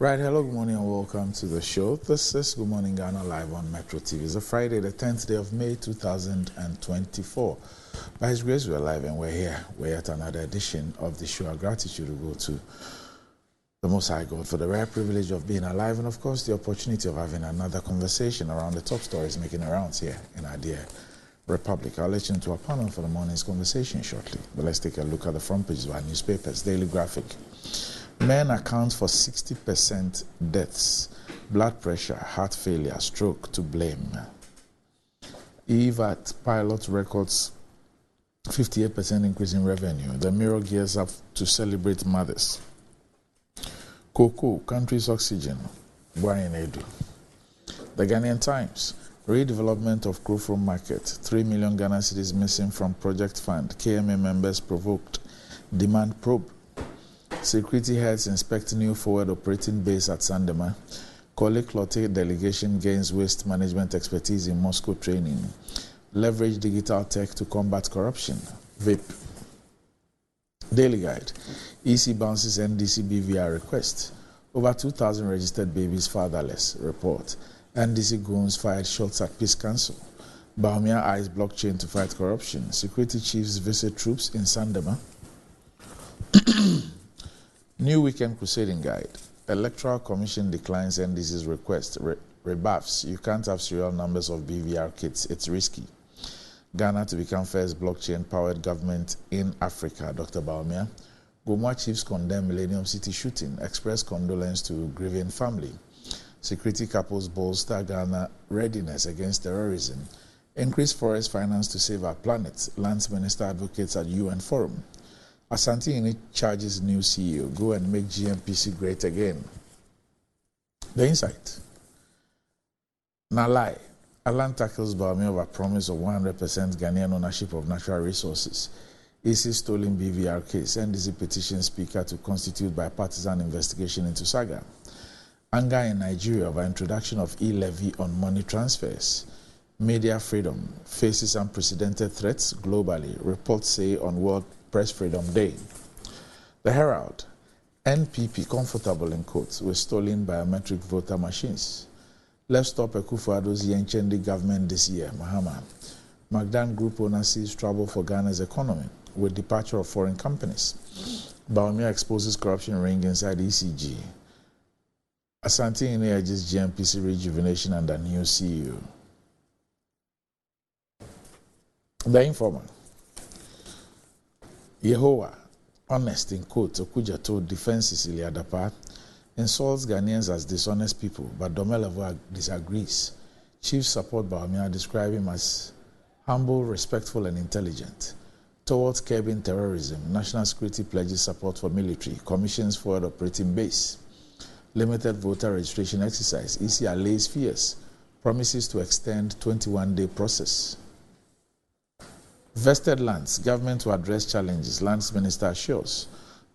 Right, hello, good morning and welcome to the show. This is Good Morning Ghana live on Metro TV. It's a Friday, the 10th day of May 2024. By His grace, we're live and we're here. We're at another edition of the show. Our gratitude will go to the Most High God for the rare privilege of being alive and, of course, the opportunity of having another conversation around the top stories making the rounds here in our dear Republic. I'll let you into our panel for the morning's conversation shortly. But let's take a look at the front pages of our newspapers. Daily Graphic. Men account for 60% deaths, blood pressure, heart failure, stroke to blame. EVAT pilot records 58% increase in revenue. The Mirror gears up to celebrate mothers. Cocoa, country's oxygen. Brian Edu. The Ghanaian Times. Redevelopment of Krofrom Market. 3 million Ghana cedis missing from project fund. KMA members provoked. Demand probe. Security heads inspect new forward operating base at Sandema. Colleague Lotte delegation gains waste management expertise in Moscow training. Leverage digital tech to combat corruption. VIP. Daily Guide. EC bounces NDC BVR request. Over 2,000 registered babies fatherless. Report. NDC goons fired shots at Peace Council. Baumia eyes blockchain to fight corruption. Security chiefs visit troops in Sandema. New Weekend Crusading Guide. Electoral Commission declines NDC's request. Rebuffs. You can't have serial numbers of BVR kits. It's risky. Ghana to become first blockchain-powered government in Africa. Dr. Baumia. Gomwa chiefs condemn Millennium City shooting. Express condolence to grieving family. Security couples bolster Ghana readiness against terrorism. Increase forest finance to save our planet. Lands Minister advocates at UN Forum. Asante Ini charges new CEO. Go and make GMPC great again. The Insight. Nalai. Alan tackles Baumia over promise of 100% Ghanaian ownership of natural resources. EC stolen BVR case. NDC petition speaker to constitute bipartisan investigation into saga. Anger in Nigeria over introduction of e-levy on money transfers. Media freedom faces unprecedented threats globally. Reports say on World Press Freedom Day. The Herald. NPP comfortable in quotes with stolen biometric voter machines. Let's stop Akufo-Addo's Yenchendi government this year. Mahama. Magdan Group owner sees trouble for Ghana's economy with departure of foreign companies. Baumia exposes corruption ring inside ECG. Asante Ini urges GMPC rejuvenation under new CEO. The Informer. Yehowa, honest in quote, Okuja told Defense Cecilia Adapa, insults Ghanaians as dishonest people, but Domelevo disagrees. Chief support Baumia describe him as humble, respectful, and intelligent. Towards curbing terrorism, national security pledges support for military, commissions forward operating base. Limited voter registration exercise, EC allays fears, promises to extend 21-day process. Vested lands, government to address challenges, lands minister assures.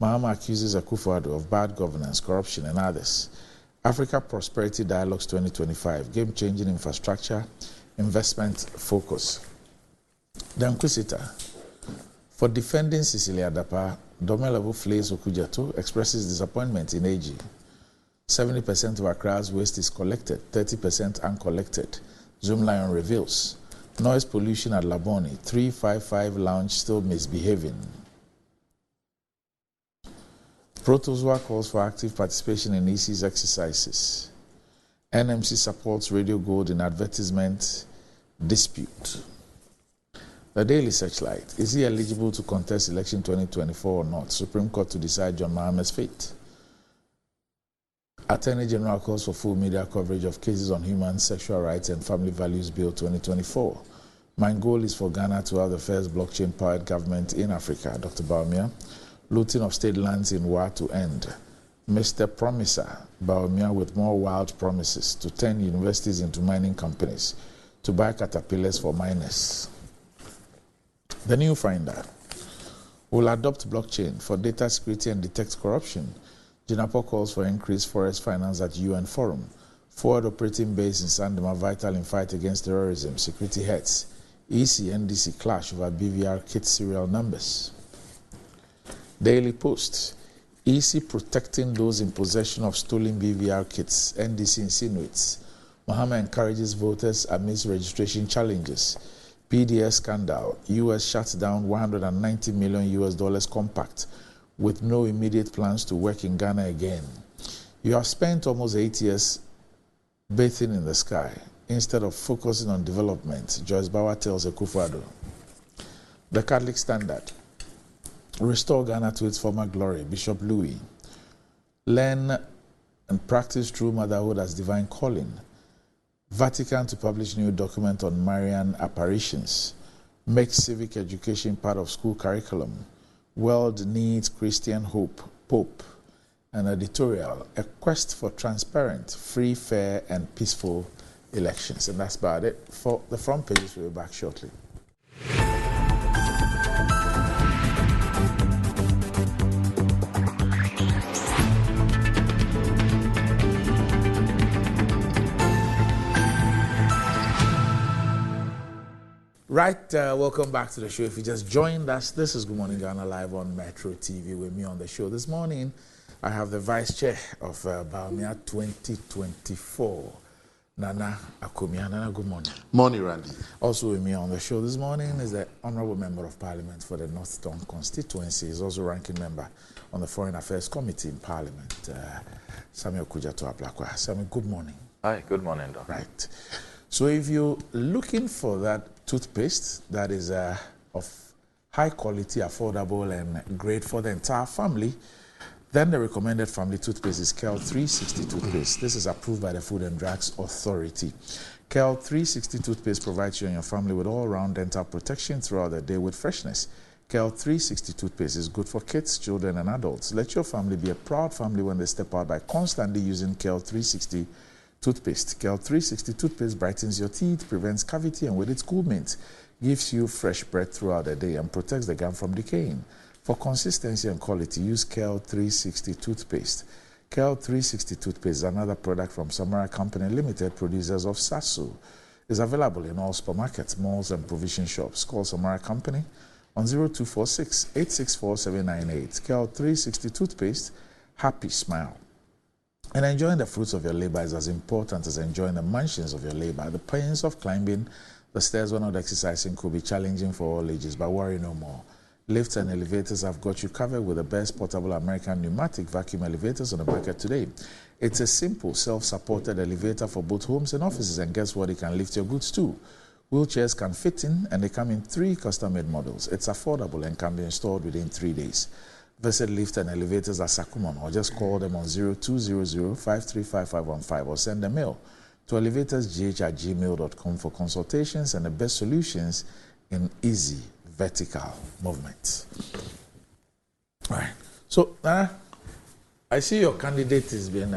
Mahama accuses Akufo-Addo of bad governance, corruption, and others. Africa Prosperity Dialogues 2025, game-changing infrastructure, investment focus. The Inquisitor. For defending Cecilia Adapa, Domelevo flays Okujato, expresses disappointment in AG. 70% of Accra's waste is collected, 30% uncollected. Zoom Lion reveals. Noise pollution at Laboni, 355 lounge still misbehaving. Protozoa calls for active participation in EC's exercises. NMC supports Radio Gold in advertisement dispute. The Daily Searchlight. Is he eligible to contest election 2024 or not? Supreme Court to decide John Mahama's fate. Attorney General calls for full media coverage of cases on human, sexual rights and family values bill 2024. My goal is for Ghana to have the first blockchain-powered government in Africa. Dr. Baumia. Looting of state lands in Wa to end. Mr. Promiser. Baumia with more wild promises to turn universities into mining companies, to buy caterpillars for miners. The New Finder. Will adopt blockchain for data security and detect corruption. Jinapo calls for increased forest finance at UN Forum. Forward operating base in Sandema vital in fight against terrorism. Security heads. EC NDC clash over BVR kit serial numbers. Daily Post. EC protecting those in possession of stolen BVR kits, NDC insinuates. Mahama encourages voters amidst registration challenges. PDS scandal, US shuts down $190 million compact with no immediate plans to work in Ghana again. You have spent almost 8 years bathing in the sky instead of focusing on development, Joyce Bauer tells Akufo-Addo. The Catholic Standard, restore Ghana to its former glory, Bishop Louis. Learn and practice true motherhood as divine calling. Vatican to publish new document on Marian apparitions. Make civic education part of school curriculum. World needs Christian hope, Pope. An editorial, a quest for transparent, free, fair, and peaceful elections. And that's about it for the front pages. We'll be back shortly. Right, welcome back to the show. If you just joined us, this is Good Morning Ghana live on Metro TV. With me on the show this morning, I have the Vice Chair of Baumia 2024, Nana Akumia. Nana, good morning. Morning, Randy. Also with me on the show this morning is the Honourable Member of Parliament for the North Don constituency. He's also ranking member on the Foreign Affairs Committee in Parliament, Samuel Kujato Ablakwa. Samuel, good morning. Hi, good morning, Doc. Right. So if you're looking for that toothpaste that is of high quality, affordable, and great for the entire family, then the recommended family toothpaste is KEL 360 toothpaste. This is approved by the Food and Drugs Authority. KEL 360 toothpaste provides you and your family with all-round dental protection throughout the day with freshness. KEL 360 toothpaste is good for kids, children, and adults. Let your family be a proud family when they step out by constantly using KEL 360 toothpaste. KEL 360 toothpaste brightens your teeth, prevents cavity, and with its cool mint, gives you fresh breath throughout the day and protects the gum from decaying. For consistency and quality, use KEL 360 toothpaste. KEL 360 toothpaste is another product from Samara Company Limited, producers of Sasu. It's available in all supermarkets, malls, and provision shops. Call Samara Company on 0246 864 798. KEL 360 toothpaste, happy smile. And enjoying the fruits of your labor is as important as enjoying the mansions of your labor. The pains of climbing the stairs when not exercising could be challenging for all ages, but worry no more. Lifts and elevators have got you covered with the best portable American pneumatic vacuum elevators on the market today. It's a simple, self-supported elevator for both homes and offices, and guess what? It can lift your goods too. Wheelchairs can fit in, and they come in 3 custom-made models. It's affordable and can be installed within 3 days. Visit Lift and Elevators at Sakumon, or just call them on 0200-535-515 or send a mail to elevatorsgh@gmail.com for consultations and the best solutions in easy vertical movement. All right. So, I see your candidate has been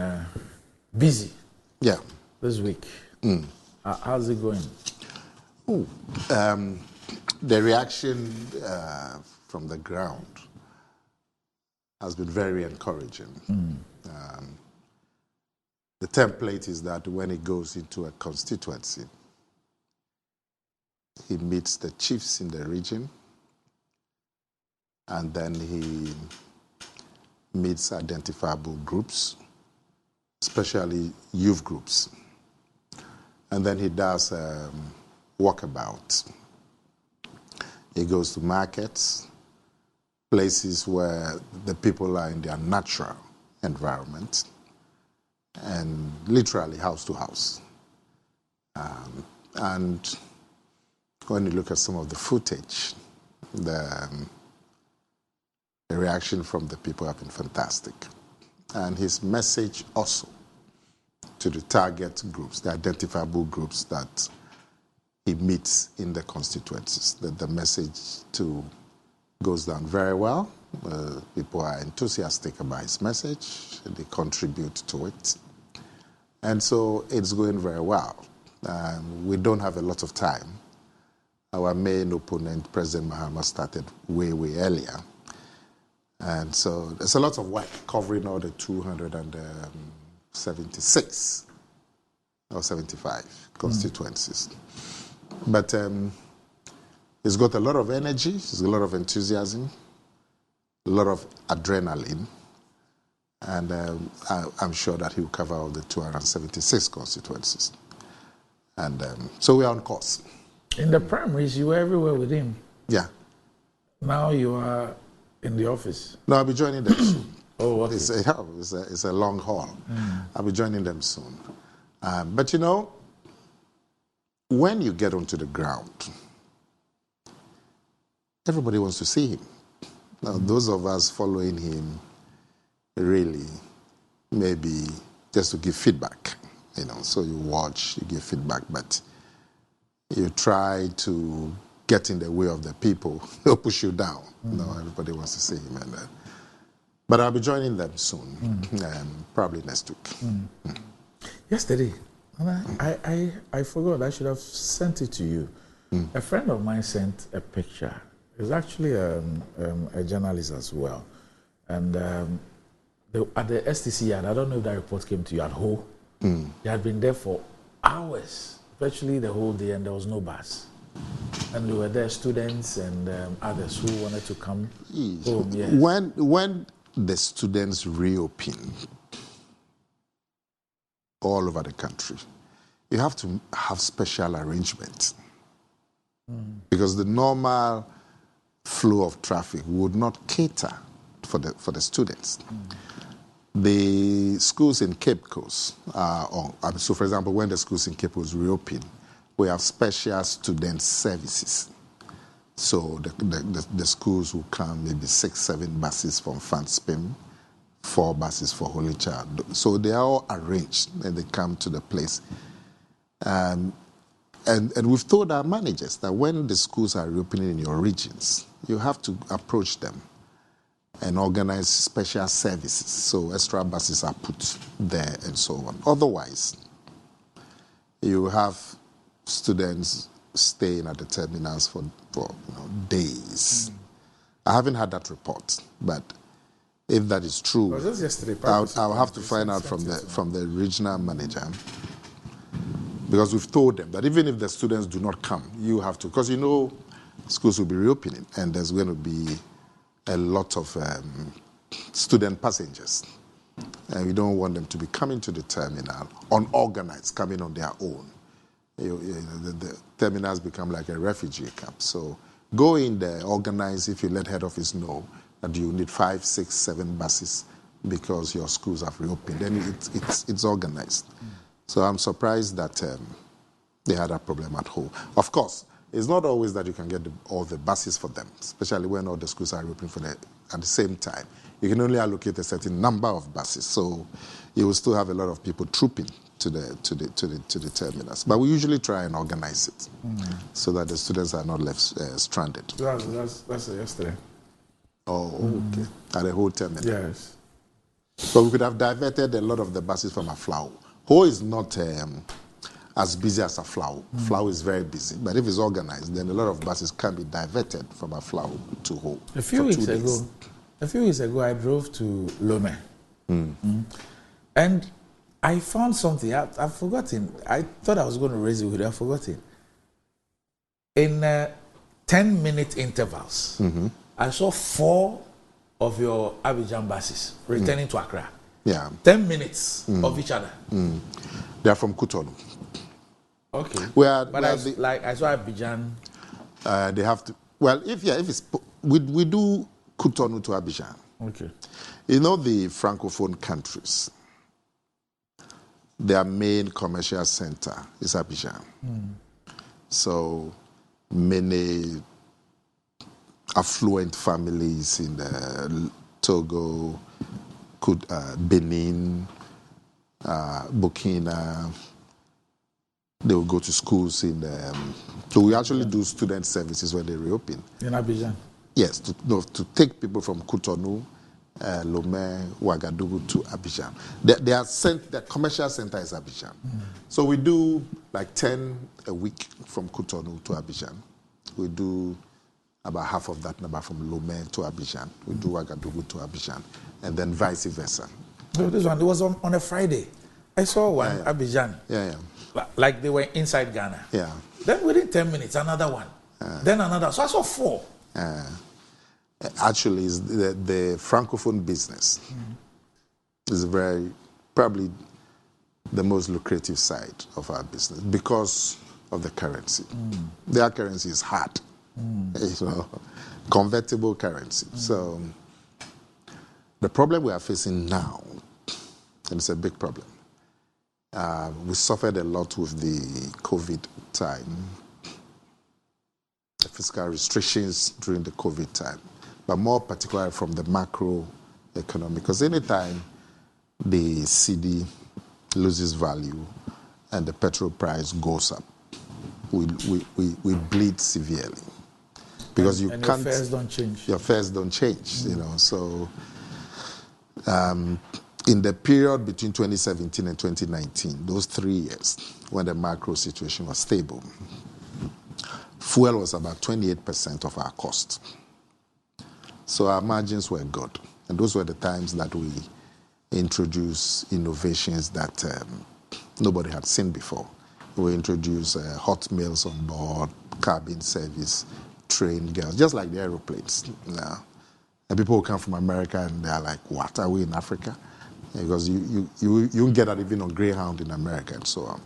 busy this week. How's it going? The reaction from the ground has been very encouraging. The template is that when he goes into a constituency, he meets the chiefs in the region, and then he meets identifiable groups, especially youth groups. And then he does walkabout. He goes to markets, places where the people are in their natural environment, and literally house to house. And when you look at some of the footage, the reaction from the people have been fantastic. And his message also to the target groups, the identifiable groups that he meets in the constituencies, that the message goes down very well. People are enthusiastic about his message. They contribute to it. And so it's going very well. We don't have a lot of time. Our main opponent, President Mahama, started way, way earlier. And so there's a lot of work covering all the 276 or 75 constituencies. But he's got a lot of energy, he's got a lot of enthusiasm, a lot of adrenaline, And I'm sure that he will cover all the 276 constituencies. And so we are on course. In the primaries, you were everywhere with him. Yeah. Now you are in the office. No, I'll be joining them soon. Oh, okay. It's a long haul. I'll be joining them soon. But you know, when you get onto the ground, everybody wants to see him. Now, those of us following him, really, maybe just to give feedback, you know. So you watch, you give feedback, but you try to get in the way of the people who push you down. No, everybody wants to see him. But I'll be joining them soon, probably next week. Yesterday, and I forgot, I should have sent it to you. A friend of mine sent a picture. He's actually a journalist as well. And at the STC yard, I don't know if that report came to you, at Ho. They had been there for hours, virtually the whole day, and there was no bus. And there were there students and others who wanted to come home. Yes. When the students reopen all over the country, you have to have special arrangements. Because the normal flow of traffic would not cater for the students. The schools in Cape Coast, so for example, when the schools in Cape Coast reopen, we have special student services. So the schools will come, maybe 6-7 buses from Fanspim, 4 buses for Holy Child. So they are all arranged and they come to the place. And we've told our managers that when the schools are reopening in your regions, you have to approach them and organize special services. So extra buses are put there and so on. Otherwise, you have students staying at the terminals for days. I haven't had that report, but if that is true, I'll have to find out from the regional manager, because we've told them that even if the students do not come, you have to, because you know schools will be reopening and there's going to be a lot of student passengers. And we don't want them to be coming to the terminal unorganized, coming on their own. The terminals become like a refugee camp. So go in there, organize. If you let head office know that you need 5, 6, 7 buses because your schools have reopened, then it's organized. So I'm surprised that they had a problem at home. Of course, it's not always that you can get all the buses for them, especially when all the schools are reopening at the same time. You can only allocate a certain number of buses, so you will still have a lot of people trooping to the terminals. But we usually try and organize it so that the students are not left stranded. That's yesterday. Oh, okay. At the whole terminal. Yes. But we could have diverted a lot of the buses from Aflao. Ho is not as busy as Aflao. Aflao is very busy. But if it's organized, then a lot of buses can be diverted from Aflao to Ho. A few weeks ago, I drove to Lome. And I found something. I've forgotten. I thought I was going to raise it with you. I've forgotten. In 10-minute intervals, I saw 4 of your Abidjan buses returning to Accra. Yeah. 10 minutes of each other. They are from Cotonou. Okay. I saw Abidjan. They have to. Well, if it's we do Cotonou to Abidjan. Okay. You know the francophone countries. Their main commercial center is Abidjan. So many affluent families in the Togo, Benin, Burkina, they will go to schools in so we actually do student services when they reopen. In Abidjan? Yes, to take people from Cotonou, Lomé, Ouagadougou to Abidjan. The commercial center is Abidjan. So we do like 10 a week from Cotonou to Abidjan. We do about half of that number from Lomé to Abidjan. We do Ouagadougou to Abidjan, and then vice versa. So this one, it was on a Friday. I saw one, Abidjan. Yeah. Like they were inside Ghana. Yeah. Then within 10 minutes, another one. Then another. So I saw 4. Actually, it's the francophone business is probably the most lucrative side of our business because of the currency. Their currency is hard, convertible currency. So the problem we are facing now, and it's a big problem, we suffered a lot with the COVID time, the fiscal restrictions during the COVID time, but more particularly from the macro economy. Because anytime the CD loses value and the petrol price goes up, we bleed severely. Because your fares don't change. Your fares don't change, So in the period between 2017 and 2019, those 3 years when the macro situation was stable, fuel was about 28% of our cost. So our margins were good. And those were the times that we introduced innovations that nobody had seen before. We introduced hot meals on board, cabin service, train girls, just like the aeroplanes. And people who come from America and they're like, what, are we in Africa? Because you won't get that even on Greyhound in America and so on.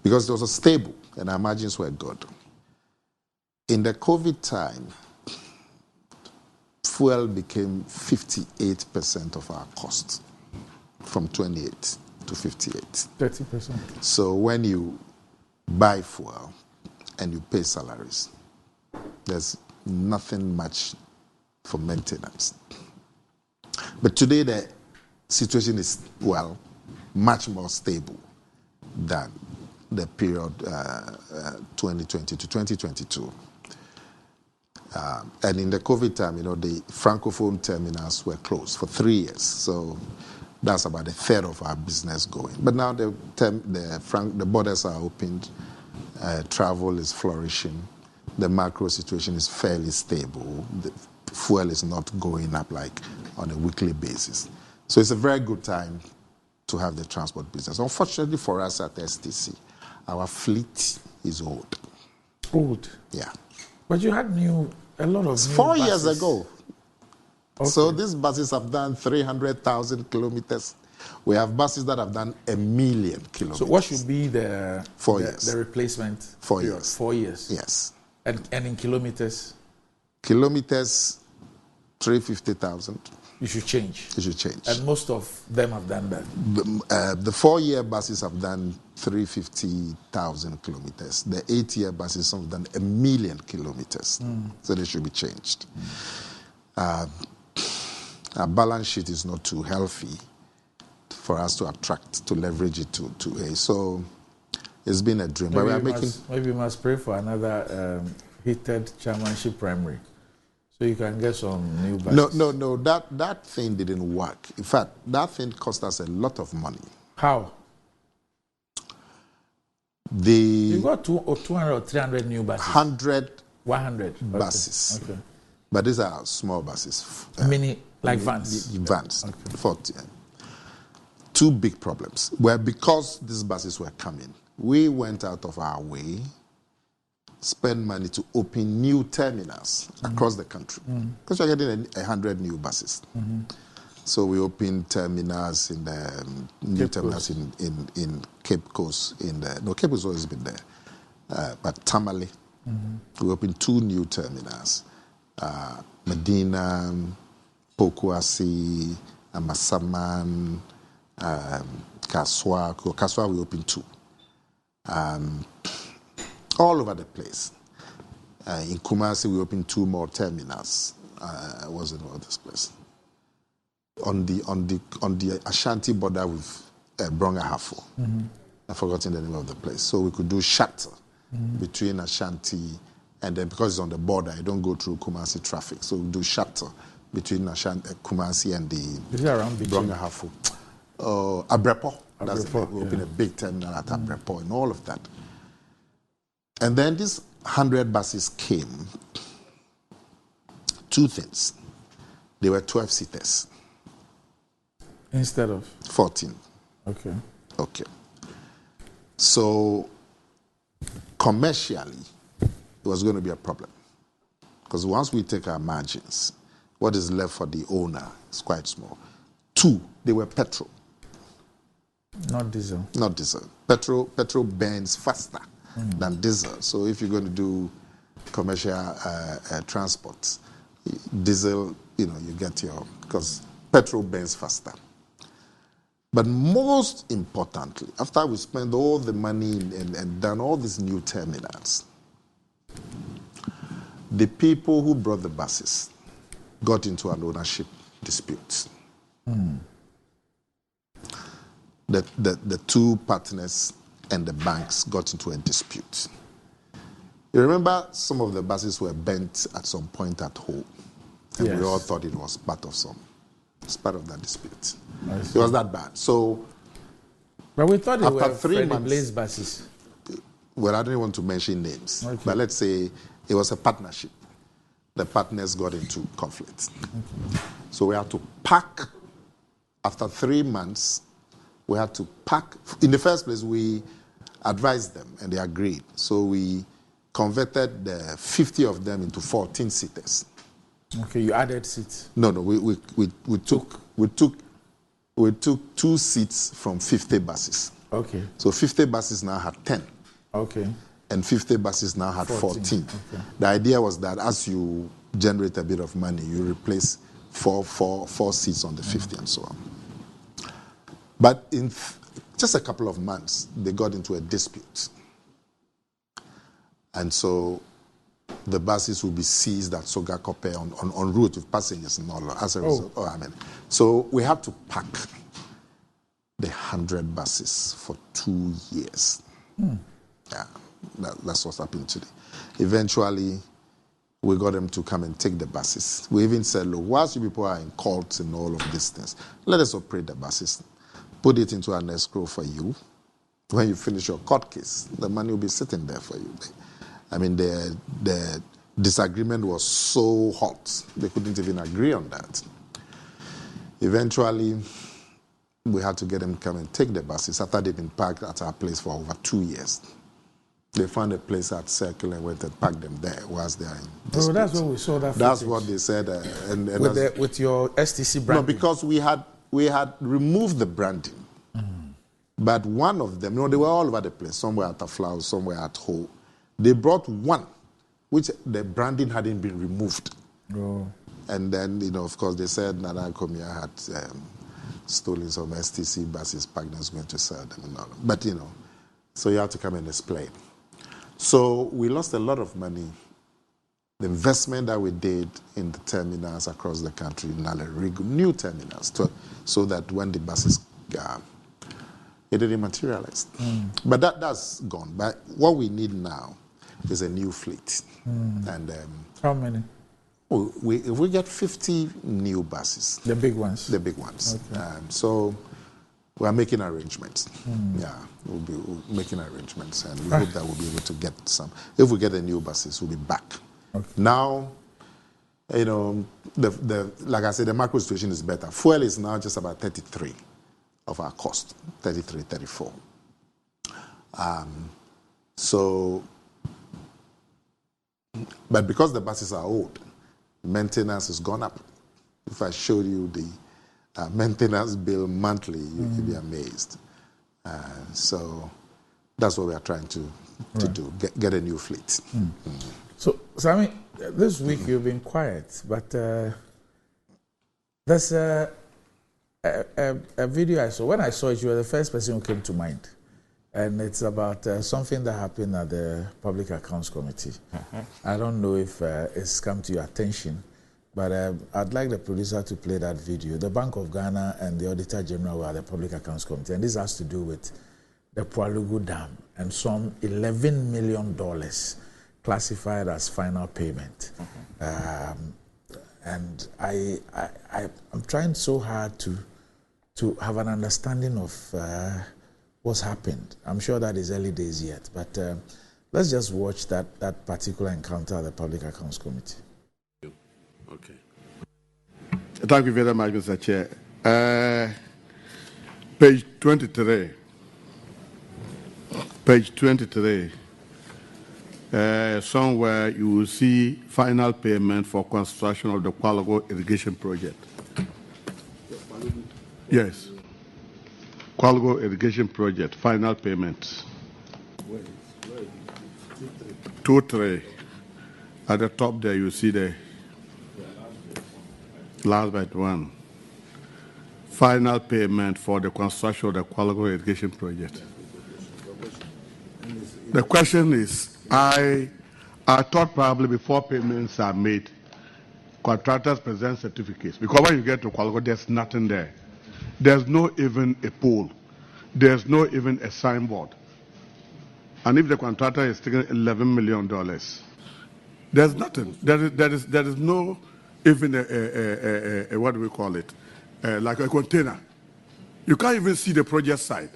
Because it was stable and our margins were good. In the COVID time, fuel became 58% of our cost, from 28 to 58. 30%. So when you buy fuel and you pay salaries, there's nothing much for maintenance. But today the situation is, much more stable than the period 2020 to 2022. And in the COVID time, the Francophone terminals were closed for 3 years. So that's about a third of our business going. But now the borders are opened, travel is flourishing, the macro situation is fairly stable, the fuel is not going up like on a weekly basis. So it's a very good time to have the transport business. Unfortunately for us at STC, our fleet is old. Old? Yeah. But you had a lot of new 4 buses. years ago. Okay. So these buses have done 300,000 kilometers. We have buses that have done 1 million kilometers. So what should be the 4 years. The replacement 4 period? years. 4 years. Yes. And in kilometers? Kilometers, 350,000. You should change. You should change. And most of them have done that. The 4-year buses have done 350,000 kilometers. The 8-year buses have done 1 million kilometers. So they should be changed. Our balance sheet is not too healthy for us to leverage it to A. So it's been a dream. Maybe we must pray for another heated chairmanship primary. So you can get some new buses. No. That thing didn't work. In fact, that thing cost us a lot of money. How? You got 200 or 300 new buses? 100 buses. Okay. But these are small buses. Mini, like vans? Vans. Okay. 40. Two big problems. Well, because these buses were coming, we went out of our way, spend money to open new terminals across the country. Because you're getting 100 new buses. So we opened terminals in the new terminals in Cape Coast. Cape Coast has always been there. But Tamale, we opened 2 new terminals. Medina, Pokuasi, Amasaman, Kaswa. Kaswa we opened 2. All over the place. In Kumasi, we opened 2 more terminals. What's the name of this place? On the Ashanti border with Brongahafo. I've forgotten the name of the place. So we could do shuttle between Ashanti and then because it's on the border, I don't go through Kumasi traffic. So we do shuttle between Kumasi and the Brongahafo. Abrepo. We opened a big terminal at Abrepo and all of that. And then these 100 buses came. 2 things. They were 12-seaters. Instead of? 14. Okay. So, commercially, it was going to be a problem. Because once we take our margins, what is left for the owner is quite small. 2, they were petrol. Not diesel. Not diesel. Petrol burns faster than diesel. So if you're going to do commercial transport, diesel, you get because petrol burns faster. But most importantly, after we spent all the money and done all these new terminals, the people who brought the buses got into an ownership dispute. The two partners and the banks got into a dispute. You remember some of the buses were bent at some point at home, and we all thought it was part of that dispute. It was that bad. So, but we thought it were 3 months, Blaze buses. Well, I don't want to mention names, okay. But let's say it was a partnership. The partners got into conflict. Okay. So we had to pack. After 3 months, we had to pack. In the first place, we advised them, and they agreed. So we converted the 50 of them into 14-seaters. Okay, you added seats. No, we took 2 seats from 50 buses. Okay. So 50 buses now had 10. Okay. And 50 buses now had 14. Okay. The idea was that as you generate a bit of money, you replace four seats on the 50 and so on. But in just a couple of months, they got into a dispute. And so the buses will be seized at Sogakope on route with passengers and all as a result. So we have to pack the 100 buses for 2 years. Yeah, that's what's happened today. Eventually, we got them to come and take the buses. We even said, look, whilst you people are in courts and all of these things, let us operate the buses. Put it into an escrow for you. When you finish your court case, the money will be sitting there for you. I mean, the disagreement was so hot, they couldn't even agree on that. Eventually, we had to get them to come and take the buses after they've been parked at our place for over 2 years. They found a place at Circle and went and parked them there whilst they are in dispute. Oh, that's what we saw that That's footage. what they said. With your STC brand? No, because we had removed the branding. But one of them, they were all over the place. Some were at Aflau, some were at Ho. They brought one, which the branding hadn't been removed. Oh. And then, of course, they said Nana Komia had stolen some STC buses, parked and was going to sell them and all. But, so you have to come and explain. So we lost a lot of money. The investment that we did in the terminals across the country, new terminals, so that when the buses it didn't materialize. But that's gone. But what we need now is a new fleet. And how many? If we get 50 new buses. The big ones? The big ones. Okay. So we are making arrangements. Yeah, we'll be making arrangements, and we hope that we'll be able to get some. If we get the new buses, we'll be back. Okay. Now, like I said, the macro situation is better. Fuel is now just about 33 of our cost, 33, 34. But because the buses are old, maintenance has gone up. If I showed you the maintenance bill monthly, you'd be amazed. So that's what we are trying to do, get a new fleet. So, Sammy, this week you've been quiet, but there's a video I saw. When I saw it, you were the first person who came to mind. And it's about something that happened at the Public Accounts Committee. I don't know if it's come to your attention, but I'd like the producer to play that video. The Bank of Ghana and the Auditor General were at the Public Accounts Committee, and this has to do with the Pualugu Dam and some $11 million classified as final payment. And I'm trying so hard to have an understanding of what's happened. I'm sure that is early days yet, but let's just watch that particular encounter at the Public Accounts Committee. Okay. Thank you very much, Mr. Chair. Page 23. Page 23. Somewhere you will see final payment for construction of the Kwalago irrigation project. Yes. Qualgo Irrigation Project, final payment. 2-3. At the top there, you see the last but one. Final payment for the construction of the Qualgo Irrigation Project. The question is, I thought probably before payments are made, contractors present certificates. Because when you get to Qualgo, there's nothing there. There's no even a pole. There's no even a signboard. And if the contractor is taking $11 million, there's nothing. There is no even a what do we call it? Like a container. You can't even see the project site.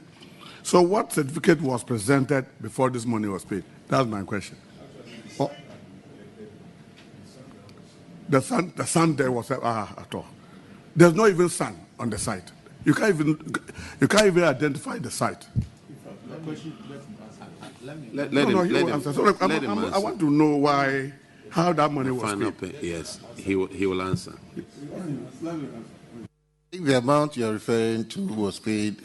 So what certificate was presented before this money was paid? That's my question. Oh. The sun there was at all. There's no even sun on the site. You can't even identify the site. Let him answer. So I want to know how that money was paid. Yes, he will answer. I think the amount you're referring to was paid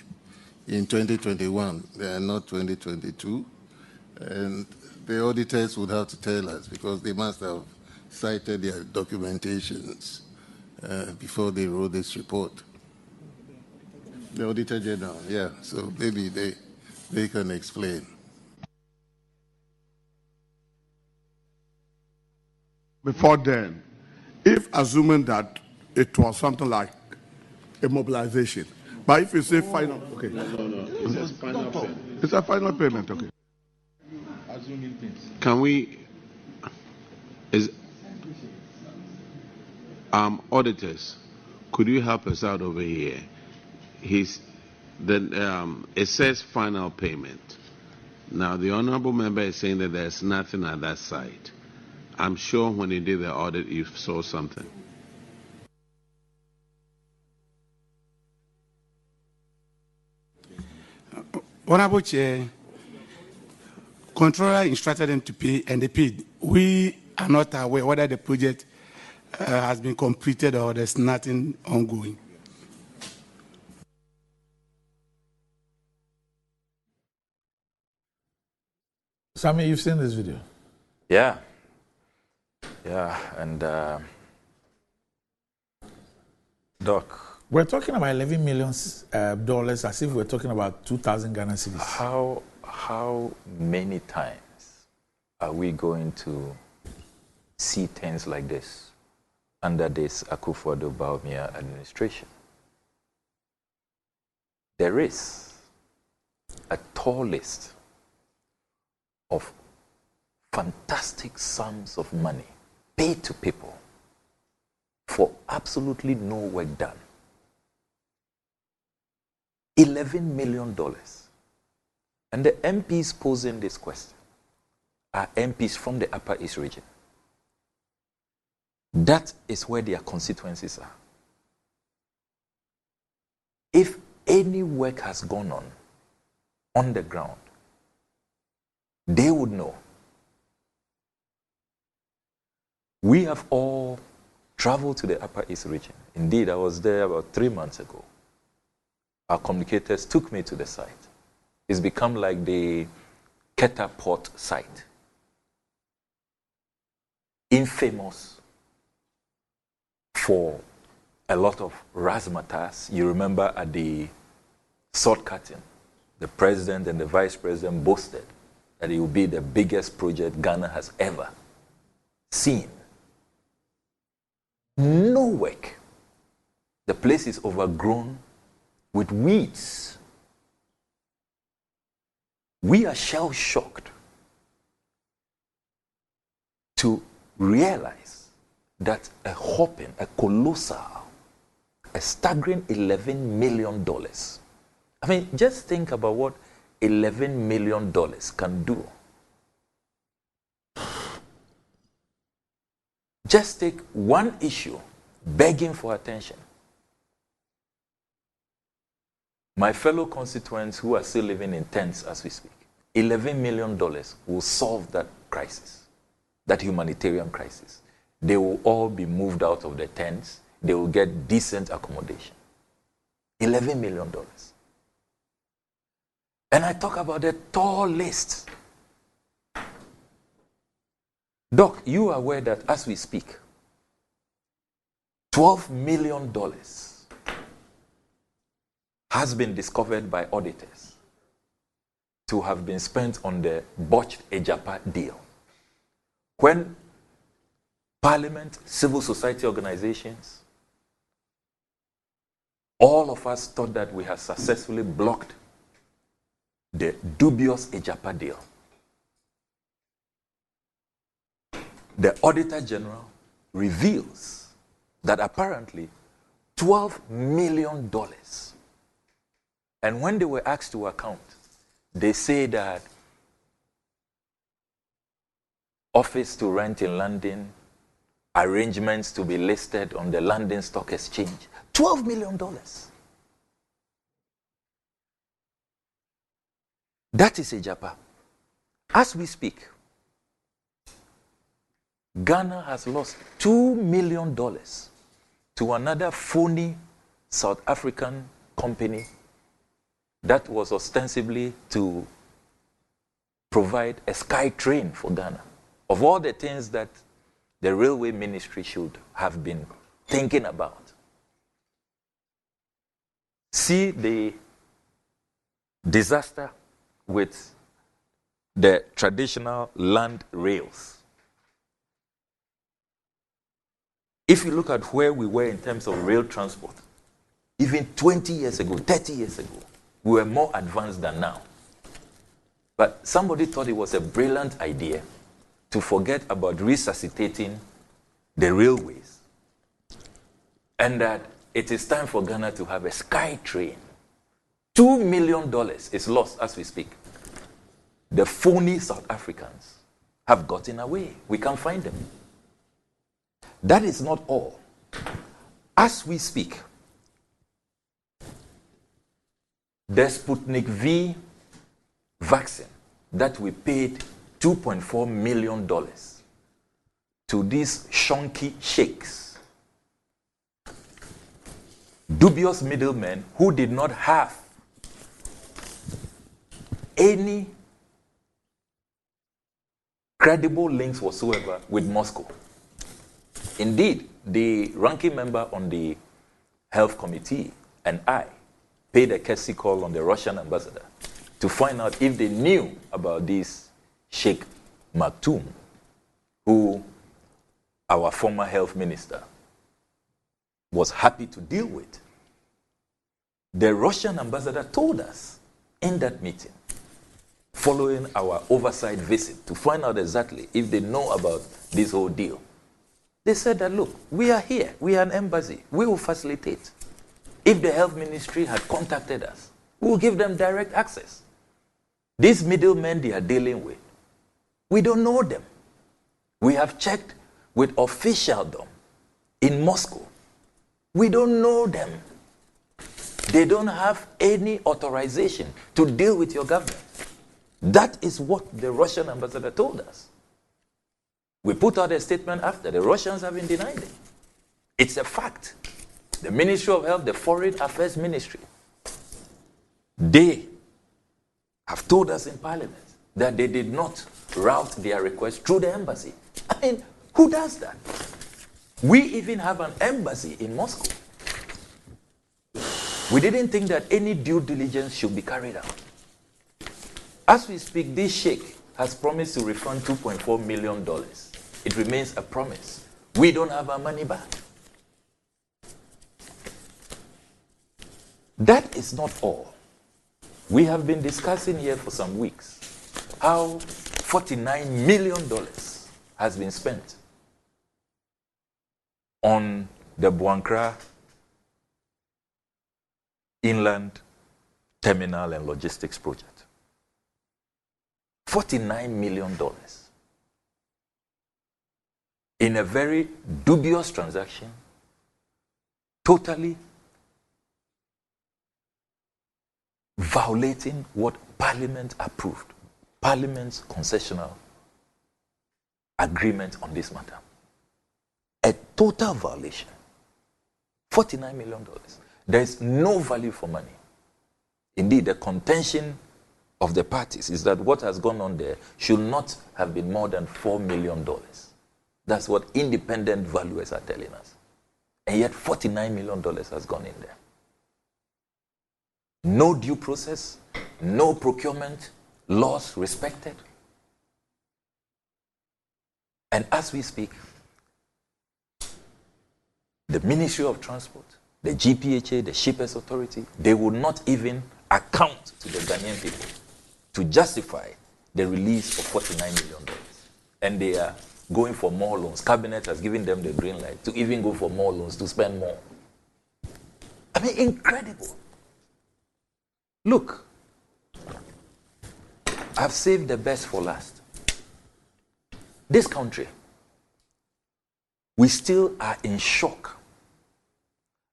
in 2021, not 2022. And the auditors would have to tell us because they must have cited their documentations before they wrote this report. The Auditor General, yeah. So maybe they can explain. Before then, if assuming that it was something like a mobilization, but if you say final, okay. No. It's a final payment. It's a final payment, okay. Can we, auditors, could you help us out over here? It says final payment. Now, the honorable member is saying that there's nothing at that site. I'm sure when you did the audit, you saw something. Honorable Chair, Controller instructed them to pay, and they paid. We are not aware whether the project has been completed or there's nothing ongoing. Sammy, you've seen this video? Yeah, and Doc. We're talking about $11 million as if we're talking about 2,000 Ghana cedis. How many times are we going to see things like this under this Akufo-Addo-Bawumia administration? There is a tall list of fantastic sums of money paid to people for absolutely no work done. $11 million. And the MPs posing this question are MPs from the Upper East region. That is where their constituencies are. If any work has gone on the ground, they would know. We have all traveled to the Upper East region. Indeed, I was there about 3 months ago. Our communicators took me to the site. It's become like the Keta Port site. Infamous for a lot of razzmatazz. You remember at the sword cutting, the president and the vice president boasted that it will be the biggest project Ghana has ever seen. No work. The place is overgrown with weeds. We are shell-shocked to realize that a whopping, a colossal, a staggering $11 million. I mean, just think about what $11 million can do. Just take one issue, begging for attention. My fellow constituents who are still living in tents as we speak, $11 million will solve that crisis, that humanitarian crisis. They will all be moved out of the tents. They will get decent accommodation. $11 million. And I talk about the tall list. Doc, you are aware that as we speak, $12 million has been discovered by auditors to have been spent on the botched Ejapa deal. When Parliament, civil society organizations, all of us thought that we had successfully blocked the dubious Ejapa deal, the Auditor General reveals that apparently $12 million. And when they were asked to account, they say that office to rent in London, arrangements to be listed on the London Stock Exchange, $12 million. That is Ejapa. As we speak, Ghana has lost $2 million to another phony South African company that was ostensibly to provide a sky train for Ghana. Of all the things that the railway ministry should have been thinking about, see the disaster with the traditional land rails. If you look at where we were in terms of rail transport, even 20 years ago, 30 years ago, we were more advanced than now. But somebody thought it was a brilliant idea to forget about resuscitating the railways, and that it is time for Ghana to have a sky train. $2 million is lost as we speak. The phony South Africans have gotten away. We can't find them. That is not all. As we speak, the Sputnik V vaccine that we paid $2.4 million to these shonky sheikhs, dubious middlemen who did not have any credible links whatsoever with Moscow. Indeed, the ranking member on the health committee and I paid a courtesy call on the Russian ambassador to find out if they knew about this Sheikh Maktoum, who our former health minister was happy to deal with. The Russian ambassador told us in that meeting, following our oversight visit, to find out exactly if they know about this whole deal. They said that, look, we are here, we are an embassy, we will facilitate. If the health ministry had contacted us, we will give them direct access. These middlemen they are dealing with, we don't know them. We have checked with officialdom in Moscow. We don't know them. They don't have any authorization to deal with your government. That is what the Russian ambassador told us. We put out a statement after. The Russians have been denying it. It's a fact. The Ministry of Health, the Foreign Affairs Ministry, they have told us in Parliament that they did not route their request through the embassy. I mean, who does that? We even have an embassy in Moscow. We didn't think that any due diligence should be carried out. As we speak, this sheikh has promised to refund $2.4 million. It remains a promise. We don't have our money back. That is not all. We have been discussing here for some weeks how $49 million has been spent on the Buankra Inland Terminal and Logistics Project. $49 million in a very dubious transaction, totally violating what Parliament approved, Parliament's concessional agreement on this matter. A total violation. $49 million. There is no value for money. Indeed, the contention of the parties is that what has gone on there should not have been more than $4 million. That's what independent valuers are telling us. And yet $49 million has gone in there. No due process, no procurement laws respected. And as we speak, the Ministry of Transport, the GPHA, the Shippers Authority, they would not even account to the Ghanaian people to justify the release of $49 million. And they are going for more loans. Cabinet has given them the green light to even go for more loans, to spend more. I mean, incredible. Look, I've saved the best for last. This country, we still are in shock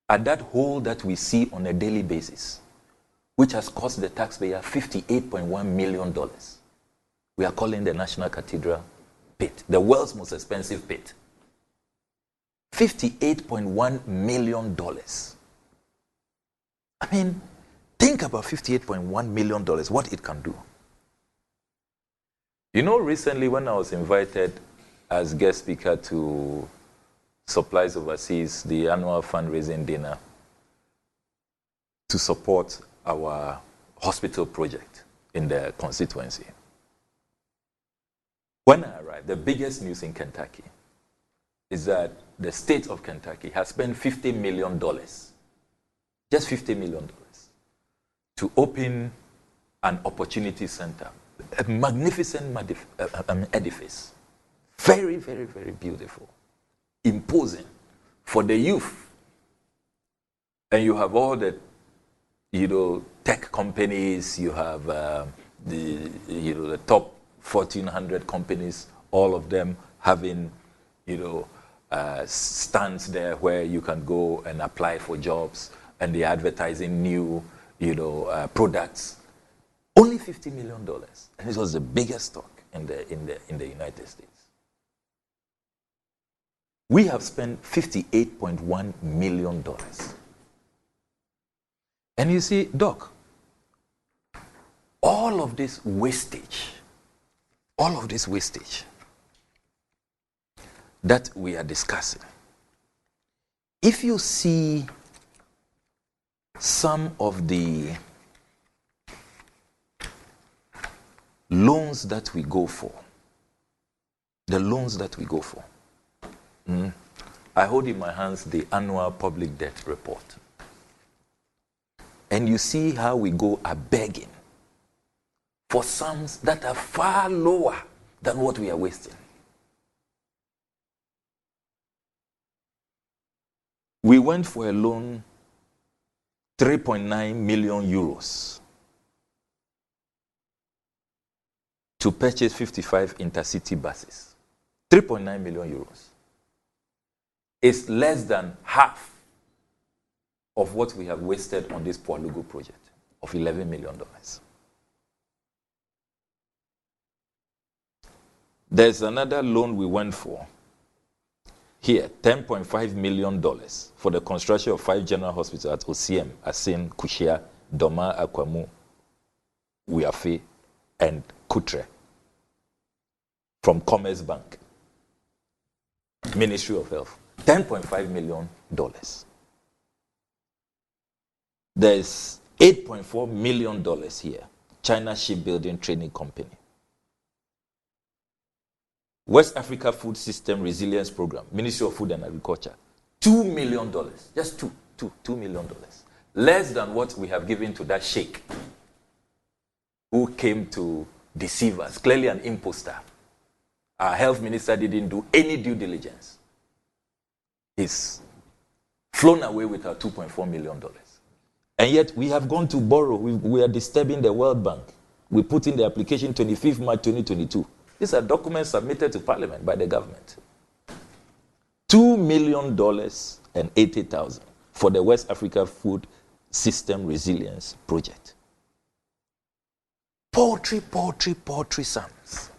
at that hole that we see on a daily basis, which has cost the taxpayer $58.1 million. We are calling the National Cathedral pit, the world's most expensive pit. $58.1 million. I mean, think about $58.1 million, what it can do. You know, recently when I was invited as guest speaker to Supplies Overseas, the annual fundraising dinner, to support our hospital project in the constituency. When I arrived, the biggest news in Kentucky is that the state of Kentucky has spent $50 million, just $50 million, to open an opportunity center, a magnificent edifice, very, very, very beautiful, imposing for the youth. And you have all the, tech companies, you have the top 1,400 companies, all of them having, stands there where you can go and apply for jobs, and they're advertising new, products. Only $50 million, and this was the biggest stock in the United States. We have spent $58.1 million. And you see, Doc, all of this wastage that we are discussing, if you see some of the loans that we go for, I hold in my hands the annual public debt report. And you see how we go a begging for sums that are far lower than what we are wasting. We went for a loan, 3.9 million euros, to purchase 55 intercity buses. 3.9 million euros. It's less than half of what we have wasted on this Pualugu project of $11 million. There's another loan we went for here, $10.5 million for the construction of 5 general hospitals at OCM, Asin, Kushia, Doma, Akwamu, Uyafe, and Kutre from Commerce Bank, Ministry of Health. $10.5 million. There's $8.4 million here, China Shipbuilding Training Company. West Africa Food System Resilience Program, Ministry of Food and Agriculture, $2 million, just $2 million. Less than what we have given to that sheikh who came to deceive us, clearly an imposter. Our health minister didn't do any due diligence. He's flown away with our $2.4 million. And yet we have gone to borrow. We are disturbing the World Bank. We put in the application 25th March 2022. These are documents submitted to Parliament by the government. $2 million and 80,000 for the West Africa Food System Resilience Project. Poultry sums.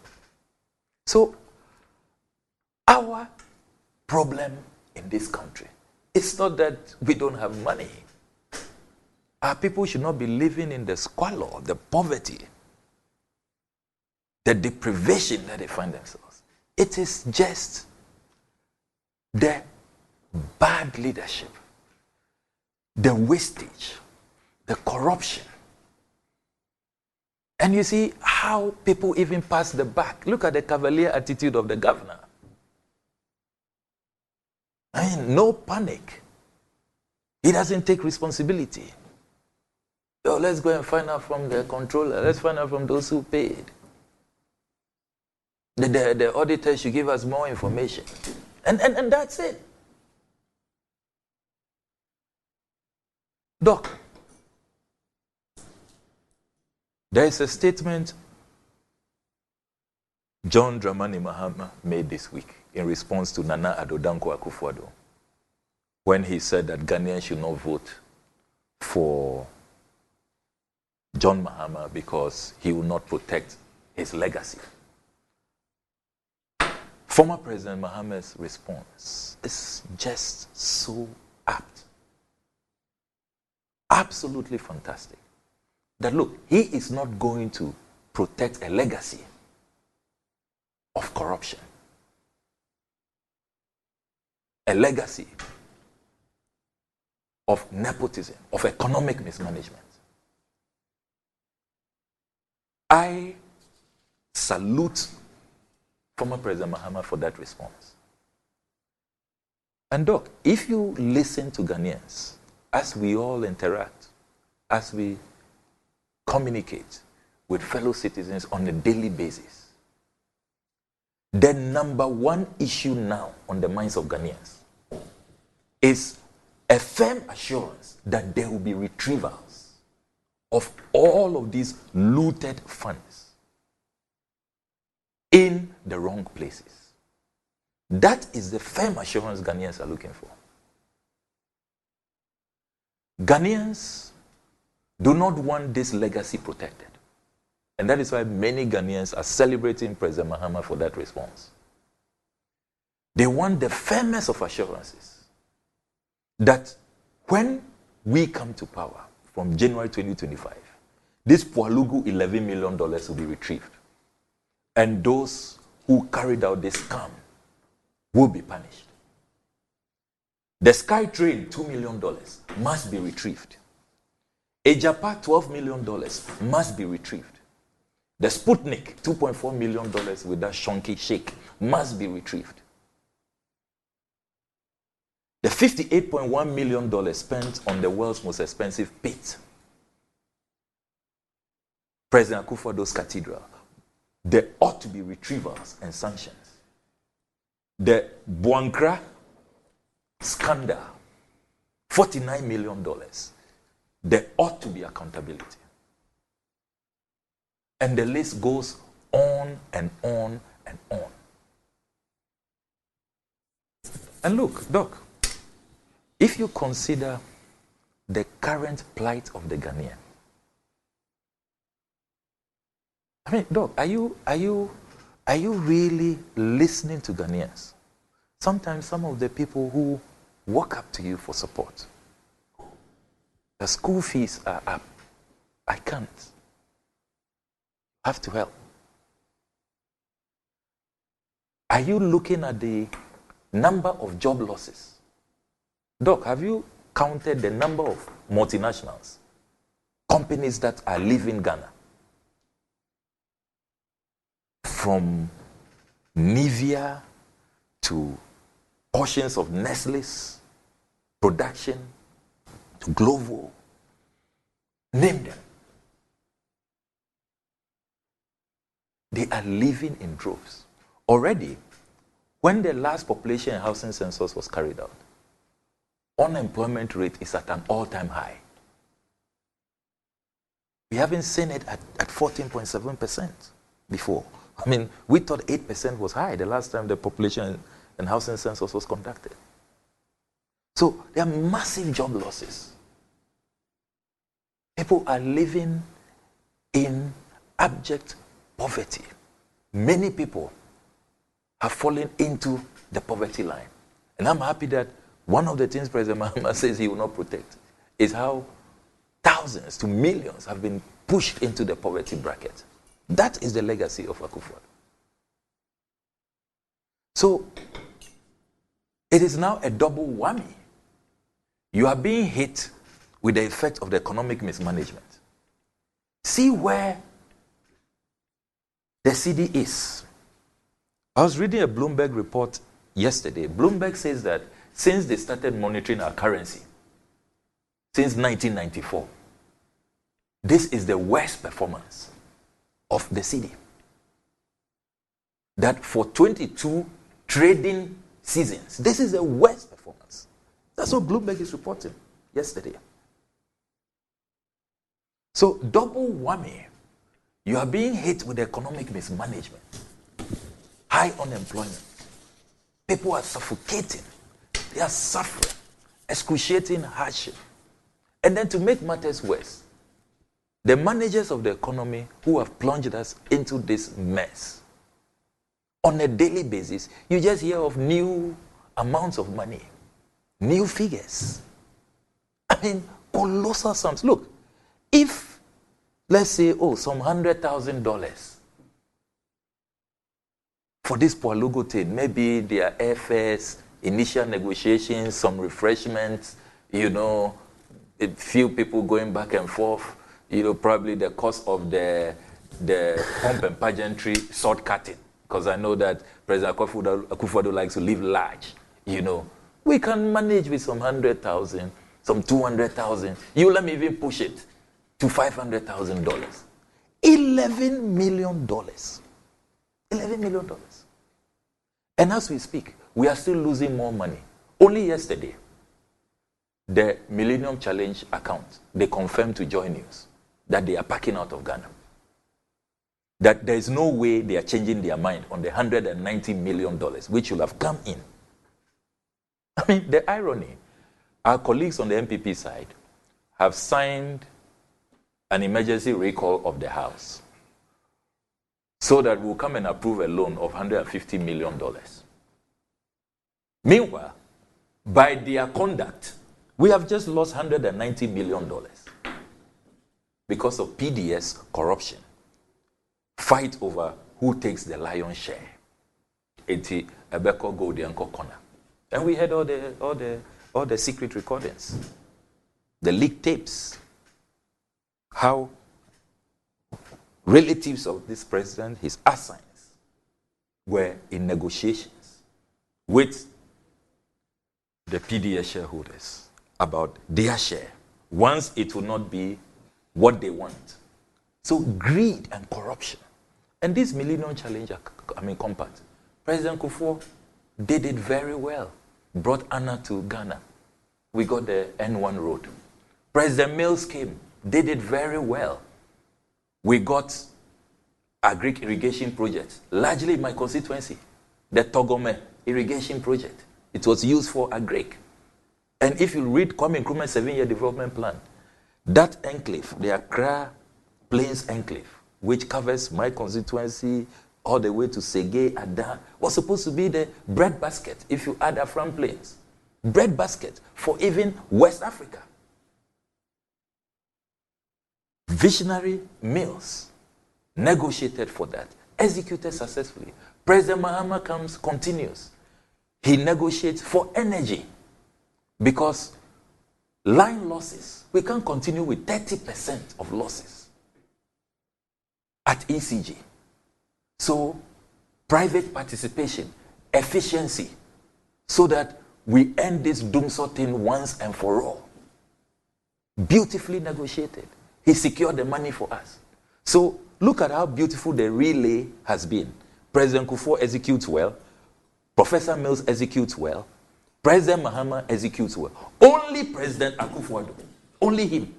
So, our problem in this country, it's not that we don't have money. Our people should not be living in the squalor, the poverty, the deprivation that they find themselves. It is just the bad leadership, the wastage, the corruption. And you see how people even pass the buck. Look at the cavalier attitude of the governor. I mean, no panic. He doesn't take responsibility. So let's go and find out from the controller. Let's find out from those who paid. The auditor should give us more information. And that's it. Doc, there is a statement John Dramani Mahama made this week in response to Nana Addo Dankwa Akufo-Addo when he said that Ghanaians should not vote for John Mahama because he will not protect his legacy. Former President Mahama's response is just so apt. Absolutely fantastic. That look, he is not going to protect a legacy of corruption, a legacy of nepotism, of economic mismanagement. I salute former President Mahama for that response. And Doc, if you listen to Ghanaians, as we all interact, as we communicate with fellow citizens on a daily basis, the number one issue now on the minds of Ghanaians is a firm assurance that there will be retrievals of all of these looted funds in the wrong places. That is the firm assurance Ghanaians are looking for. Ghanaians do not want this legacy protected. And that is why many Ghanaians are celebrating President Mahama for that response. They want the firmest of assurances that when we come to power from January 2025, this Pualugu $11 million will be retrieved. And those who carried out this scam will be punished. The Sky Train, $2 million, must be retrieved. Ejapa, $12 million, must be retrieved. The Sputnik, $2.4 million with that shonky shake, must be retrieved. The $58.1 million spent on the world's most expensive pit, President Akufo-Addo's cathedral, there ought to be retrievals and sanctions. The Buankra scandal, $49 million, there ought to be accountability. And the list goes on and on and on. And look, Doc, if you consider the current plight of the Ghanaian, I mean, Doc, are you really listening to Ghanaians? Sometimes some of the people who walk up to you for support, the school fees are up. I can't. I have to help. Are you looking at the number of job losses? Doc, have you counted the number of multinationals, companies that are leaving Ghana? From Nivea to portions of Nestle's production to Glovo, name them. They are living in droves. Already, when the last population and housing census was carried out, unemployment rate is at an all-time high. We haven't seen it at 14.7% before. I mean, we thought 8% was high the last time the population and housing census was conducted. So there are massive job losses. People are living in abject poverty. Many people have fallen into the poverty line. And I'm happy that one of the things President Mahama says he will not protect is how thousands to millions have been pushed into the poverty bracket. That is the legacy of Akufo-Addo. So, it is now a double whammy. You are being hit with the effect of the economic mismanagement. See where the cedi is. I was reading a Bloomberg report yesterday. Bloomberg says that since they started monitoring our currency, since 1994, this is the worst performance of the cedi. That for 22 trading seasons, this is the worst performance. That's what Bloomberg is reporting yesterday. So, double whammy. You are being hit with economic mismanagement, high unemployment. People are suffocating. They are suffering, excruciating hardship. And then to make matters worse, the managers of the economy who have plunged us into this mess, on a daily basis, you just hear of new amounts of money, new figures. I mean, colossal sums. Look, if, let's say, some $100,000 for this Poalogo thing, maybe their airfares, initial negotiations, some refreshments, a few people going back and forth, probably the cost of the pomp and pageantry sword cutting, because I know that President Akufo-Addo likes to live large, We can manage with some 100,000, some 200,000. You let me even push it to $500,000. $11 million. $11 million. And as we speak, we are still losing more money. Only yesterday, the Millennium Challenge account, they confirmed to Joy News that they are packing out of Ghana. That there is no way they are changing their mind on the $190 million, which will have come in. I mean, the irony, our colleagues on the MPP side have signed an emergency recall of the House so that we'll come and approve a loan of $150 million. Meanwhile, by their conduct, we have just lost $190 million because of PDS corruption. Fight over who takes the lion's share. Eti Ebeko go the Uncle corner. And we had all the secret recordings, the leaked tapes, how relatives of this president, his assigns, were in negotiations with the PDS shareholders about their share, once it will not be what they want. So greed and corruption. And this Millennium Challenge, compact, President Kufuor did it very well. Brought Anna to Ghana. We got the N1 road. President Mills came, did it very well. We got a Greek irrigation project, largely in my constituency, the Togome irrigation project. It was used for a Greek. And if you read Kwame Nkrumah's 7-year development plan, that enclave, the Accra Plains enclave, which covers my constituency all the way to Sege, Ada, was supposed to be the bread basket, if you add Afram Plains. Bread basket for even West Africa. Visionary Mills negotiated for that, executed successfully. President Mahama continues. He negotiates for energy because line losses, we can't continue with 30% of losses at ECG. So, private participation, efficiency, so that we end this doomsday thing once and for all. Beautifully negotiated. He secured the money for us. So, look at how beautiful the relay has been. President Kufuor executes well. Professor Mills executes well. President Mahama executes well. Only President Akufo-Addo, only him.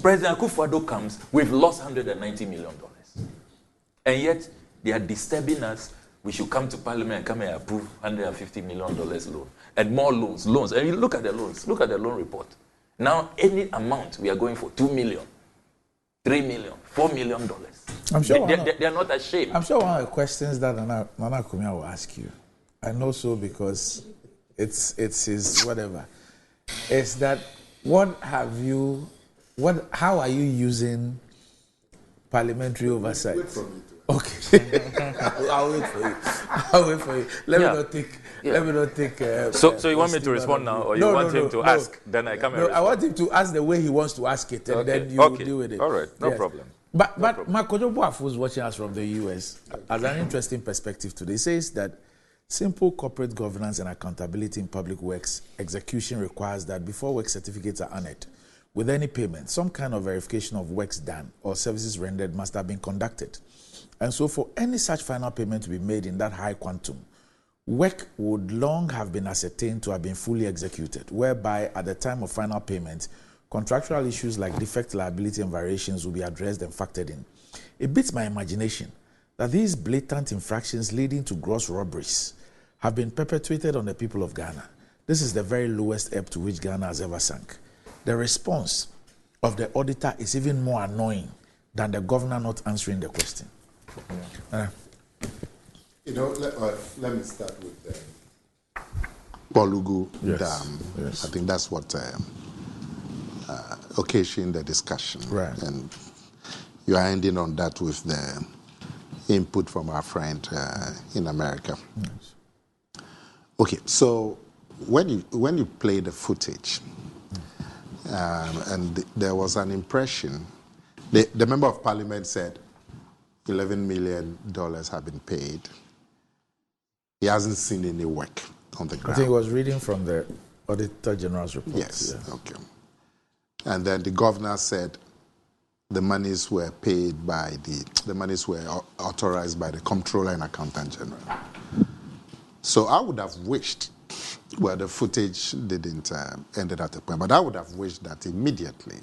President Akufo-Addo comes, we've lost $190 million. And yet, they are disturbing us. We should come to Parliament and come and approve $150 million loan. And more loans. And you look at the loans. Look at the loan report. Now, any amount, we are going for $2 million, $3 million, $4 million. I'm sure they are not ashamed. I'm sure one of the questions that Nana Kumia will ask you, I know so because it's his whatever, is that how are you using parliamentary oversight? Wait for me to. Okay. I'll wait for you. Let me not take. So you want me to respond now, or you want him to ask? Then I come and respond. I want him to ask the way he wants to ask it, and then you will deal with it. All right, no problem. But Makojo Boafo was watching us from the US as an interesting perspective today. He says that simple corporate governance and accountability in public works execution requires that before work certificates are honored with any payment, some kind of verification of works done or services rendered must have been conducted. And so for any such final payment to be made in that high quantum, work would long have been ascertained to have been fully executed, whereby at the time of final payment, contractual issues like defect, liability, and variations will be addressed and factored in. It beats my imagination that these blatant infractions leading to gross robberies have been perpetrated on the people of Ghana. This is the very lowest ebb to which Ghana has ever sunk. The response of the auditor is even more annoying than the governor not answering the question. Let me start with the Polugu Dam. Yes. I think that's what occasioned the discussion. Right. And you are ending on that with the input from our friend in America. Yes. Okay, so when you play the footage, and there was an impression, the member of parliament said $11 million have been paid. He hasn't seen any work on the ground. I think he was reading from the Auditor General's report. Yes, okay. And then the governor said the monies were paid by the monies were authorized by the Comptroller and Accountant General. So I would have wished, well, the footage didn't end at the point, but I would have wished that immediately,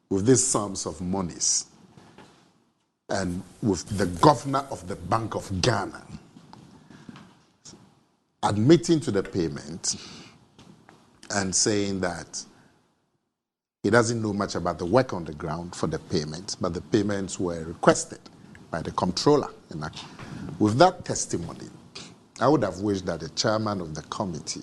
with these sums of monies, and with the governor of the Bank of Ghana admitting to the payment and saying that he doesn't know much about the work on the ground for the payments, but the payments were requested by the comptroller. And with that testimony, I would have wished that the chairman of the committee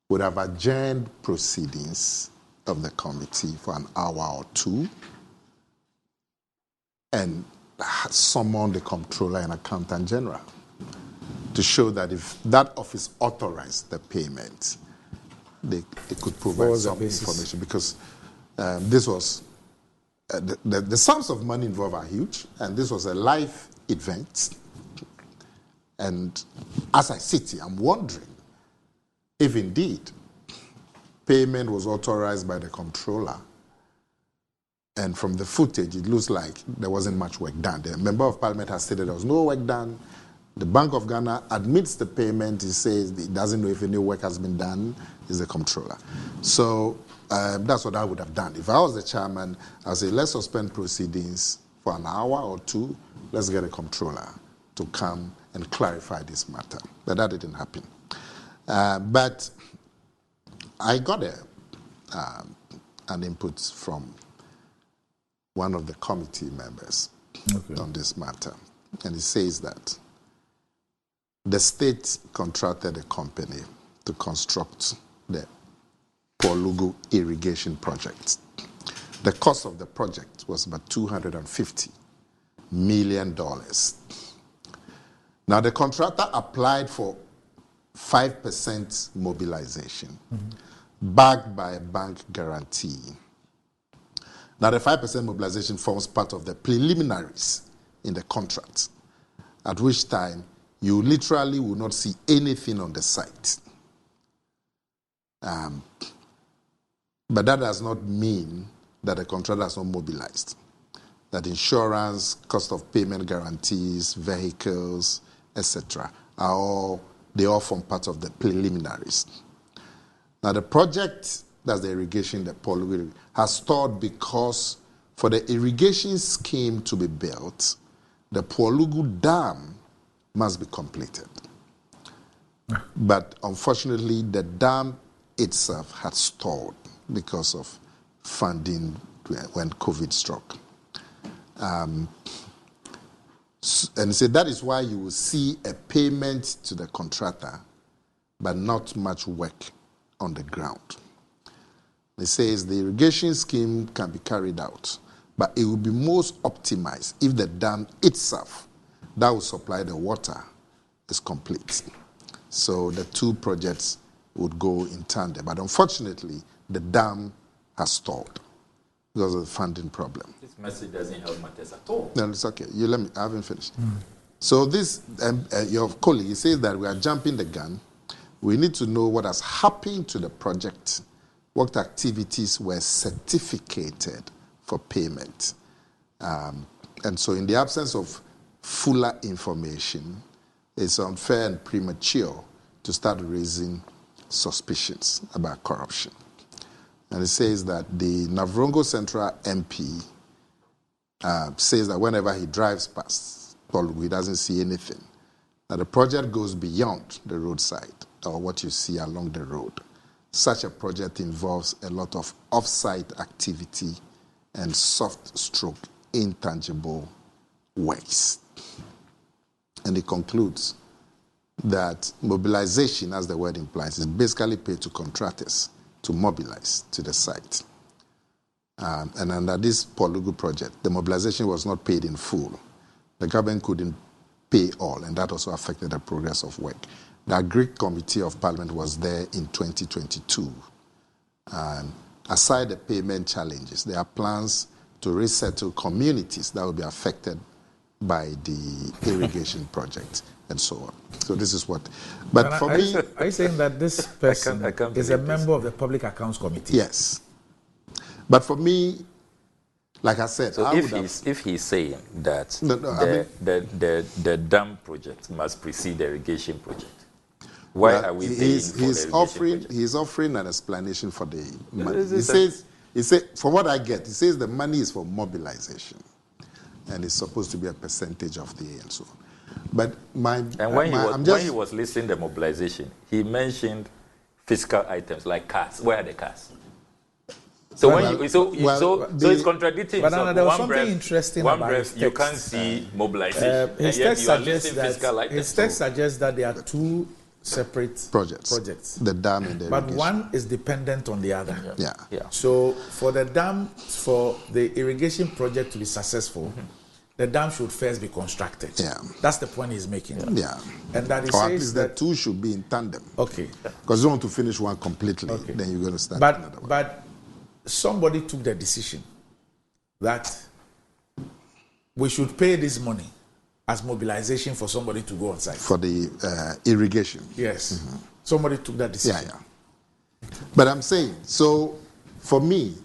would have adjourned proceedings of the committee for an hour or two and summon the comptroller and accountant general to show that if that office authorized the payment, they could provide some information, because this was the sums of money involved are huge, and this was a live event. And as I sit here, I'm wondering if indeed payment was authorized by the comptroller, and from the footage it looks like there wasn't much work done. The member of parliament has stated there was no work done. The Bank of Ghana admits the payment. He says he doesn't know if any work has been done. Is the comptroller. So that's what I would have done. If I was the chairman, I'd say let's suspend proceedings for an hour or two. Let's get a comptroller to come and clarify this matter. But that didn't happen. But I got an input from one of the committee members on this matter. And he says that the state contracted a company to construct the Polugu irrigation project. The cost of the project was about $250 million. Now, the contractor applied for 5% mobilization, backed by a bank guarantee. Now, the 5% mobilization forms part of the preliminaries in the contract, at which time you literally will not see anything on the site. But that does not mean that the contractor is not mobilized. That insurance, cost of payment guarantees, vehicles, etc., they all form part of the preliminaries. Now, the project, that's the irrigation, the Polugu, has stalled because for the irrigation scheme to be built, the Polugu Dam must be completed. But unfortunately, the dam itself had stalled because of funding when COVID struck. And he said that is why you will see a payment to the contractor, but not much work on the ground. It says the irrigation scheme can be carried out, but it will be most optimized if the dam itself that will supply the water is complete. So the two projects would go in tandem. But unfortunately, the dam has stalled because of the funding problem. This message doesn't help matters at all. No, it's okay. You let me. I haven't finished. So this, your colleague says that we are jumping the gun. We need to know what has happened to the project, what activities were certificated for payment. And so in the absence of fuller information, it's unfair and premature to start raising suspicions about corruption. And it says that the Navrongo Central MP says that whenever he drives past Polugu, he doesn't see anything. That the project goes beyond the roadside or what you see along the road. Such a project involves a lot of off-site activity and soft-stroke, intangible ways. And he concludes that mobilization, as the word implies, is basically paid to contractors to mobilize to the site. And under this Polugu project, the mobilization was not paid in full. The government couldn't pay all, and that also affected the progress of work. The Greek Committee of Parliament was there in 2022. Aside the payment challenges, there are plans to resettle communities that will be affected by the irrigation project and so on. So this is what. But for me, are you saying that this person I can't is a believe this. member of the Public Accounts Committee? yes. But for me, like I said, So I if would have, he's saying that No, I mean- the dam project must precede the irrigation project, why well, are we paying he's, for the he's irrigation offering project? he's offering an explanation for the money. This He is says, from what I get, he says the money is for mobilization, and it's supposed to be a percentage of the and so on. But when he was listing the mobilization, he mentioned fiscal items like cars. Where are the cars? So it's contradicting But himself. there was One something breath- interesting one about breath, his you text. can't see mobilization. His and yet text you are suggests listing fiscal that items. his text suggests that there are two separate projects. The dam and the but irrigation. one is dependent on the other. Yeah. So for the dam, for the irrigation project to be successful, the dam should first be constructed. Yeah. That's the point he's making. Yeah. And that he Or at says least that the two should be in tandem. okay. Because you want to finish one completely, Okay. then you're going to start another one. But somebody took the decision that we should pay this money as mobilization for somebody to go on site. For the irrigation. Yes. Somebody took that decision. Yeah. But I'm saying, so for me,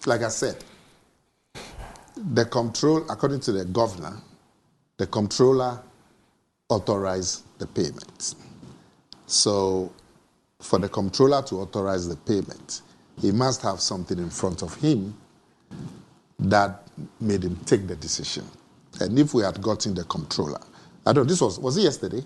like I said, the control, according to the governor, the controller authorized the payment. So for the controller to authorize the payment, he must have something in front of him that made him take the decision. And if we had gotten the controller, I don't know, this was it yesterday?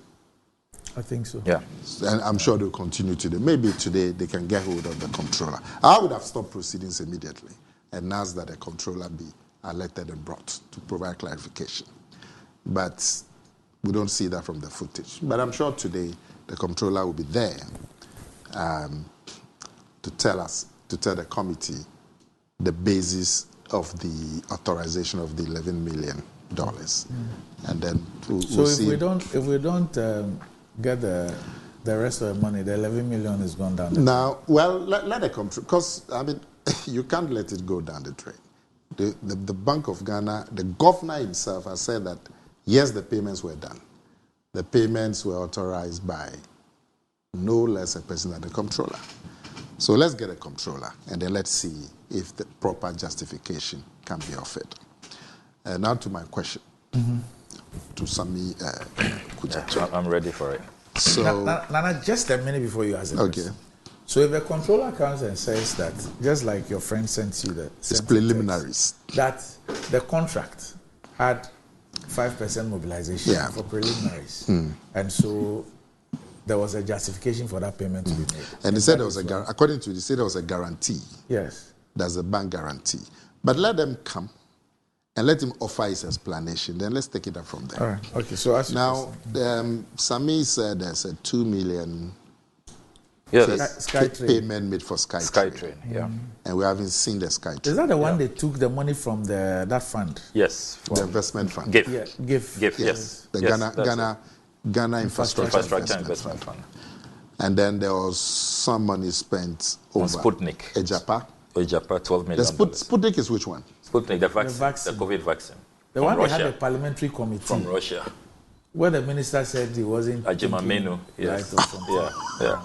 I think so. Yeah. And I'm sure they'll continue today. Maybe today they can get hold of the controller. I would have stopped proceedings immediately and asked that the controller be elected and brought to provide clarification. But we don't see that from the footage. But I'm sure today the controller will be there to tell the committee the basis of the authorization of the $11 million. And then we'll So see. if we don't get the rest of the money, the 11 million is gone down. Now, well, let it come true. Because, I mean, you can't let it go down the drain. The Bank of Ghana, the governor himself has said that, yes, the payments were done. The payments were authorized by no less a person than the comptroller. So let's get a comptroller, and then let's see if the proper justification can be offered. Now to my question. To Sami Kujato. I'm ready for it. So, Nana, just a minute before you ask the okay. question. So if a controller comes and says that, just like your friend sent you the It's preliminaries. that the contract had 5% mobilization Yeah. for preliminaries, and so there was a justification for that payment to be made. And he said there was according to it, he said there was a guarantee. Yes. There's a bank guarantee. But let them come and let him offer his explanation. Then let's take it up from there. All right. Okay. So as Now, Sami said there's a $2 million Yeah, SkyTrain. payment made for SkyTrain. SkyTrain, yeah. And we haven't seen the SkyTrain. Is that the one Yeah. they took the money from that fund? Yes. The investment fund. GIF. Yeah, GIF. Yes. The Yes, Ghana, that's Ghana, Ghana Infrastructure Investment Fund. And then there was some money spent On over Sputnik. Ejapa. Ejapa, $12 The million. Sputnik is which one? Sputnik, the vaccine. vaccine, the COVID vaccine. The from one Russia. they had a parliamentary committee From Russia. where the minister said he wasn't Ajima thinking Menu, yes. right or something. Yeah.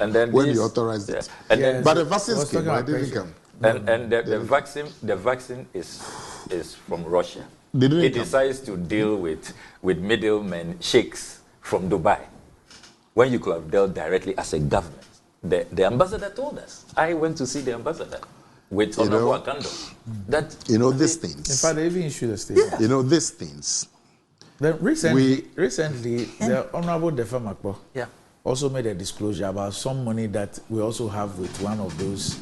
And then When these- you authorized it. yeah. And Yes. then But the I vaccines was came, talking why about didn't pressure. come? and the vaccine is from Russia. They didn't It come. decides to deal with middlemen, sheikhs from Dubai, when you could have dealt directly as a government. The ambassador told us. I went to see the ambassador with Honorable Akando. That These In things. fact, they even issued a statement. These things. Then recently, the Honorable Defa Makbo yeah. also made a disclosure about some money that we also have with one of those,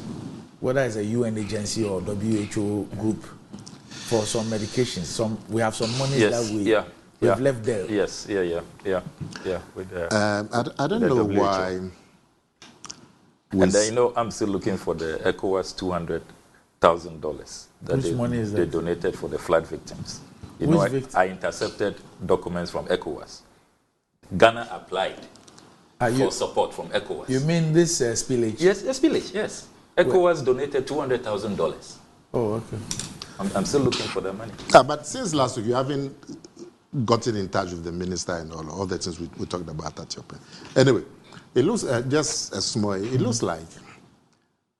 whether it's a UN agency or WHO group, for some medications. We have some money Yes. that we've left there. Yes. Yeah. With I don't the know WHO. why. And then, I'm still looking for the ECOWAS $200,000 that Which money is they that? donated for the flood victims. Which victim? I intercepted documents from ECOWAS. Ghana applied for support from ECOWAS. You mean this spillage? Yes, spillage, yes. ECOWAS donated $200,000. Oh, okay. I'm still looking for the money. But since last week, you haven't gotten in touch with the minister and all the things we talked about at your point. Anyway, it looks just a small. It looks like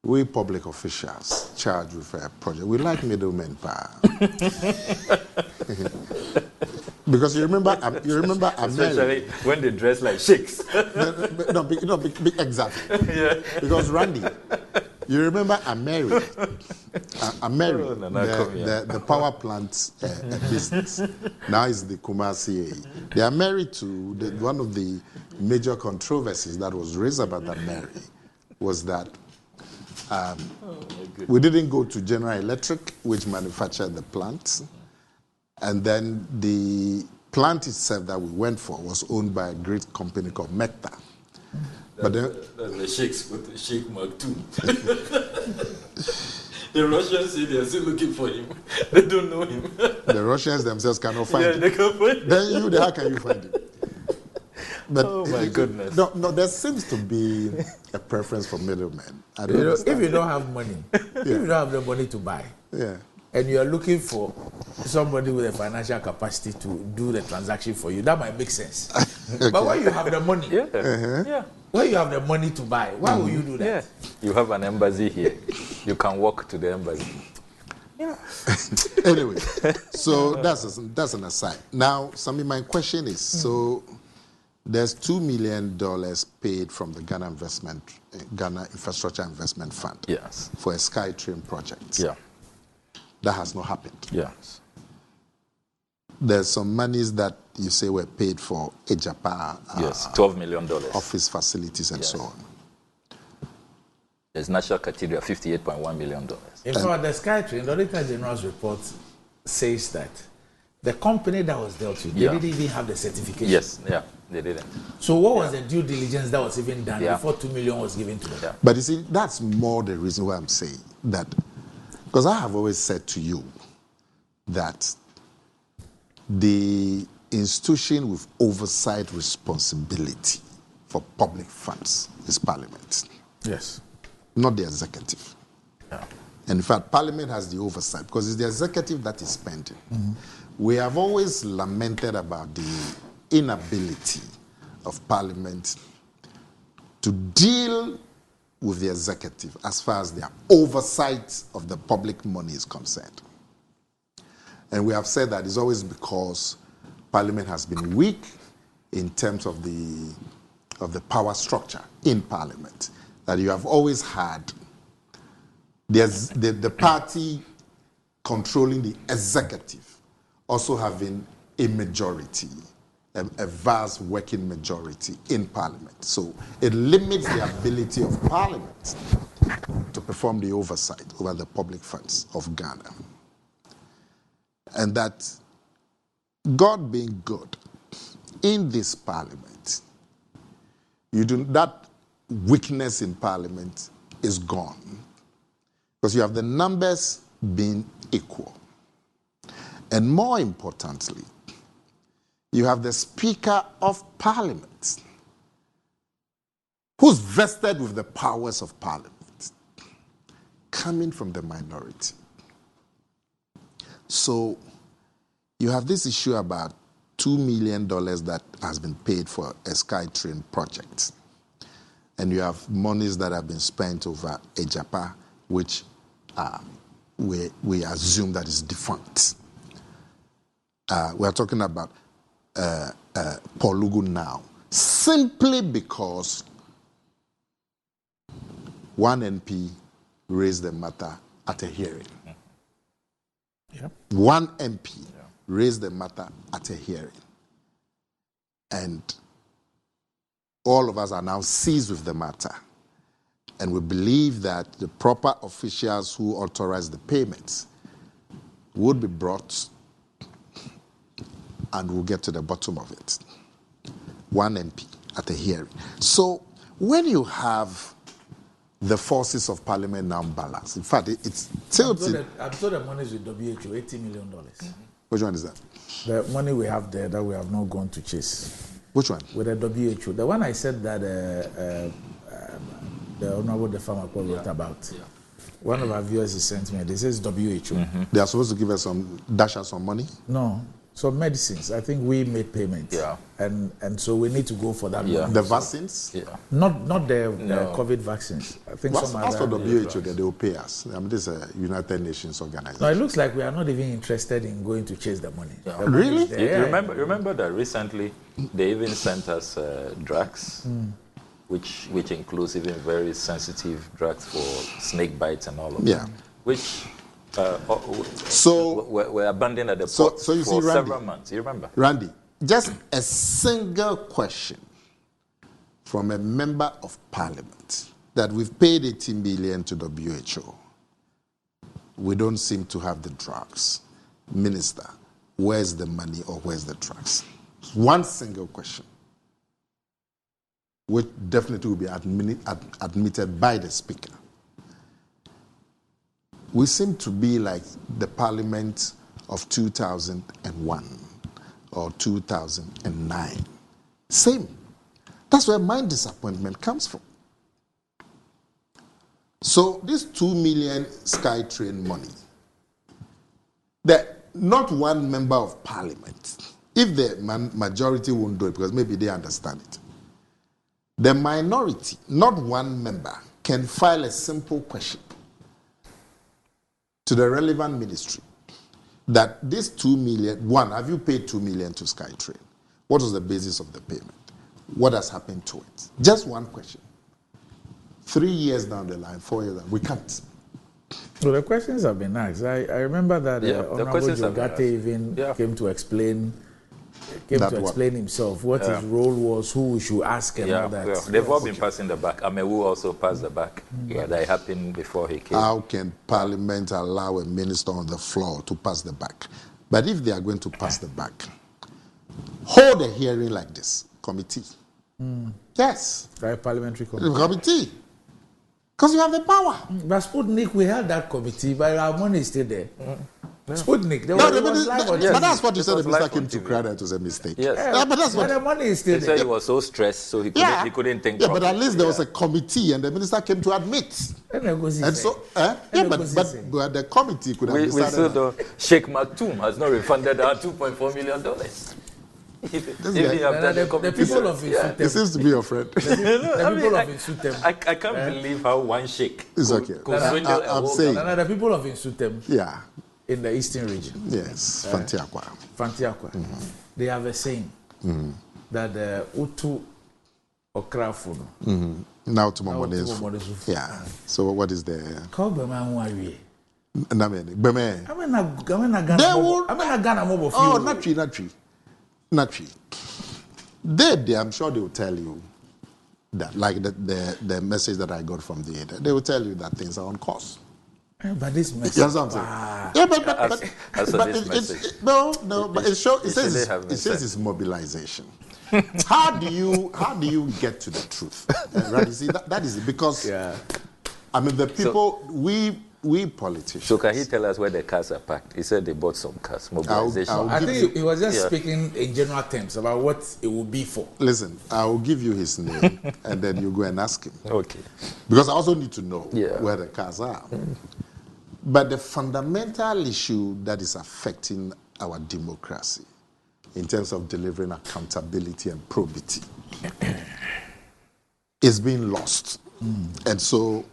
we public officials charged with a project. We like middlemen, because you remember Especially when they dress like sheikhs. Exactly. Yeah. Because Randy, you remember Ameri, the power plant business. Now it's the Kumasi. They are married to one of the major controversies that was raised about Ameri was that we didn't go to General Electric, which manufactured the plant, and then the plant itself that we went for was owned by a great company called Mecta. But then, that's the sheikhs with the Sheikh Maktoum. The Russians say they are still looking for him. They don't know him. The Russians themselves cannot find him. They can find him. Then how can you find him? But oh my goodness. No, there seems to be a preference for middlemen. If you don't have money, if you don't have the money to buy, and you are looking for somebody with a financial capacity to do the transaction for you, that might make sense. Okay. But when you have the money, when you have the money to buy, why will you do that? Yeah. You have an embassy here. You can walk to the embassy. Anyway, so that's an aside. Now, my question is, so there's $2 million paid from the Ghana Infrastructure Investment Fund for a SkyTrain project. Yeah. That has not happened. Yes. There's some monies that you say were paid for Ejapa. $12 million. Office facilities and so on. There's National Cathedral, $58.1 million. In fact, the SkyTrain, the Auditor General's report says that the company that was dealt with, they didn't even have the certification. Yes, they didn't. So what was the due diligence that was even done before $2 million was given to them? Yeah. But you see, that's more the reason why I'm saying that, because I have always said to you that the institution with oversight responsibility for public funds is Parliament. Yes. Not the executive. Yeah. And in fact, Parliament has the oversight because it's the executive that is spending. Mm-hmm. We have always lamented about the inability of Parliament to deal with the executive as far as their oversight of the public money is concerned. And we have said that it's always because Parliament has been weak in terms of the power structure in Parliament. That you have always had the party controlling the executive also having a majority, a vast working majority in Parliament. So it limits the ability of Parliament to perform the oversight over the public funds of Ghana. And that God being good, in this Parliament, that weakness in Parliament is gone. Because you have the numbers being equal. And more importantly, you have the Speaker of Parliament who's vested with the powers of Parliament coming from the minority. So you have this issue about $2 million that has been paid for a SkyTrain project. And you have monies that have been spent over Ejapa, which we assume that is defunct. We are talking about Polugu now, simply because one MP raised the matter at a hearing. Yep. One MP raised the matter at a hearing. And all of us are now seized with the matter. And we believe that the proper officials who authorize the payments would be brought and we'll get to the bottom of it. One MP at a hearing. So when you have the forces of Parliament now balanced, in fact, it's tilted. I'm told the money is with WHO, $80 million. Which one is that? The money we have there that we have not gone to chase. Which one? With the WHO. The one I said that the Honorable Defama wrote about. Yeah. One of our viewers has sent me. This is WHO. Mm-hmm. They are supposed to give us dash us some money? No. So medicines. I think we made payments. Yeah. And so we need to go for that money. The vaccines? Yeah. Not the COVID vaccines. I think as for WHO, they will pay us. I mean, this is a United Nations organization. No, it looks like we are not even interested in going to chase the money. Yeah. The really? You remember that recently they even sent us drugs, which includes even very sensitive drugs for snake bites and all of that. Which we're abandoned at the port so you for see, Randy, several months. You remember? Randy, just a single question from a member of Parliament that we've paid 18 billion to WHO. We don't seem to have the drugs. Minister, where's the money or where's the drugs? One single question, which definitely will be admitted by the Speaker. We seem to be like the Parliament of 2001 or 2009. Same. That's where my disappointment comes from. So this 2 million SkyTrain money, that not one member of Parliament, if the majority won't do it because maybe they understand it, the minority, not one member, can file a simple question to the relevant ministry that this 2 million, one, have you paid 2 million to SkyTrain? What was the basis of the payment? What has happened to it? Just one question. 3 years down the line, 4 years down, we can't. Well, the questions have been asked. I remember that Honorable Jogate even came to explain himself, what his role was, who we should ask and all that. Yeah. They've all been passing the back. Amewu also passed the back. Yeah, that happened before he came. How can Parliament allow a minister on the floor to pass the back? But if they are going to pass the back, hold a hearing like this, committee. Yes. Right, parliamentary committee. Committee. Because you have the power. But Sputnik, we had that committee, but our money is still there. Sputnik, but that's what you said. The minister came to cry that it was a mistake. Yes. But that's what the money is still there. there. He was so stressed, so he couldn't think. Yeah, but at least there was a committee, and the minister came to admit. And so, but the committee could have decided. We saw the Sheikh Maktoum has not refunded our $2.4 million. The people of Insutem. This seems to be your friend. The people of Insutem. I can't believe how one sheikh is okay. I'm saying. The people of Insutem. Yeah. In the eastern region. Yes, Fantiakwa. They have a saying that Utu Okrafuno. Now to Momonesu. Yeah. So what is the? Call Bema. Not true. They, I'm sure they will tell you that, like the message that I got from the they will tell you that things are on course. But this message. You understand what I'm saying? Yeah, but it says it's mobilization. How do you get to the truth? Right? You see, that is it. Because I mean, the people, we politicians. So can he tell us where the cars are parked? He said they bought some cars, mobilization. I think he was just speaking in general terms about what it will be for. Listen, I will give you his name, and then you go and ask him. Okay. Because I also need to know where the cars are. But the fundamental issue that is affecting our democracy in terms of delivering accountability and probity is being lost. And so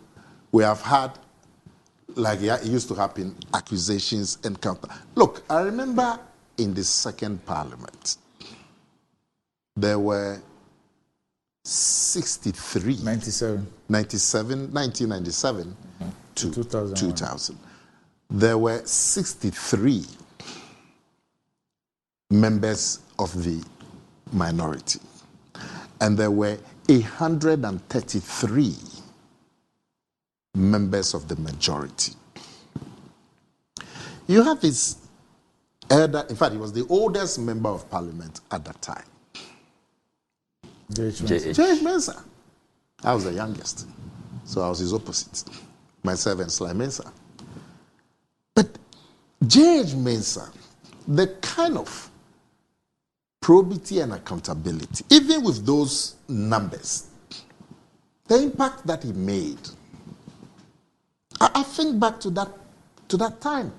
we have had, like it used to happen, accusations and counter. Look, I remember in the second parliament, there were 63. 1997 to 2000. There were 63 members of the minority. And there were 133 members of the majority. You have this elder, in fact, he was the oldest member of parliament at that time. J.H. Mensah. I was the youngest. So I was his opposite. Myself and Sly Mensah. But J.H. Mensah, the kind of probity and accountability, even with those numbers, the impact that he made, I think back to that time.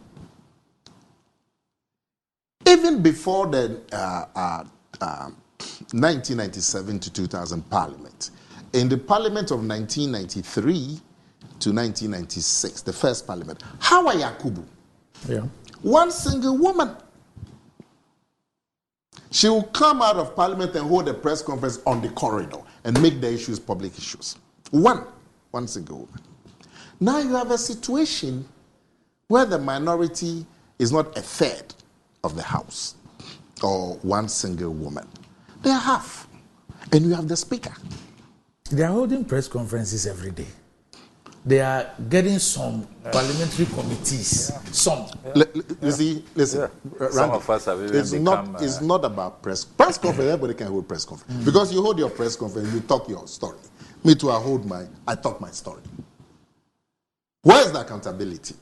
Even before the 1997 to 2000 parliament, in the parliament of 1993 to 1996, the first parliament, Hawa Yakubu, one single woman, she will come out of parliament and hold a press conference on the corridor and make the issues public issues. One single woman. Now you have a situation where the minority is not a third of the house or one single woman. They are half. And you have the speaker. They are holding press conferences every day. They are getting some parliamentary committees. Some. You see, listen. Some of us have even become... It's not about press conference. Everybody can hold press conference. Because you hold your press conference, you talk your story. Me too, I talk my story. Where is the accountability?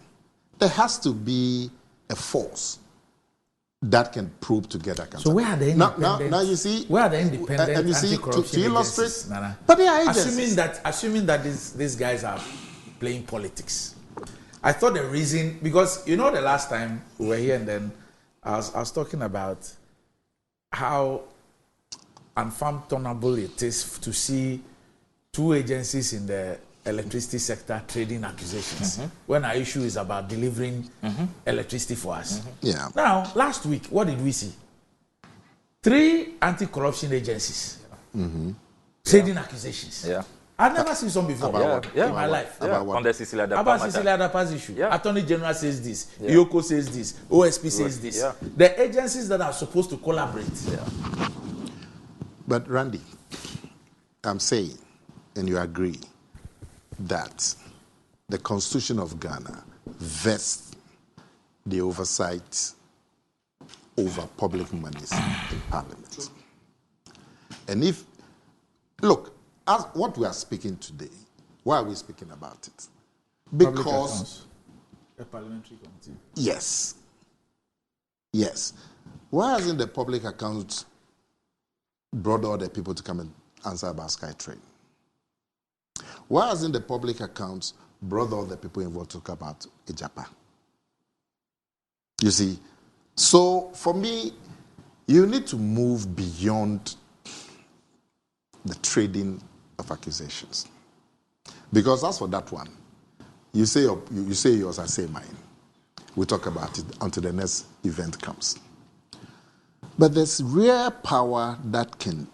There has to be a force that can prove to get accountability. So where are the independent? Now you see, where are the independent and you see, anti-corruption to illustrate, agencies, Nana? But they are agencies. Assuming that these guys are playing politics. I thought the reason, because you know the last time we were here and then I was talking about how unfathomable it is to see two agencies in the electricity sector trading accusations when our issue is about delivering electricity for us. Yeah. Now, last week, what did we see? 3 anti-corruption agencies trading accusations. Yeah. I've never seen some before in my life. On the Cecilia Adapa's issue. Attorney General says this. Ioko says this. OSP says this. The agencies that are supposed to collaborate. But Randy, I'm saying, and you agree, that the Constitution of Ghana vests the oversight over public monies in Parliament. And if, look, as what we are speaking today, why are we speaking about it? Because a parliamentary committee. Yes. Why hasn't the public accounts brought all the people to come and answer about SkyTrain? Why hasn't the public accounts brought all the people involved to talk about Ijapa? You see, so for me, you need to move beyond the trading of accusations. Because as for that one, you say yours, I say mine. We talk about it until the next event comes. But there's rare power that can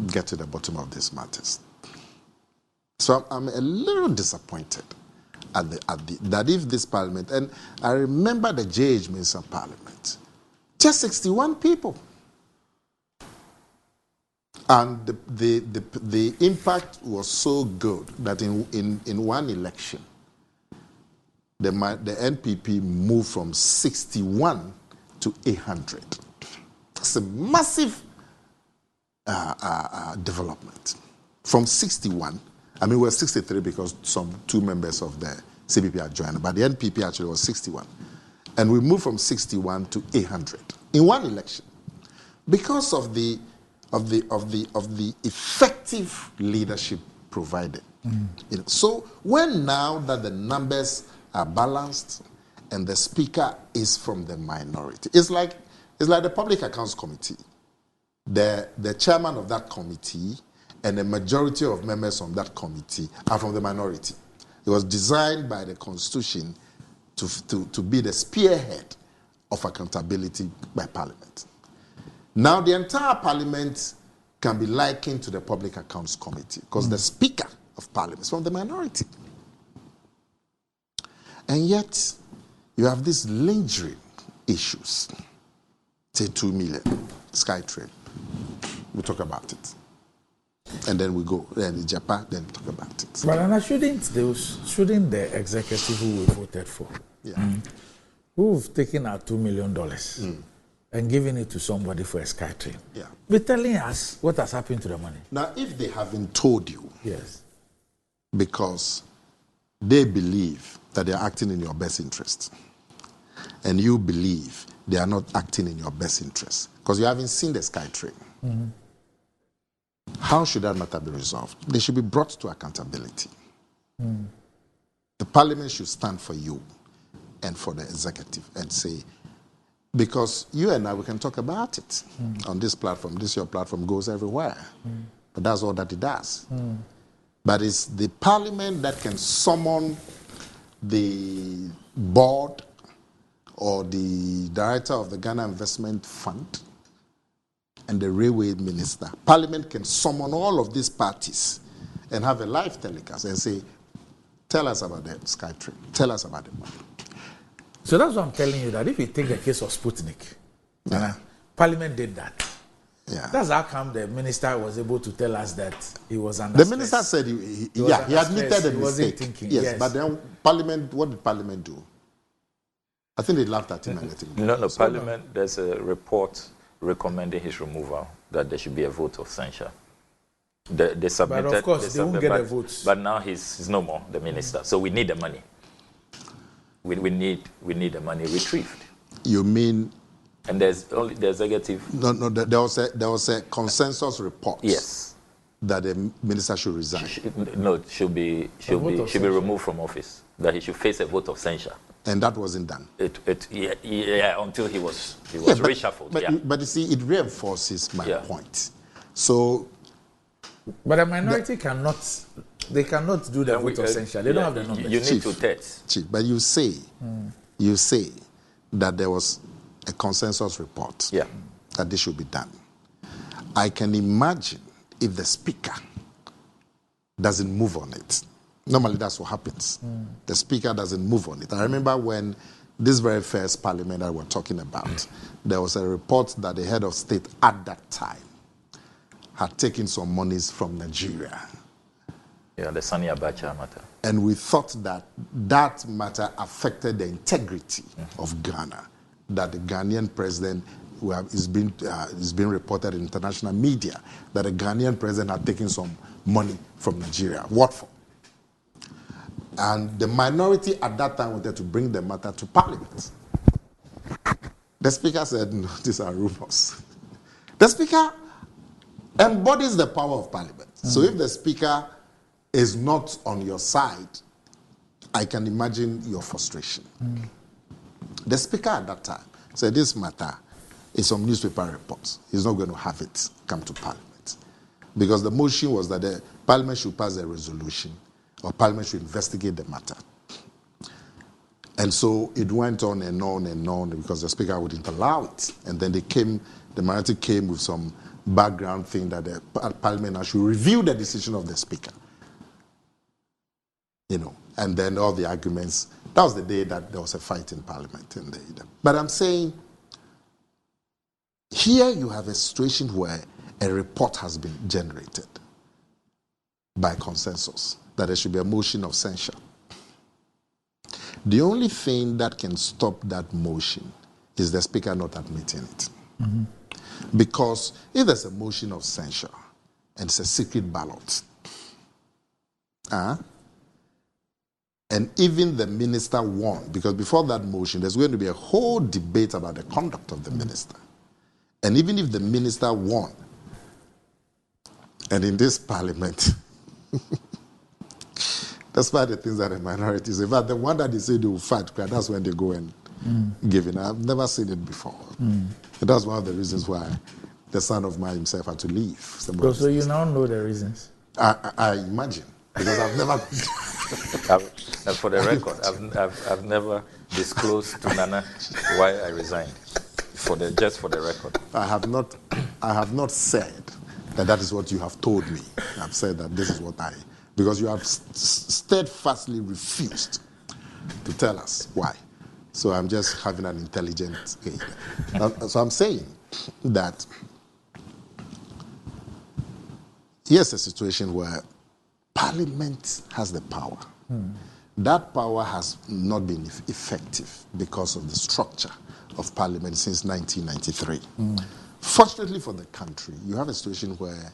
get to the bottom of these matters. So I'm a little disappointed that if this parliament, and I remember the J.H. Mensah parliament, just 61 people. And the impact was so good that in one election, the NPP moved from 61 to 800. It's a massive development. From 61, I mean, we're 63 because two members of the CPP are joined, but the NPP actually was 61. And we moved from 61 to 800 in one election because of the effective leadership provided. You know, so when now that the numbers are balanced and the speaker is from the minority, it's like the Public Accounts Committee. The chairman of that committee and the majority of members on that committee are from the minority. It was designed by the Constitution to be the spearhead of accountability by Parliament. Now the entire Parliament can be likened to the Public Accounts Committee because the Speaker of Parliament is from the minority. And yet, you have these lingering issues. Say 2 million, SkyTrain. We'll talk about it. And then we go, then Japan, then talk about it. But Anna, shouldn't the executive who we voted for, who've taken our $2 million and given it to somebody for a SkyTrain, be telling us what has happened to the money? Now, if they haven't told you, yes, because they believe that they are acting in your best interest, and you believe they are not acting in your best interest, because you haven't seen the SkyTrain, how should that matter be resolved? They should be brought to accountability. The Parliament should stand for you and for the executive and say, because you and I, we can talk about it on this platform. This your platform goes everywhere. But that's all that it does. But it's the Parliament that can summon the board or the director of the Ghana Investment Fund and the railway minister. Parliament can summon all of these parties and have a live telecast and say, tell us about the SkyTrain. Tell us about the money. So that's what I'm telling you, that if you take the case of Sputnik, Parliament did that. Yeah. That's how come the minister was able to tell us that he was under The stress. minister said he admitted the mistake. Thinking, yes, but then Parliament, what did Parliament do? I think they laughed at him and let him go. No, Parliament, there's a report recommending his removal, that there should be a vote of censure. They submitted, but of course, they won't get a vote. But now he's no more the minister. So we need the money. We need the money retrieved. You mean? And there's only the executive. No. There was a consensus report. Yes. That the minister should resign. Should be removed from office. That he should face a vote of censure. And that wasn't done. Until he was reshuffled. But you see, it reinforces my point. So. But a minority cannot do the vote of censure. They don't have the numbers. You need to test. Chief, but you say that there was a consensus report that this should be done. I can imagine if the speaker doesn't move on it. Normally that's what happens. The speaker doesn't move on it. I remember when this very first parliament that we're talking about, there was a report that the head of state at that time had taken some monies from Nigeria. Yeah, the Sani Abacha matter. And we thought that matter affected the integrity of Ghana, that the Ghanaian president, it's been reported in international media, that the Ghanaian president had taken some money from Nigeria. What for? And the minority at that time wanted to bring the matter to Parliament. The speaker said, no, these are rumors. The speaker embodies the power of Parliament. So if the speaker is not on your side, I can imagine your frustration. The speaker at that time said this matter is some newspaper reports. He's not going to have it come to Parliament. Because the motion was that the Parliament should pass a resolution or Parliament should investigate the matter. And so it went on and on and on because the speaker wouldn't allow it. And then the minority came with some background thing that the Parliament should review the decision of the speaker. And then all the arguments. That was the day that there was a fight in Parliament. But I'm saying, here you have a situation where a report has been generated by consensus that there should be a motion of censure. The only thing that can stop that motion is the Speaker not admitting it. Because if there's a motion of censure and it's a secret ballot, and even the minister won, because before that motion, there's going to be a whole debate about the conduct of the minister. And even if the minister won, and in this parliament, that's why the things that the minorities, in fact, the one that they say they will fight, that's when they go and give it. I've never seen it before. And that's one of the reasons why the son of man himself had to leave. So you now know the reasons? I imagine, because I've never... For the record, I've never disclosed to Nana why I resigned. Just for the record. I have not said that is what you have told me. I've said that this is what because you have steadfastly refused to tell us why. So I'm just having an intelligent aid. So I'm saying that here's a situation where Parliament has the power. That power has not been effective because of the structure of Parliament since 1993. Fortunately for the country, you have a situation where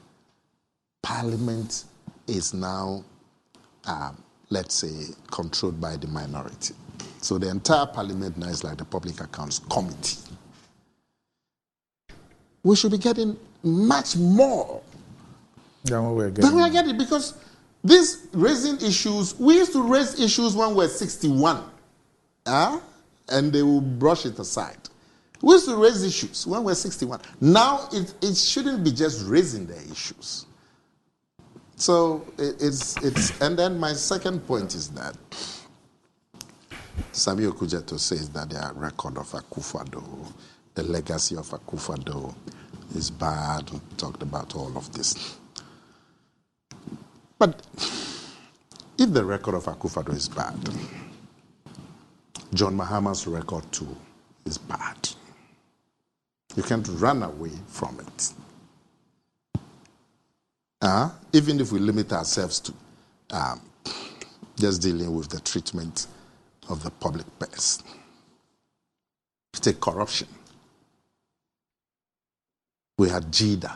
Parliament is now, let's say, controlled by the minority. So the entire Parliament now is like the Public Accounts Committee. We should be getting much more than what we're getting. Than we are getting, because these raising issues, we used to raise issues when we were 61, and they will brush it aside. We used to raise issues when we were 61. Now it shouldn't be just raising the issues. So it's and then my second point is that Samuel Kujeto says that the record of Akufo-Addo, the legacy of Akufo-Addo is bad. We talked about all of this. But if the record of Akufo-Addo is bad, John Mahama's record too is bad. You can't run away from it. Even if we limit ourselves to just dealing with the treatment of the public purse. Take corruption. We had JIDA.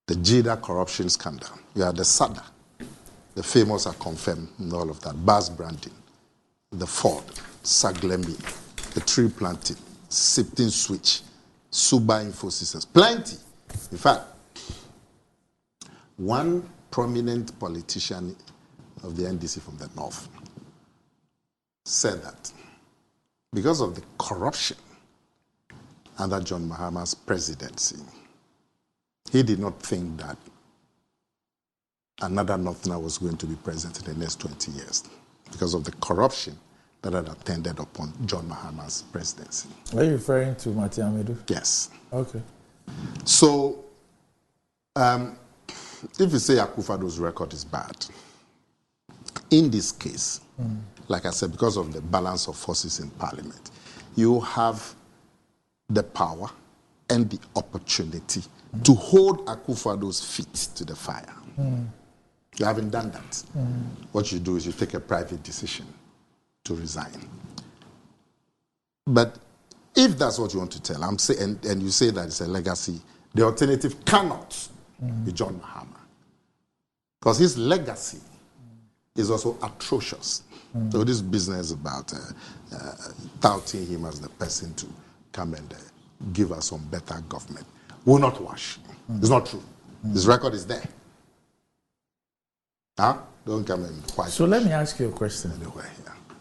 The JIDA corruption scandal. You had the SADA, the famous are confirmed and all of that. Bas Branding, the Ford, Saglemi, the tree planting, Sipton Switch, Suba Info Systems. Plenty. In fact, one prominent politician of the NDC from the north said that because of the corruption under John Mahama's presidency, he did not think that another Northerner was going to be president in the next 20 years because of the corruption that had attended upon John Mahama's presidency. Are you referring to Mati Amedu? Yes. Okay. So, if you say Akufo-Addo's record is bad, in this case, like I said, because of the balance of forces in Parliament, you have the power and the opportunity to hold Akufo-Addo's feet to the fire. You haven't done that. What you do is you take a private decision to resign. But if that's what you want to tell, I'm saying, and you say that it's a legacy, the alternative cannot be John Mahama. Because his legacy is also atrocious. So this business about touting him as the person to come and give us some better government will not wash. It's not true. His record is there. Don't come and fight. So let me ask you a question. Anyway,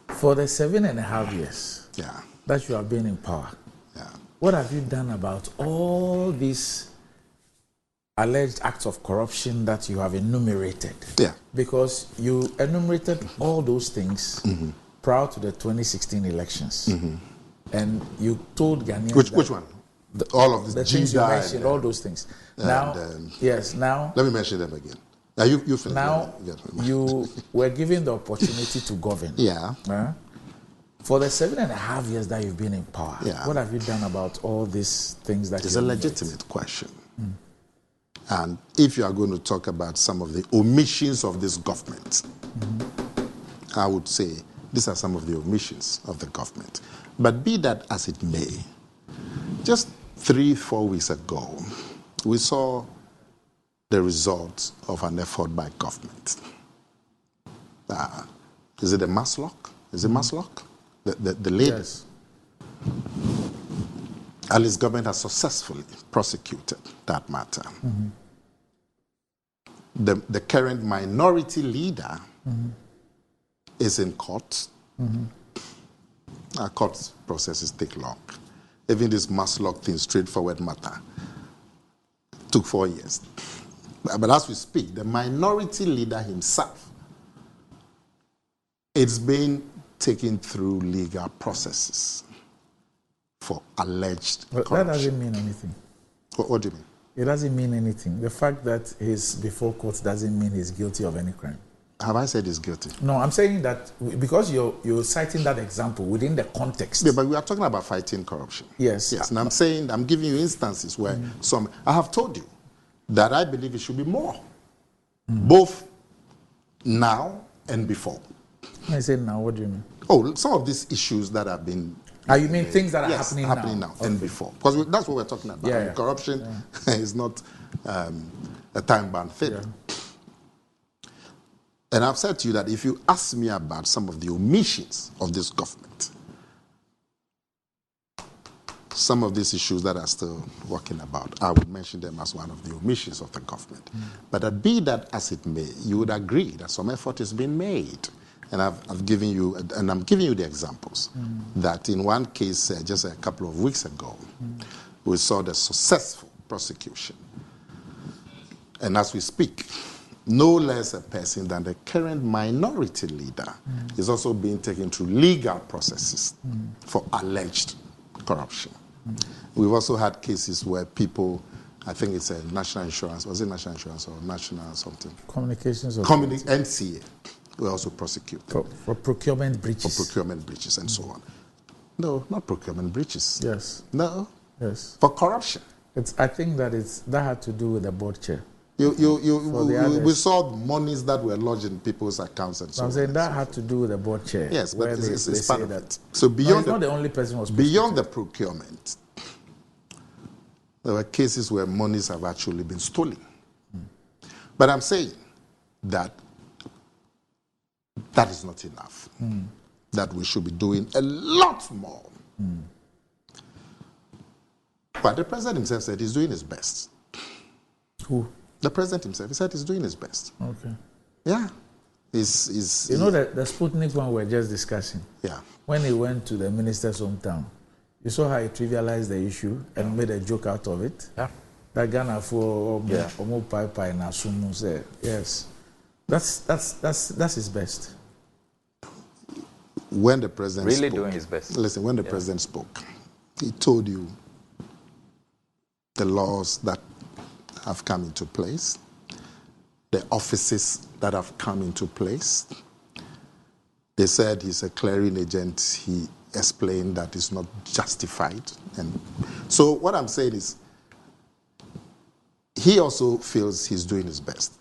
For the 7.5 years that you have been in power, what have you done about all these alleged acts of corruption that you have enumerated? Because you enumerated all those things prior to the 2016 elections. And you told Ghanaians Which one? All of this. The things you mentioned, all those things. Now, now... Let me mention them again. Now, you finish. Now, you were given the opportunity to govern. For the 7.5 years that you've been in power, what have you done about all these things that It's a legitimate question. And if you are going to talk about some of the omissions of this government, I would say these are some of the omissions of the government. But be that as it may, just 3-4 weeks ago, we saw the results of an effort by government. Is it a Maslock? Is it Maslock? The lady? Yes. At least government has successfully prosecuted that matter. The current minority leader is in court. Our court processes take long. Even this Maslock thing, straightforward matter, took 4 years. But as we speak, the minority leader himself, it's been taken through legal processes for alleged corruption. That doesn't mean anything. What do you mean? It doesn't mean anything. The fact that he's before court doesn't mean he's guilty of any crime. Have I said he's guilty? No, I'm saying that because you're citing that example within the context. Yeah, but we are talking about fighting corruption. Yes. Yes, and I'm saying, I'm giving you instances where I have told you that I believe it should be more, both now and before. I say now, what do you mean? Oh, some of these issues that have been... You mean things that are yes, happening now? And before. Because that's what we're talking about. Yeah, yeah. Corruption is not a time-bound thing. Yeah. And I've said to you that if you ask me about some of the omissions of this government, some of these issues that are still working about, I would mention them as one of the omissions of the government. But be that as it may, you would agree that some effort is being made. And I've given you, and I'm giving you the examples, that in one case just a couple of weeks ago, we saw the successful prosecution. And as we speak, no less a person than the current minority leader is also being taken through legal processes for alleged corruption. We've also had cases where people, I think it's a national insurance, was it national insurance or national something? Communications or NCA were also prosecuted. For procurement breaches. For procurement breaches and so on. No, not procurement breaches. Yes. No. Yes. For corruption. I think that had to do with the board chair. We saw the monies that were lodged in people's accounts and so on. I'm saying that had to do with the board chair. Yes, but it's part of that. it. So beyond not the only person was beyond the procurement, there were cases where monies have actually been stolen. But I'm saying that is not enough. That we should be doing a lot more. But the president himself said he's doing his best. Who? The president himself, he said he's doing his best. Okay. Yeah. You know the Sputnik one we're just discussing? Yeah. When he went to the minister's hometown, you saw how he trivialized the issue and made a joke out of it? Yeah. That Ghana for Omo Pai Pai na Sumu said, yes. That's his best. When the president really spoke, doing his best. Listen, when the president spoke, he told you the laws that have come into place, the offices that have come into place. They said he's a clearing agent. He explained that it's not justified. And so what I'm saying is, he also feels he's doing his best.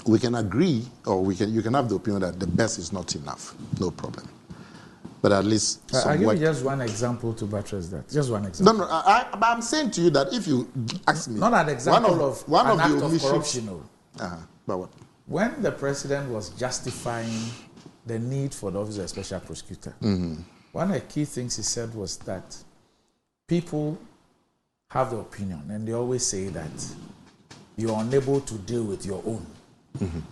We can agree, or you can have the opinion that the best is not enough. No problem. But at least I'll give you just one example to buttress that. Just one example. No, but I'm saying to you that if you ask me... Not an example of an act of corruption. But what? When the president was justifying the need for the Office of the Special Prosecutor, one of the key things he said was that people have the opinion, and they always say that you're unable to deal with your own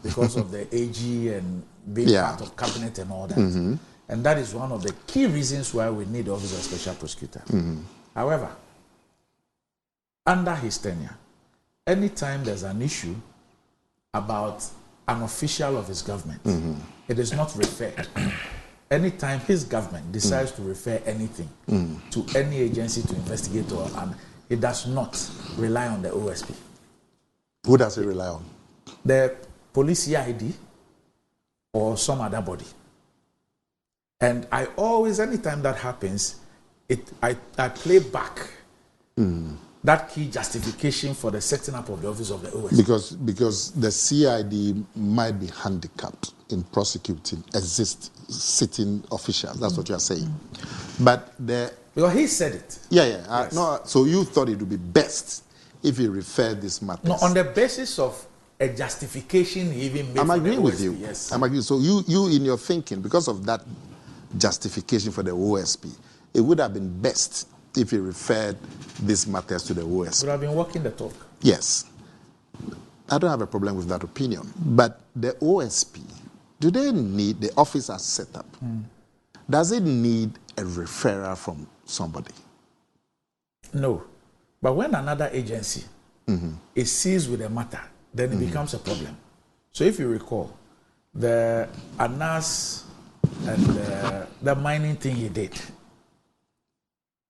because of the AG and being part of cabinet and all that. And that is one of the key reasons why we need the Office of the Special Prosecutor. However, under his tenure, anytime there's an issue about an official of his government, it is not referred. Anytime his government decides to refer anything to any agency to investigate, it does not rely on the OSP. Who does it rely on? The police CID or some other body. And I always, anytime that happens, I play back that key justification for the setting up of the Office of the OSP. Because the CID might be handicapped in prosecuting sitting officials. That's what you are saying. But Well, he said it. Yeah. Yes. No, so you thought it would be best if he referred this matter. No, on the basis of a justification he even made. I'm agreeing with you. Yes. I'm agreeing. So you in your thinking, because of that justification for the OSP, it would have been best if he referred these matters to the OSP. Would have been walking the talk. Yes. I don't have a problem with that opinion. But the OSP, do they need, the office as set up, does it need a referral from somebody? No. But when another agency is seized with a matter, then it becomes a problem. So if you recall, the ANAS and the mining thing he did,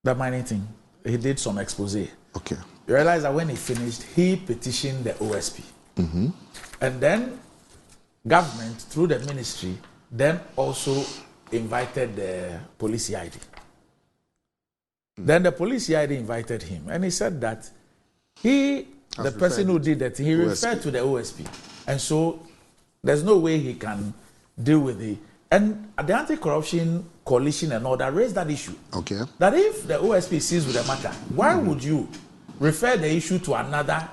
he did some expose. Okay. You realize that when he finished, he petitioned the OSP. And then government, through the ministry, then also invited the police CID. Then the police CID invited him, and he said that the person who did that, he referred to the OSP. And so there's no way he can deal with it. And the anti-corruption coalition and all that raised that issue. Okay. That if the OSP sees with the matter, why would you refer the issue to another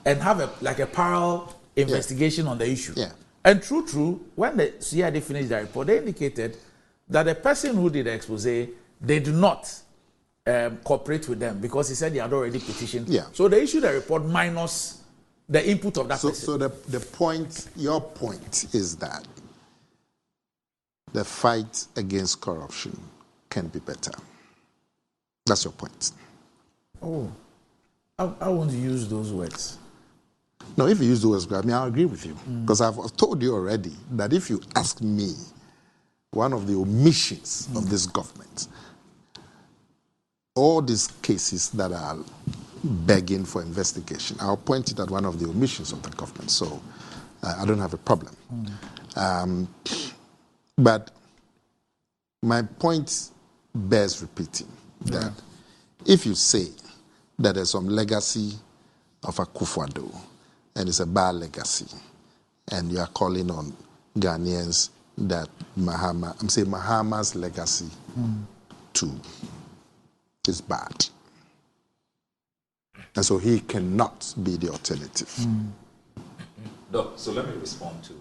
and have a parallel investigation on the issue? Yeah. And true, when the CID finished the report, they indicated that the person who did the expose, they did not cooperate with them because he said he had already petitioned. Yeah. So they issued a report minus the input of that person. So the point, your point is that the fight against corruption can be better. That's your point. Oh, I won't use those words. No, if you use those words, I agree with you. Because I've told you already that if you ask me, one of the omissions of this government, all these cases that are begging for investigation, I'll point it at one of the omissions of the government. So I don't have a problem. But my point bears repeating that if you say that there's some legacy of Akufo-Addo and it's a bad legacy, and you are calling on Ghanaians that Mahama's legacy too is bad. And so he cannot be the alternative. Doc, so let me respond to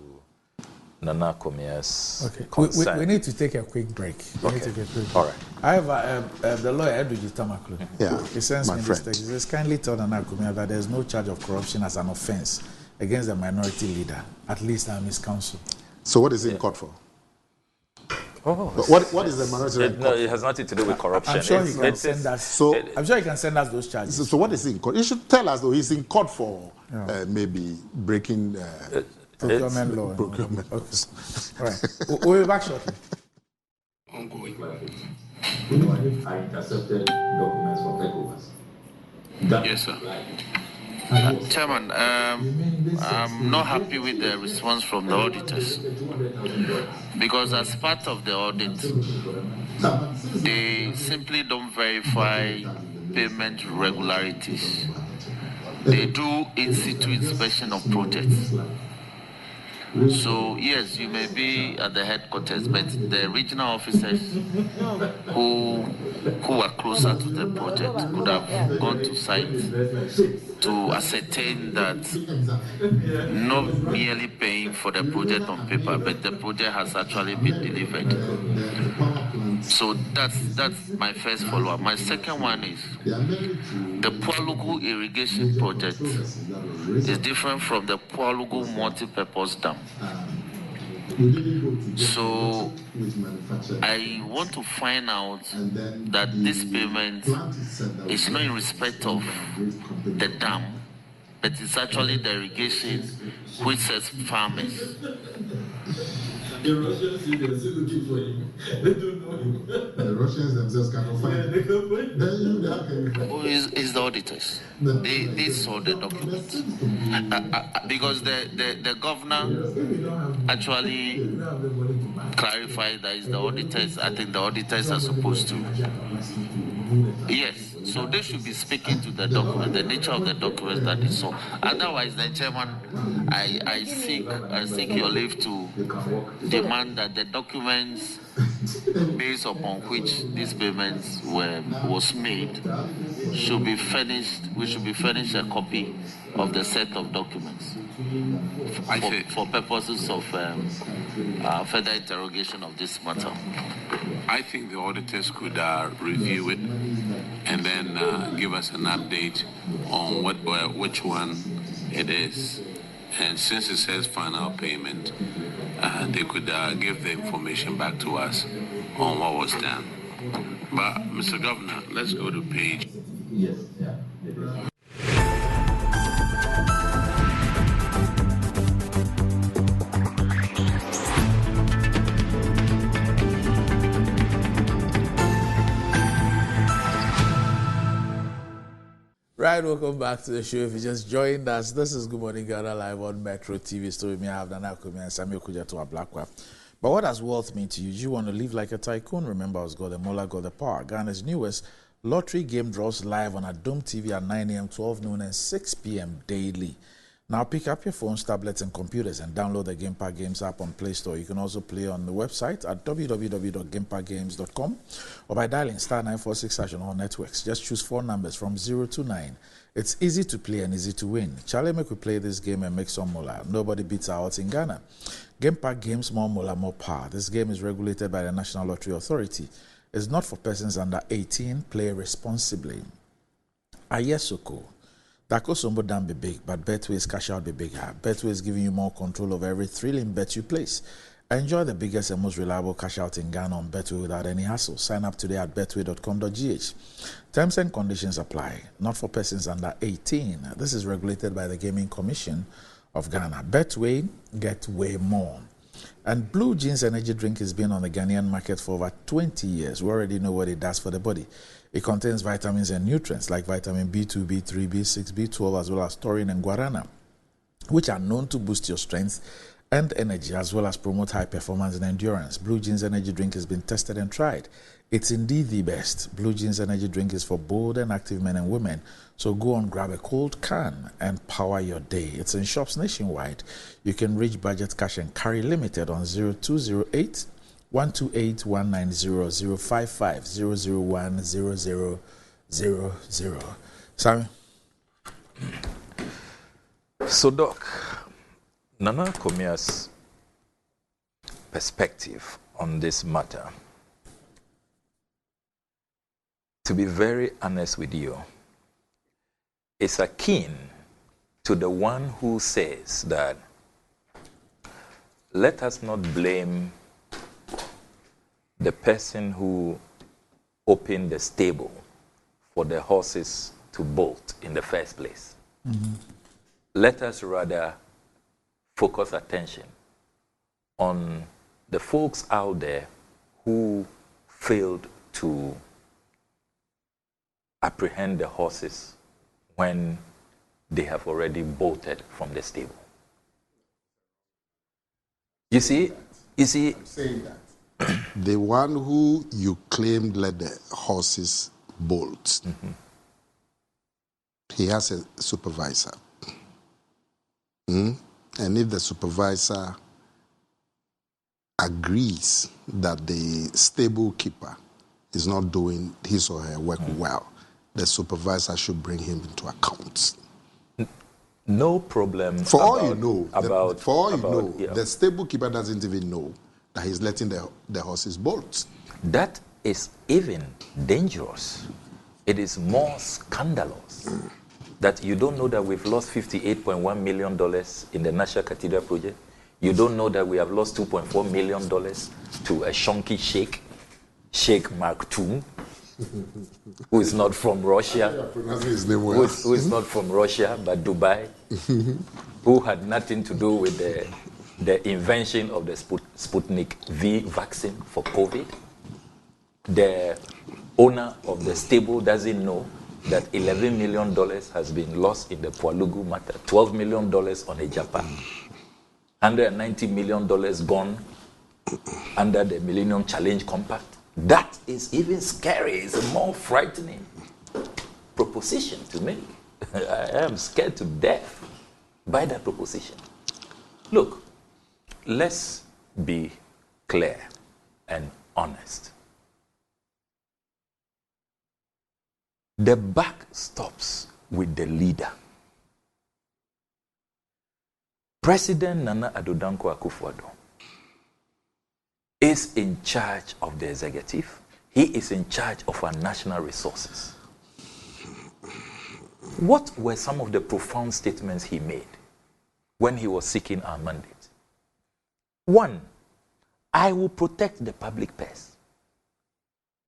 Nana Komia's Okay. concern. We need to take a quick break. All right. I have the lawyer Edwige Tamaklu. Yeah, He sends my me this friend. text. He says, kindly tell Nana Komia that there is no charge of corruption as an offense against the minority leader. At least I'm his counsel. So what is he in court for? Oh, What is the minority in no, court? it has nothing to do with corruption. I'm sure he can It's- send us. So- I'm sure he can send us those charges. So what is he in court? He should tell us, though, he's in court for maybe breaking Procurement law. procurement. Okay. All right. We'll be back shortly. I intercepted documents from takeovers. Yes, sir. Chairman, I'm not happy with the response from the auditors because as part of the audit, they simply don't verify payment regularities. They do in-situ inspection of projects. So yes, you may be at the headquarters, but the regional officers who are closer to the project could have gone to site to ascertain that not merely paying for the project on paper, but the project has actually been delivered. So that's my first follow-up. My second one is the Pualugu irrigation project is different from the Pualugu multi-purpose dam. So I want to find out that this payment is not in respect of the dam, but it's actually the irrigation which serves farmers. The Russians say they're still looking for him. They don't know him. The Russians themselves cannot find him. Then you how can you find Who is the auditors? They saw the document. Because the governor actually clarified that it's the auditors. I think the auditors are supposed to Yes, so they should be speaking to the document, the nature of the documents that they saw. Otherwise, then, Chairman, I seek your leave to demand that the documents based upon which these payments was made should be furnished. We should be furnished a copy of the set of documents for purposes of further interrogation of this matter. I think the auditors could review it and then give us an update on which one it is. And since it says final payment, they could give the information back to us on what was done. But, Mr. Governor, let's go to page. Yes. Yeah. Right, welcome back to the show. If you just joined us, this is Good Morning Ghana live on Metro TV. Story me, I have Nana Kumi and Samuel Kuja to a Blackwa. But what does wealth mean to you? Do you want to live like a tycoon? Remember, I was God the Mola, God the Power. Ghana's newest lottery game draws live on Adom TV at 9 a.m., 12 noon, and 6 p.m. daily. Now pick up your phones, tablets, and computers and download the Game Park Games app on Play Store. You can also play on the website at www.gameparkgames.com or by dialing *946# on all networks. Just choose 4 numbers from 0 to 9. It's easy to play and easy to win. Charlie, make we play this game and make some moolah. Nobody beats our odds in Ghana. Game Park Games, more moolah, more power. This game is regulated by the National Lottery Authority. It's not for persons under 18. Play responsibly. Ayesoko. Dako Sombo Dan be big, but Betway's cash out be bigger. Betway is giving you more control over every thrilling bet you place. Enjoy the biggest and most reliable cash out in Ghana on Betway without any hassle. Sign up today at betway.com.gh. Terms and conditions apply. Not for persons under 18. This is regulated by the Gaming Commission of Ghana. Betway, get way more. And Blue Jeans energy drink has been on the Ghanaian market for over 20 years. We already know what it does for the body. It contains vitamins and nutrients like vitamin B2, B3, B6, B12, as well as taurine and guarana, which are known to boost your strength and energy, as well as promote high performance and endurance. Blue Jeans energy drink has been tested and tried. It's indeed the best. Blue Jeans energy drink is for bold and active men and women. So go on, grab a cold can and power your day. It's in shops nationwide. You can reach Budget Cash and Carry Limited on 0208 128 190 055 001 0000. Sammy? So, Doc, Nana Komia's perspective on this matter, to be very honest with you, is akin to the one who says that let us not blame the person who opened the stable for the horses to bolt in the first place. Mm-hmm. Let us rather focus attention on the folks out there who failed to apprehend the horses when they have already bolted from the stable. You see, I'm saying that the one who you claimed let the horses bolt, mm-hmm. he has a supervisor. And if the supervisor agrees that the stable keeper is not doing his or her work well, the supervisor should bring him into account. No problem. For all you know, the stable keeper doesn't even know that he's letting the horses bolt. That is even dangerous. It is more scandalous that you don't know that we've lost $58.1 million in the National Cathedral project. You don't know that we have lost $2.4 million to a shonky sheikh, Sheikh Mark II, who is not from Russia, who is not from Russia, but Dubai, who had nothing to do with the invention of the Sputnik V vaccine for COVID. The owner of the stable doesn't know that $11 million has been lost in the Pualugu matter, $12 million on a Japan, $190 million gone under the Millennium Challenge Compact, That is even scary. It's a more frightening proposition to make. I am scared to death by that proposition. Look, let's be clear and honest. The buck stops with the leader. President Nana Addo Dankwa Akufo-Addo is in charge of the executive. He is in charge of our national resources. What were some of the profound statements he made when he was seeking our mandate? One, I will protect the public purse.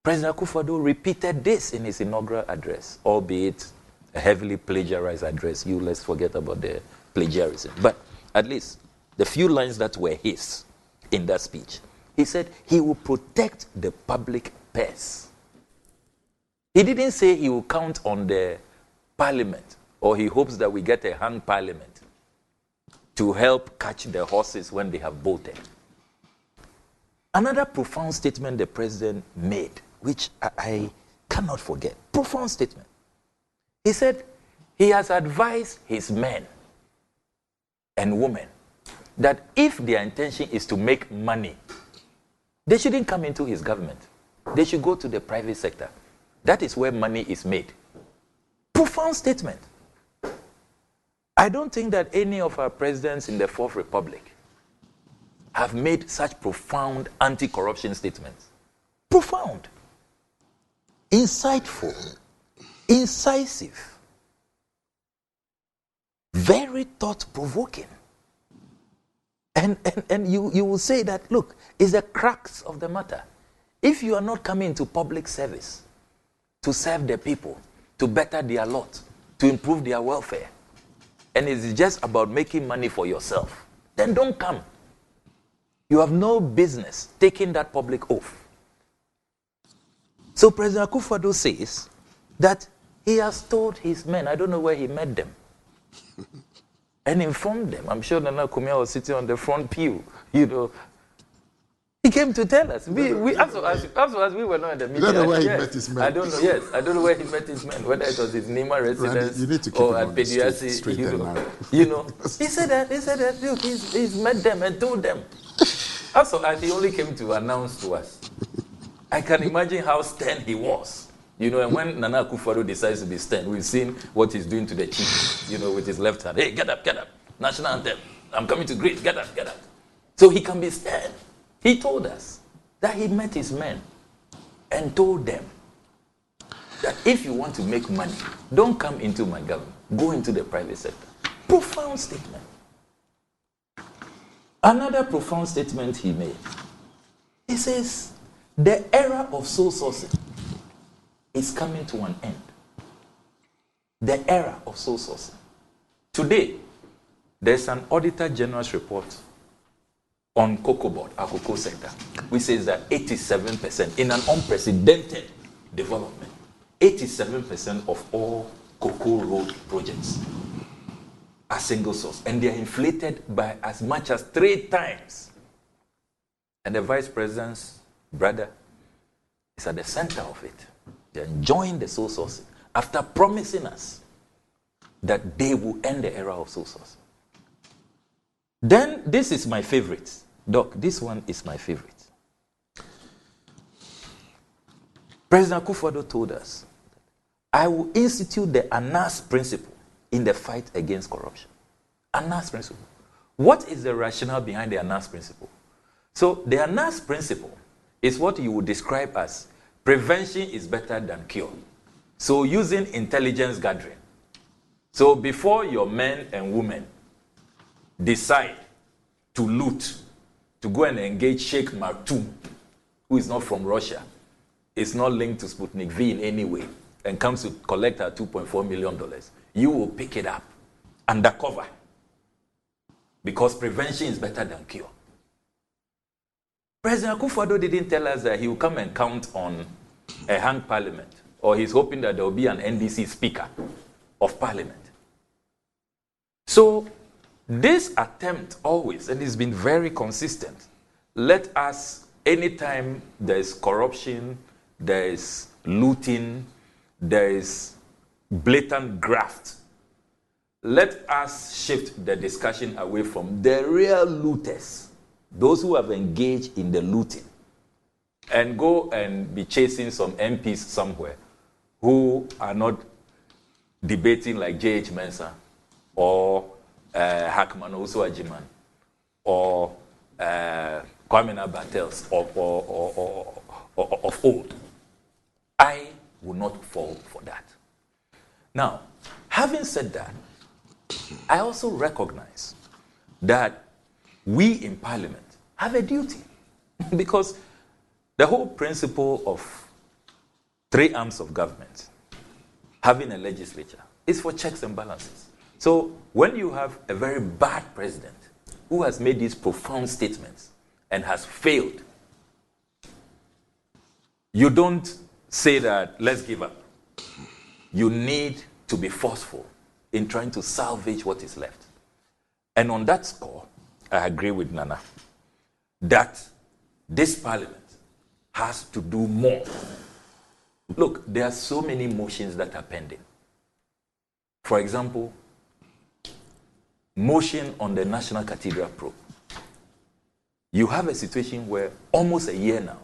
President Akufo-Addo repeated this in his inaugural address, albeit a heavily plagiarized address. Let's forget about the plagiarism. But at least the few lines that were his in that speech, he said he will protect the public purse. He didn't say he will count on the parliament, or he hopes that we get a hung parliament to help catch the horses when they have bolted. Another profound statement the president made, which I cannot forget, profound statement. He said he has advised his men and women that if their intention is to make money, they shouldn't come into his government. They should go to the private sector. That is where money is made. Profound statement. I don't think that any of our presidents in the Fourth Republic have made such profound anti-corruption statements. Profound. Insightful. Incisive. Very thought-provoking. And you will say that, look, it's the crux of the matter. If you are not coming to public service to serve the people, to better their lot, to improve their welfare, and it's just about making money for yourself, then don't come. You have no business taking that public oath. So President Akufo-Addo says that he has told his men, I don't know where he met them, and informed them. I'm sure Nana Kumia was sitting on the front pew, He came to tell us. As we were not in the meeting. You don't know where he met his men. I don't know. Yes, I don't know where he met his men. Whether it was his Nima residence or at Pediasi. He said that. Look, he's met them and told them. Also, as he only came to announce to us, I can imagine how stern he was. And when Nana Akufo-Addo decides to be stern, we've seen what he's doing to the chief. With his left hand. Hey, get up, national anthem. I'm coming to greet. Get up. So he can be stern. He told us that he met his men and told them that if you want to make money, don't come into my government. Go into the private sector. Profound statement. Another profound statement he made. He says, the era of soul sourcing is coming to an end. The era of soul sourcing. Today, there's an Auditor General's report on cocoa board, our cocoa sector, which says that 87%, in an unprecedented development, 87% of all cocoa road projects are single source, and they are inflated by as much as 3 times. And the vice president's brother is at the center of it. They are enjoying the sole sourcing after promising us that they will end the era of sole sourcing. Then, this is my favorite. Doc, this one is my favorite. President Akufo-Addo told us, I will institute the ANAS principle in the fight against corruption. ANAS principle. What is the rationale behind the ANAS principle? So, the ANAS principle is what you would describe as prevention is better than cure. So, using intelligence gathering. So, before your men and women decide to loot, to go and engage Sheikh Maktoum, who is not from Russia, is not linked to Sputnik V in any way, and comes to collect our $2.4 million, you will pick it up undercover, because prevention is better than cure. President Akufo-Addo didn't tell us that he will come and count on a hung parliament, or he's hoping that there will be an NDC speaker of parliament. So, this attempt always, and it's been very consistent, let us anytime there is corruption, there is looting, there is blatant graft, let us shift the discussion away from the real looters, those who have engaged in the looting, and go and be chasing some MPs somewhere who are not debating like J.H. Mensah or Hackman Osu-Ajiman or Kwame Nabatels of old. I will not fall for that. Now, having said that, I also recognize that we in Parliament have a duty because the whole principle of three arms of government, having a legislature, is for checks and balances. So when you have a very bad president who has made these profound statements and has failed, you don't say that, let's give up. You need to be forceful in trying to salvage what is left. And on that score, I agree with Nana that this Parliament has to do more. Look, there are so many motions that are pending. For example, motion on the National Cathedral probe. You have a situation where almost a year now,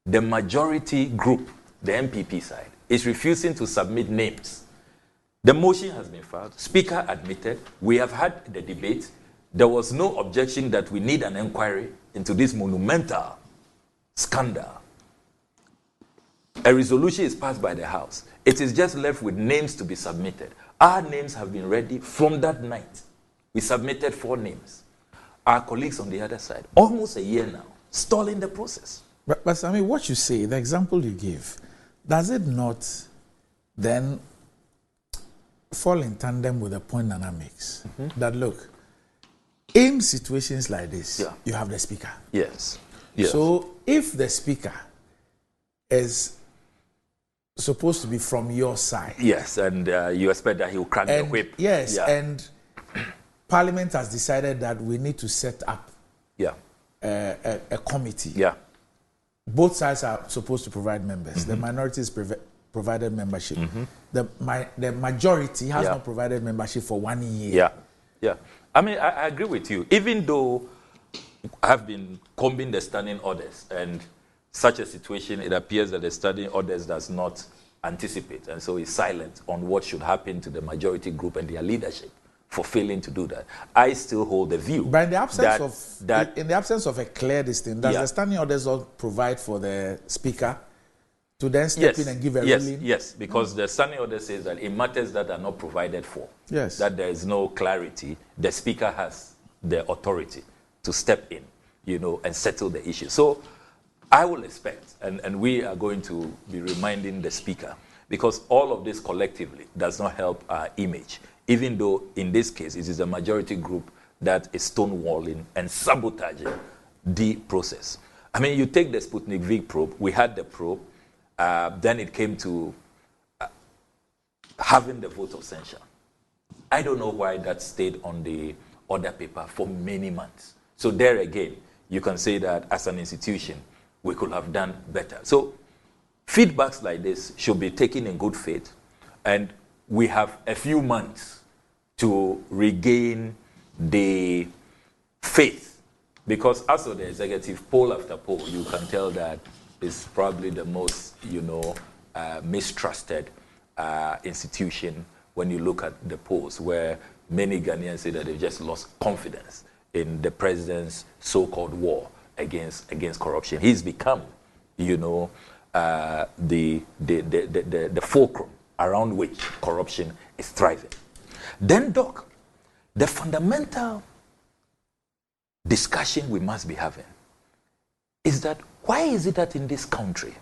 the majority group, the MPP side, is refusing to submit names. The motion has been filed. Speaker admitted. We have had the debate. There was no objection that we need an inquiry into this monumental scandal. A resolution is passed by the House. It is just left with names to be submitted. Our names have been ready from that night. We submitted 4 names. Our colleagues on the other side, almost a year now, stalling the process. But I mean, what you say, the example you give, does it not then fall in tandem with the point Nana makes? Mm-hmm. That look, in situations like this, you have the speaker. Yes. So if the speaker is supposed to be from your side. Yes, and you expect that he will crack the whip. Yes, and Parliament has decided that we need to set up a committee. Yeah. Both sides are supposed to provide members. Mm-hmm. The minorities provided membership. Mm-hmm. The majority has not provided membership for 1 year. Yeah. I mean, I agree with you. Even though I have been combing the standing orders, and such a situation, it appears that the standing orders does not anticipate, and so is silent on what should happen to the majority group and their leadership for failing to do that. I still hold the view. But in the absence of a clear distinction, does the standing orders not provide for the speaker to then step in and give a ruling? Yes, because the standing order says that in matters that are not provided for, that there is no clarity, the speaker has the authority to step in, and settle the issue. So I will expect, and we are going to be reminding the speaker, because all of this collectively does not help our image, even though in this case it is a majority group that is stonewalling and sabotaging the process. I mean, you take the Sputnik V probe, we had the probe, then it came to having the vote of censure. I don't know why that stayed on the order paper for many months. So there again, you can say that as an institution, we could have done better. So feedbacks like this should be taken in good faith, and we have a few months to regain the faith, because as of the executive, poll after poll, you can tell that it's probably the most, mistrusted institution when you look at the polls, where many Ghanaians say that they've just lost confidence in the president's so-called war against corruption. He's become, the fulcrum around which corruption is thriving. Then, Doc, the fundamental discussion we must be having is that why is it that in this country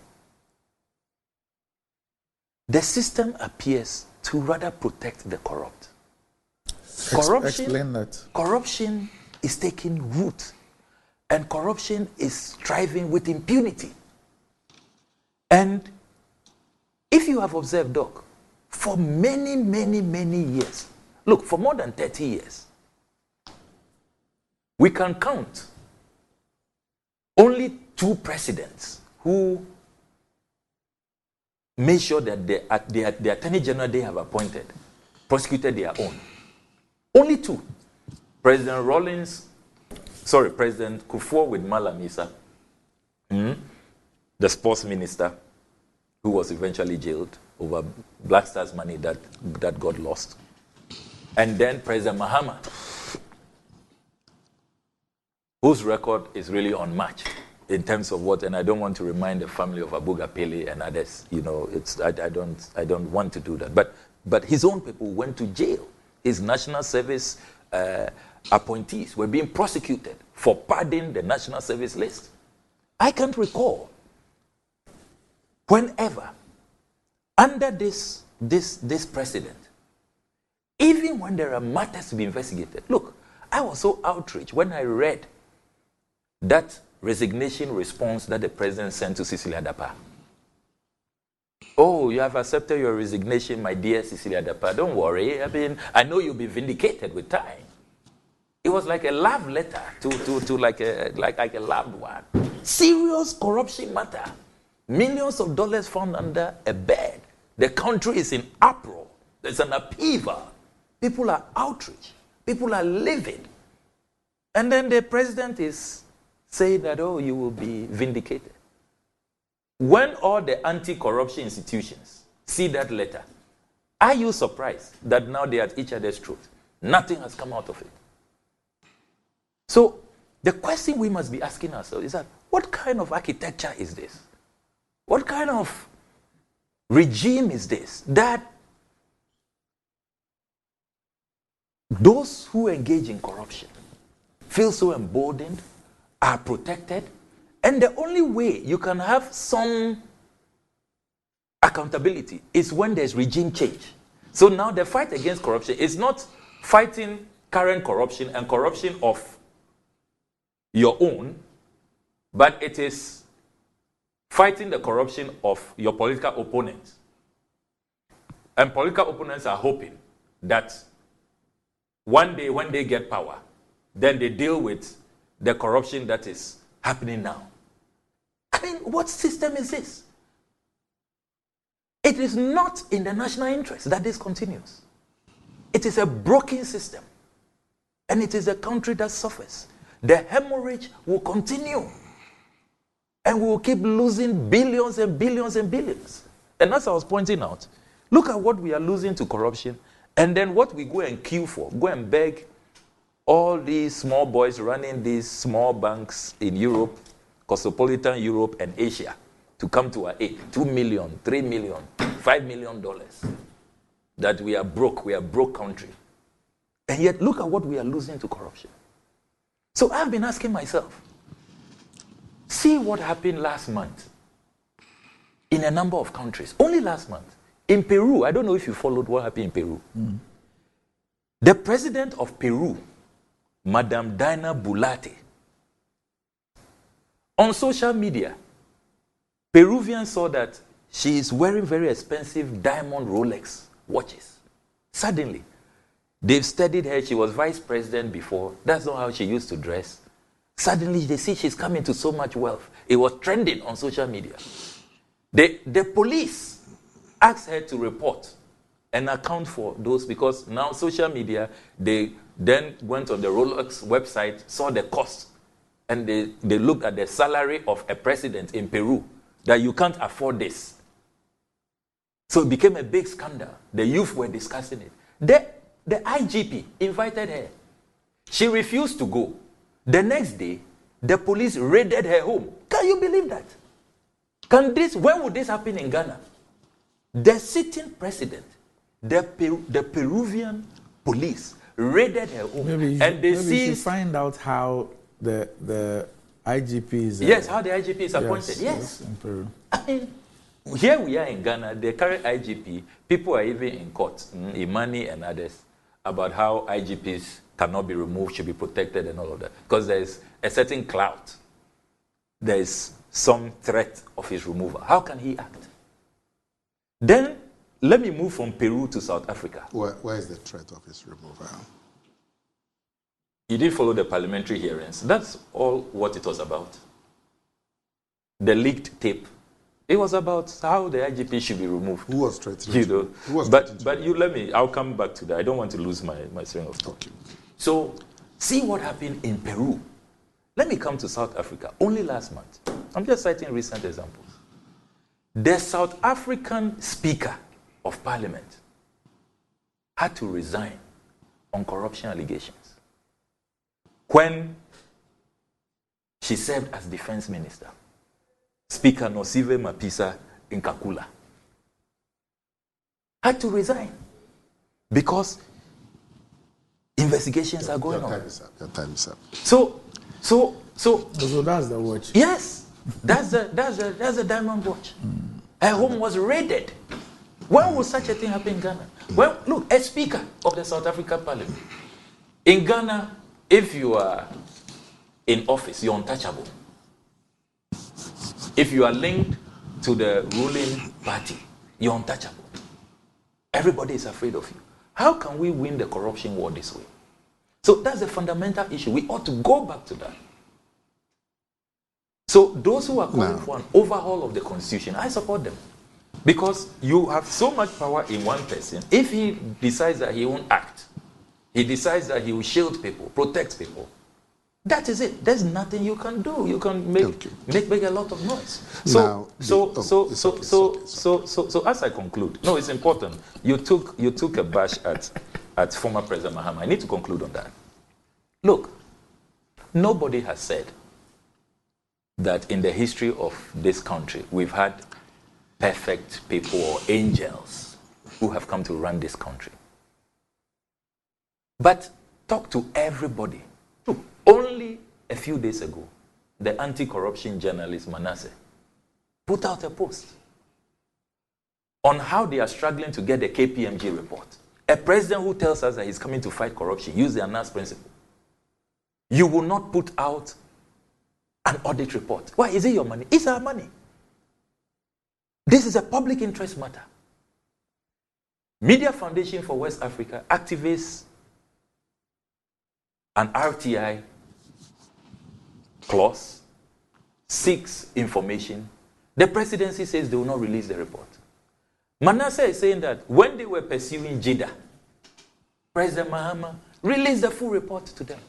the system appears to rather protect the corrupt? Explain that. Corruption is taking root, and corruption is thriving with impunity. And if you have observed, Doc, for many, many, many years, look, for more than 30 years, we can count only two presidents who made sure that the Attorney General they have appointed prosecuted their own. Only two. President Kufuor with Malam Issa, the sports minister, who was eventually jailed over Black Stars money that got lost. And then President Mahama, whose record is really unmatched in terms of what, and I don't want to remind the family of Abu Gapele and others, I don't want to do that. But his own people went to jail. His national service appointees were being prosecuted for padding the national service list. I can't recall whenever, under this president, even when there are matters to be investigated. Look, I was so outraged when I read that resignation response that the president sent to Cecilia Dapa. Oh, you have accepted your resignation, my dear Cecilia Dapa. Don't worry. I mean, I know you'll be vindicated with time. It was like a love letter to like a loved one. Serious corruption matter. Millions of dollars found under a bed. The country is in uproar. There's an upheaval. People are outraged. People are livid. And then the president is saying that, oh, you will be vindicated. When all the anti-corruption institutions see that letter, are you surprised that now they are at each other's throat? Nothing has come out of it. So the question we must be asking ourselves is that, what kind of architecture is this? What kind of regime is this that those who engage in corruption feel so emboldened, are protected, and the only way you can have some accountability is when there's regime change. So now the fight against corruption is not fighting current corruption and corruption of your own, but it is fighting the corruption of your political opponents. And political opponents are hoping that one day when they get power, then they deal with the corruption that is happening now. I mean, what system is this? It is not in the national interest that this continues. It is a broken system. And it is a country that suffers. The hemorrhage will continue. And we will keep losing billions and billions and billions. And as I was pointing out, look at what we are losing to corruption, and then what we go and queue for, go and beg all these small boys running these small banks in Europe, cosmopolitan Europe and Asia, to come to our aid. $2 million, $3 million, $5 million. That we are broke country. And yet look at what we are losing to corruption. So I've been asking myself, see what happened last month in a number of countries. Only last month. In Peru, I don't know if you followed what happened in Peru. The president of Peru, Madame Dina Boluarte, on social media, Peruvians saw that she is wearing very expensive diamond Rolex watches. Suddenly, they've studied her. She was vice president before. That's not how she used to dress. Suddenly, they see she's coming to so much wealth. It was trending on social media. The police asked her to report and account for those, because now social media, they then went on the Rolex website, saw the cost, and they looked at the salary of a president in Peru, that you can't afford this. So it became a big scandal. The youth were discussing it. The IGP invited her. She refused to go. The next day, the police raided her home. Can you believe that? When would this happen in Ghana? The sitting president, the Peruvian police raided her home. And they seized. You should find out how the IGP is. Yes, how the IGP is appointed. Yes. In Peru. I mean, here we are in Ghana, the current IGP, people are even in court, Imani and others, about how IGPs cannot be removed, should be protected and all of that. Because there is a certain clout. There is some threat of his removal. How can he act? Then, let me move from Peru to South Africa. Where is the threat of his removal? You didn't follow the parliamentary hearings. That's all what it was about. the leaked tape. It was about how the IGP should be removed. Who was threatening? You know, Who was but you let me. I'll come back to that. I don't want to lose my string of thought. Okay. So, see what happened in Peru. Let me come to South Africa. Only last month, I'm just citing recent examples. The South African Speaker of Parliament had to resign on corruption allegations when she served as defense minister. Speaker Nosive Mapisa Nkakula had to resign because investigations are going on. Your time is up. So that's the watch. Yes, that's the diamond watch. Her home was raided. When would such a thing happen in Ghana? Well, look, a speaker of the South African Parliament. In Ghana, if you are in office, you're untouchable. If you are linked to the ruling party, you're untouchable. Everybody is afraid of you. How can we win the corruption war this way? So that's a fundamental issue. We ought to go back to that. So those who are calling for an overhaul of the constitution, I support them. Because you have so much power in one person. If he decides that he won't act, he decides that he will shield people, protect people, that is it. There's nothing you can do. You can make a lot of noise. So as I conclude, no, it's important. You took a bash at former President Mahama. I need to conclude on that. Look, nobody has said that in the history of this country we've had perfect people or angels who have come to run this country. But talk to everybody. Look, only a few days ago, the anti-corruption journalist Manasseh put out a post on how they are struggling to get the KPMG report. A president who tells us that he's coming to fight corruption, use the ANAS principle. You will not put out an audit report. Why? Is it your money? It's our money. This is a public interest matter. Media Foundation for West Africa activates an RTI clause, seeks information. The presidency says they will not release the report. Manasseh is saying that when they were pursuing Jida, President Mahama released the full report to them.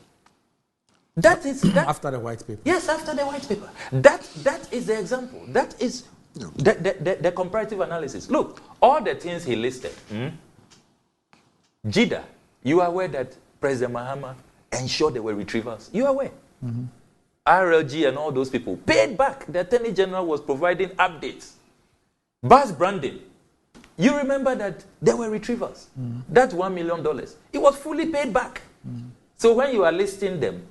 That is that. After the white paper. Yes, after the white paper. That is the example. That is the comparative analysis. Look, all the things he listed. Jida, you are aware that President Mahama ensured there were retrievals? You are aware? Mm-hmm. RLG and all those people paid back. The Attorney General was providing updates. Bas Brandon, you remember that there were retrievals. That $1 million, it was fully paid back. So when you are listing them,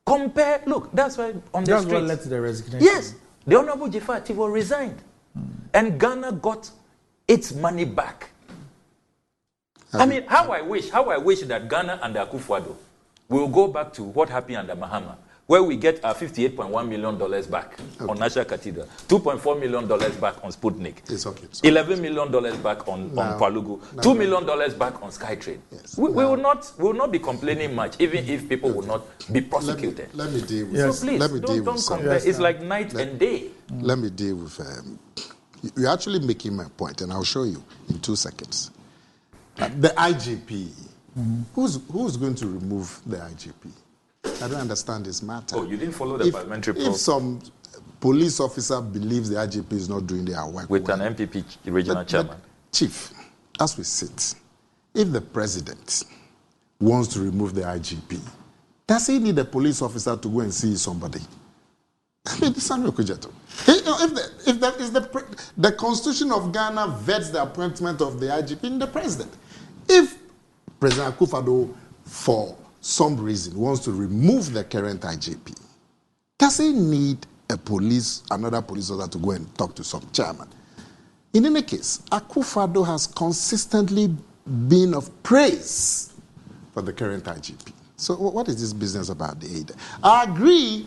compare, look, that's why on the street. That's what led to the resignation. Yes, the Honorable Jafar Tivo resigned. And Ghana got its money back. I mean, how I wish that Ghana and Akufo-Addo will go back to what happened under Mahama, where we get our $58.1 million back on National Cathedral, $2.4 million back on Sputnik, it's okay. $11 million back on Palugu, $2 million back on Skytrain. Yes. We will not be complaining much, even if people will not be prosecuted. Let me deal with So please, don't compare. It's like night and day. Let me deal with... you're actually making my point, and I'll show you in 2 seconds. The IGP, who's going to remove the IGP? I don't understand this matter. Oh, you didn't follow the parliamentary process? If some police officer believes the IGP is not doing their work with an MPP regional chairman. Chief, as we sit, if the president wants to remove the IGP, does he need a police officer to go and see somebody? I mean, Samuel Kujato. If the Constitution of Ghana vets the appointment of the IGP in the president. If President Akufo-Addo, for some reason, wants to remove the current IGP, does he need another police officer to go and talk to some chairman? In any case, Akufo-Addo has consistently been of praise for the current IGP. So what is this business about the aid? I agree,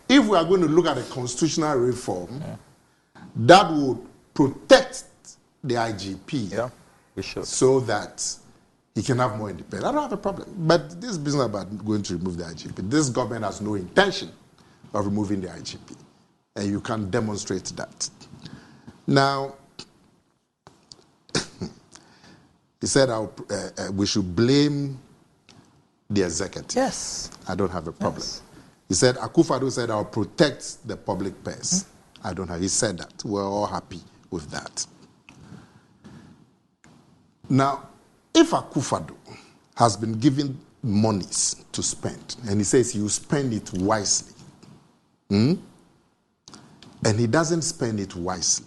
if we are going to look at a constitutional reform that would protect the IGP so that he can have more independence, I don't have a problem. But this business about going to remove the IGP, this government has no intention of removing the IGP. and you can demonstrate that. Now, he said we should blame the executive. Yes. I don't have a problem. Yes. He said, Akufo-Addo said, I'll protect the public purse. I don't have. He said that. We're all happy with that. Now, if Akufo-Addo has been given monies to spend, and he says you spend it wisely, and he doesn't spend it wisely,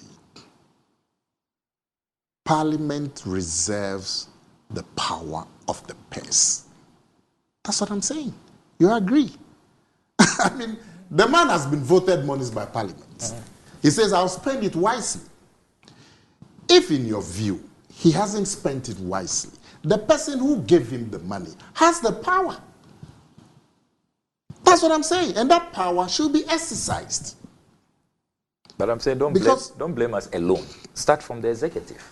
Parliament reserves the power of the purse. That's what I'm saying. You agree? I mean, the man has been voted monies by Parliament. He says, I'll spend it wisely. If in your view, he hasn't spent it wisely, the person who gave him the money has the power. That's what I'm saying. And that power should be exercised. But I'm saying don't blame us alone. Start from the executive.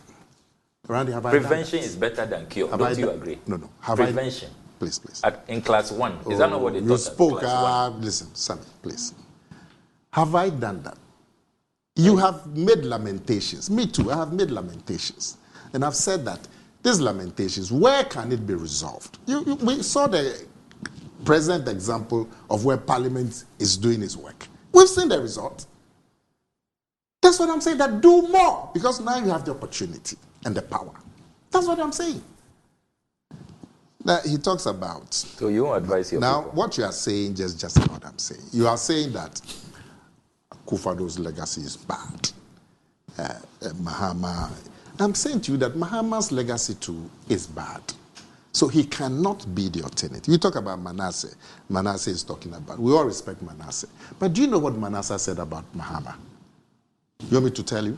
Randy, prevention is better than cure. Don't you agree? No. Prevention. Please. In class 1. Is that not what they taught us? You spoke. Listen, Sammy, please. Have I done that? You have made lamentations. Me too. I have made lamentations. And I've said that these lamentations, where can it be resolved? We saw the present example of where Parliament is doing its work. We've seen the result. That's what I'm saying, that do more, because now you have the opportunity and the power. That's what I'm saying. Now, he talks about... So you won't advise your now, people. what you are saying, just what I'm saying. You are saying that Akufo-Addo's legacy is bad. Mahama... I'm saying to you that Mahama's legacy too is bad. So he cannot be the alternative. You talk about Manasseh. Manasseh is talking about... We all respect Manasseh. But do you know what Manasseh said about Mahama? You want me to tell you?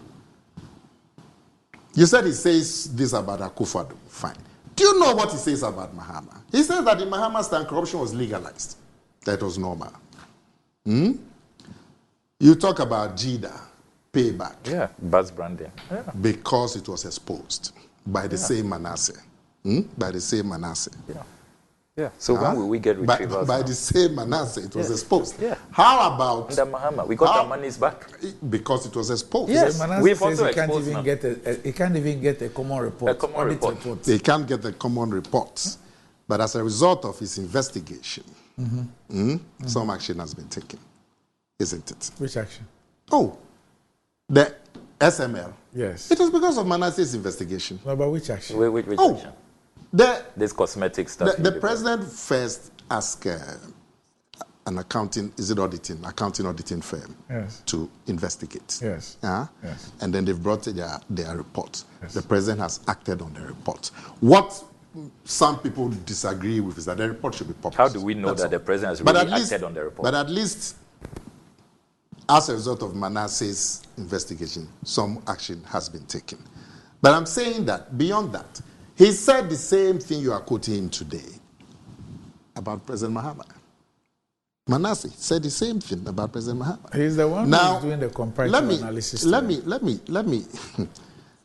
You said he says this about Akufo-Addo. Fine. Do you know what he says about Mahama? He says that in Mahama's time, corruption was legalized. That was normal. You talk about Jida, payback. Yeah, buzz branding. Yeah. Because it was exposed by the same Manasseh. By the same Manasseh. Yeah. So when will we get retrievals? By the same Manasseh, it was exposed. Yeah. How about... Under Mahama, we got our monies back. Because it was exposed. Yes, we've also exposed him. He can't even get a common report. A common report. They can't get the common reports. But as a result of his investigation, some action has been taken. Isn't it? Which action? Oh, the SML. Yes. It was because of Manasseh's investigation. No, but which action? Which action? This cosmetic stuff. The president first asked an accounting auditing firm to investigate. Yes. Yes. And then they've brought their report. Yes. The president has acted on the report. What some people disagree with is that the report should be published. How do we know that the president has really acted on the report? But at least, as a result of Manasseh's investigation, some action has been taken. But I'm saying that beyond that, he said the same thing you are quoting him today about President Mahama. Manasseh said the same thing about President Mahama. He's the one who's doing the comparative analysis. Let me.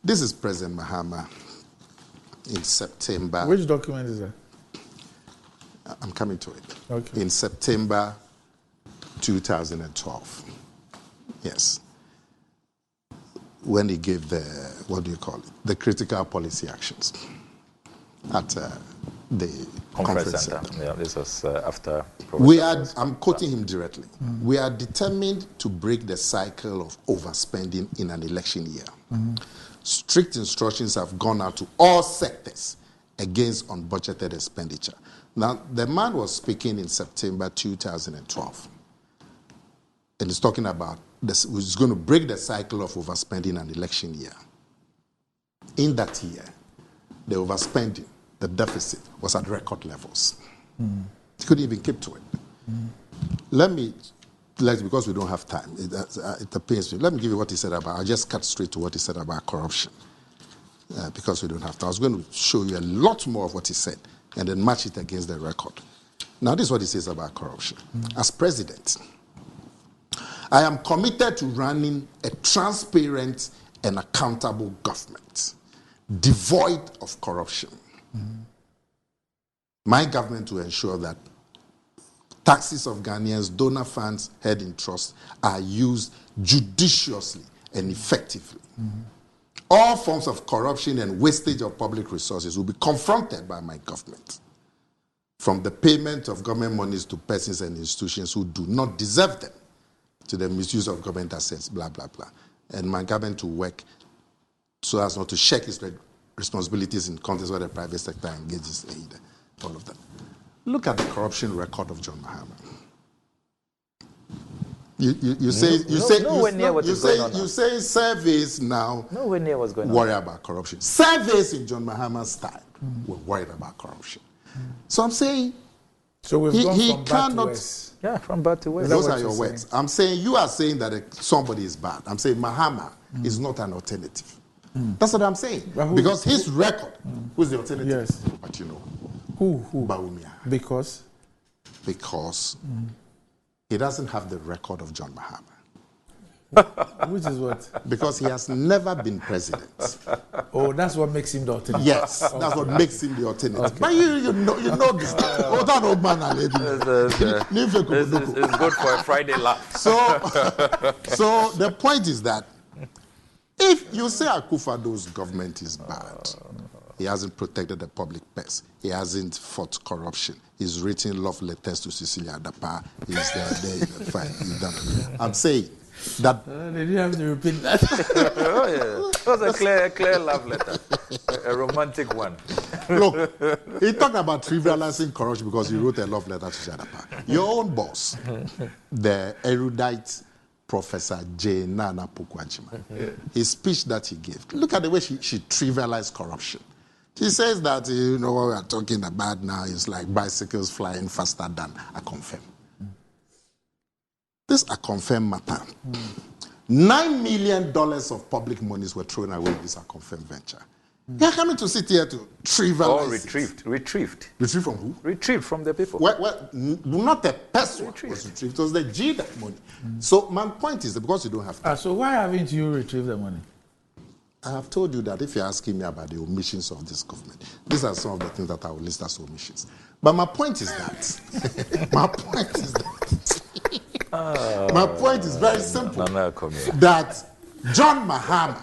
This is President Mahama in September. Which document is that? I'm coming to it. Okay. In September 2012. Yes. When he gave the critical policy actions at the conference center. Yeah, this was after. I'm quoting him directly. We are determined to break the cycle of overspending in an election year. Strict instructions have gone out to all sectors against unbudgeted expenditure. Now, the man was speaking in September 2012. And he's talking about this, he's going to break the cycle of overspending an election year. In that year, the overspending, the deficit, was at record levels. He couldn't even keep to it. Because we don't have time, it pains me. Let me give you what he said about, I'll just cut straight to what he said about corruption. Because we don't have time. I was going to show you a lot more of what he said and then match it against the record. Now, this is what he says about corruption. As president, I am committed to running a transparent and accountable government, devoid of corruption. My government will ensure that taxes of Ghanaians, donor funds held in trust are used judiciously and effectively. All forms of corruption and wastage of public resources will be confronted by my government, from the payment of government monies to persons and institutions who do not deserve them, to the misuse of government assets, blah, blah, blah. And my government will work so as not to shirk its responsibilities in contexts where the private sector engages in all of that. Look at the corruption record of John Mahama. You say surveys now nowhere near what's going on. Worry about corruption. Surveys in John Mahama's time were worried about corruption. So I'm saying so we've gone from bad to worse. Yeah, from bad to worse. Those are your words. I'm saying you are saying that somebody is bad. I'm saying Mahama is not an alternative. That's what I'm saying. Because his record, who's the alternative? Yes. But you know. Who? Bawumia. Because he doesn't have the record of John Mahama. Which is what? Because he has never been president. Oh, that's what makes him the alternative. Yes, that's what makes him the alternative. Okay. But you know this. Oh, that old man, it's good for a Friday laugh. So the point is that if you say Akufo-Addo's government is bad, he hasn't protected the public purse, he hasn't fought corruption, he's written love letters to Cecilia Adapa, he's there, fine, he's done. I'm saying that they didn't have to repeat that. Oh yeah, it was a clear love letter, a romantic one. Look, he talked about trivializing corruption because he wrote a love letter to Cecilia Adapa. Your own boss, the erudite Professor J. Nana Pokwachima, his speech that he gave, look at the way she trivialized corruption. She says that, you know, what we are talking about now is like bicycles flying faster than a confirm. This a confirm matter. $9 million of public monies were thrown away in this a confirm venture. You're coming to sit here to trivialize retrieved. Retrieved from who? Retrieved from the people. Well, not a person was retrieved. It was the G that money. So my point is that because you don't have to. So why haven't you retrieved the money? I have told you that if you're asking me about the omissions of this government, these are some of the things that I will list as omissions. But my point is that, my point is very simple, that John Mahama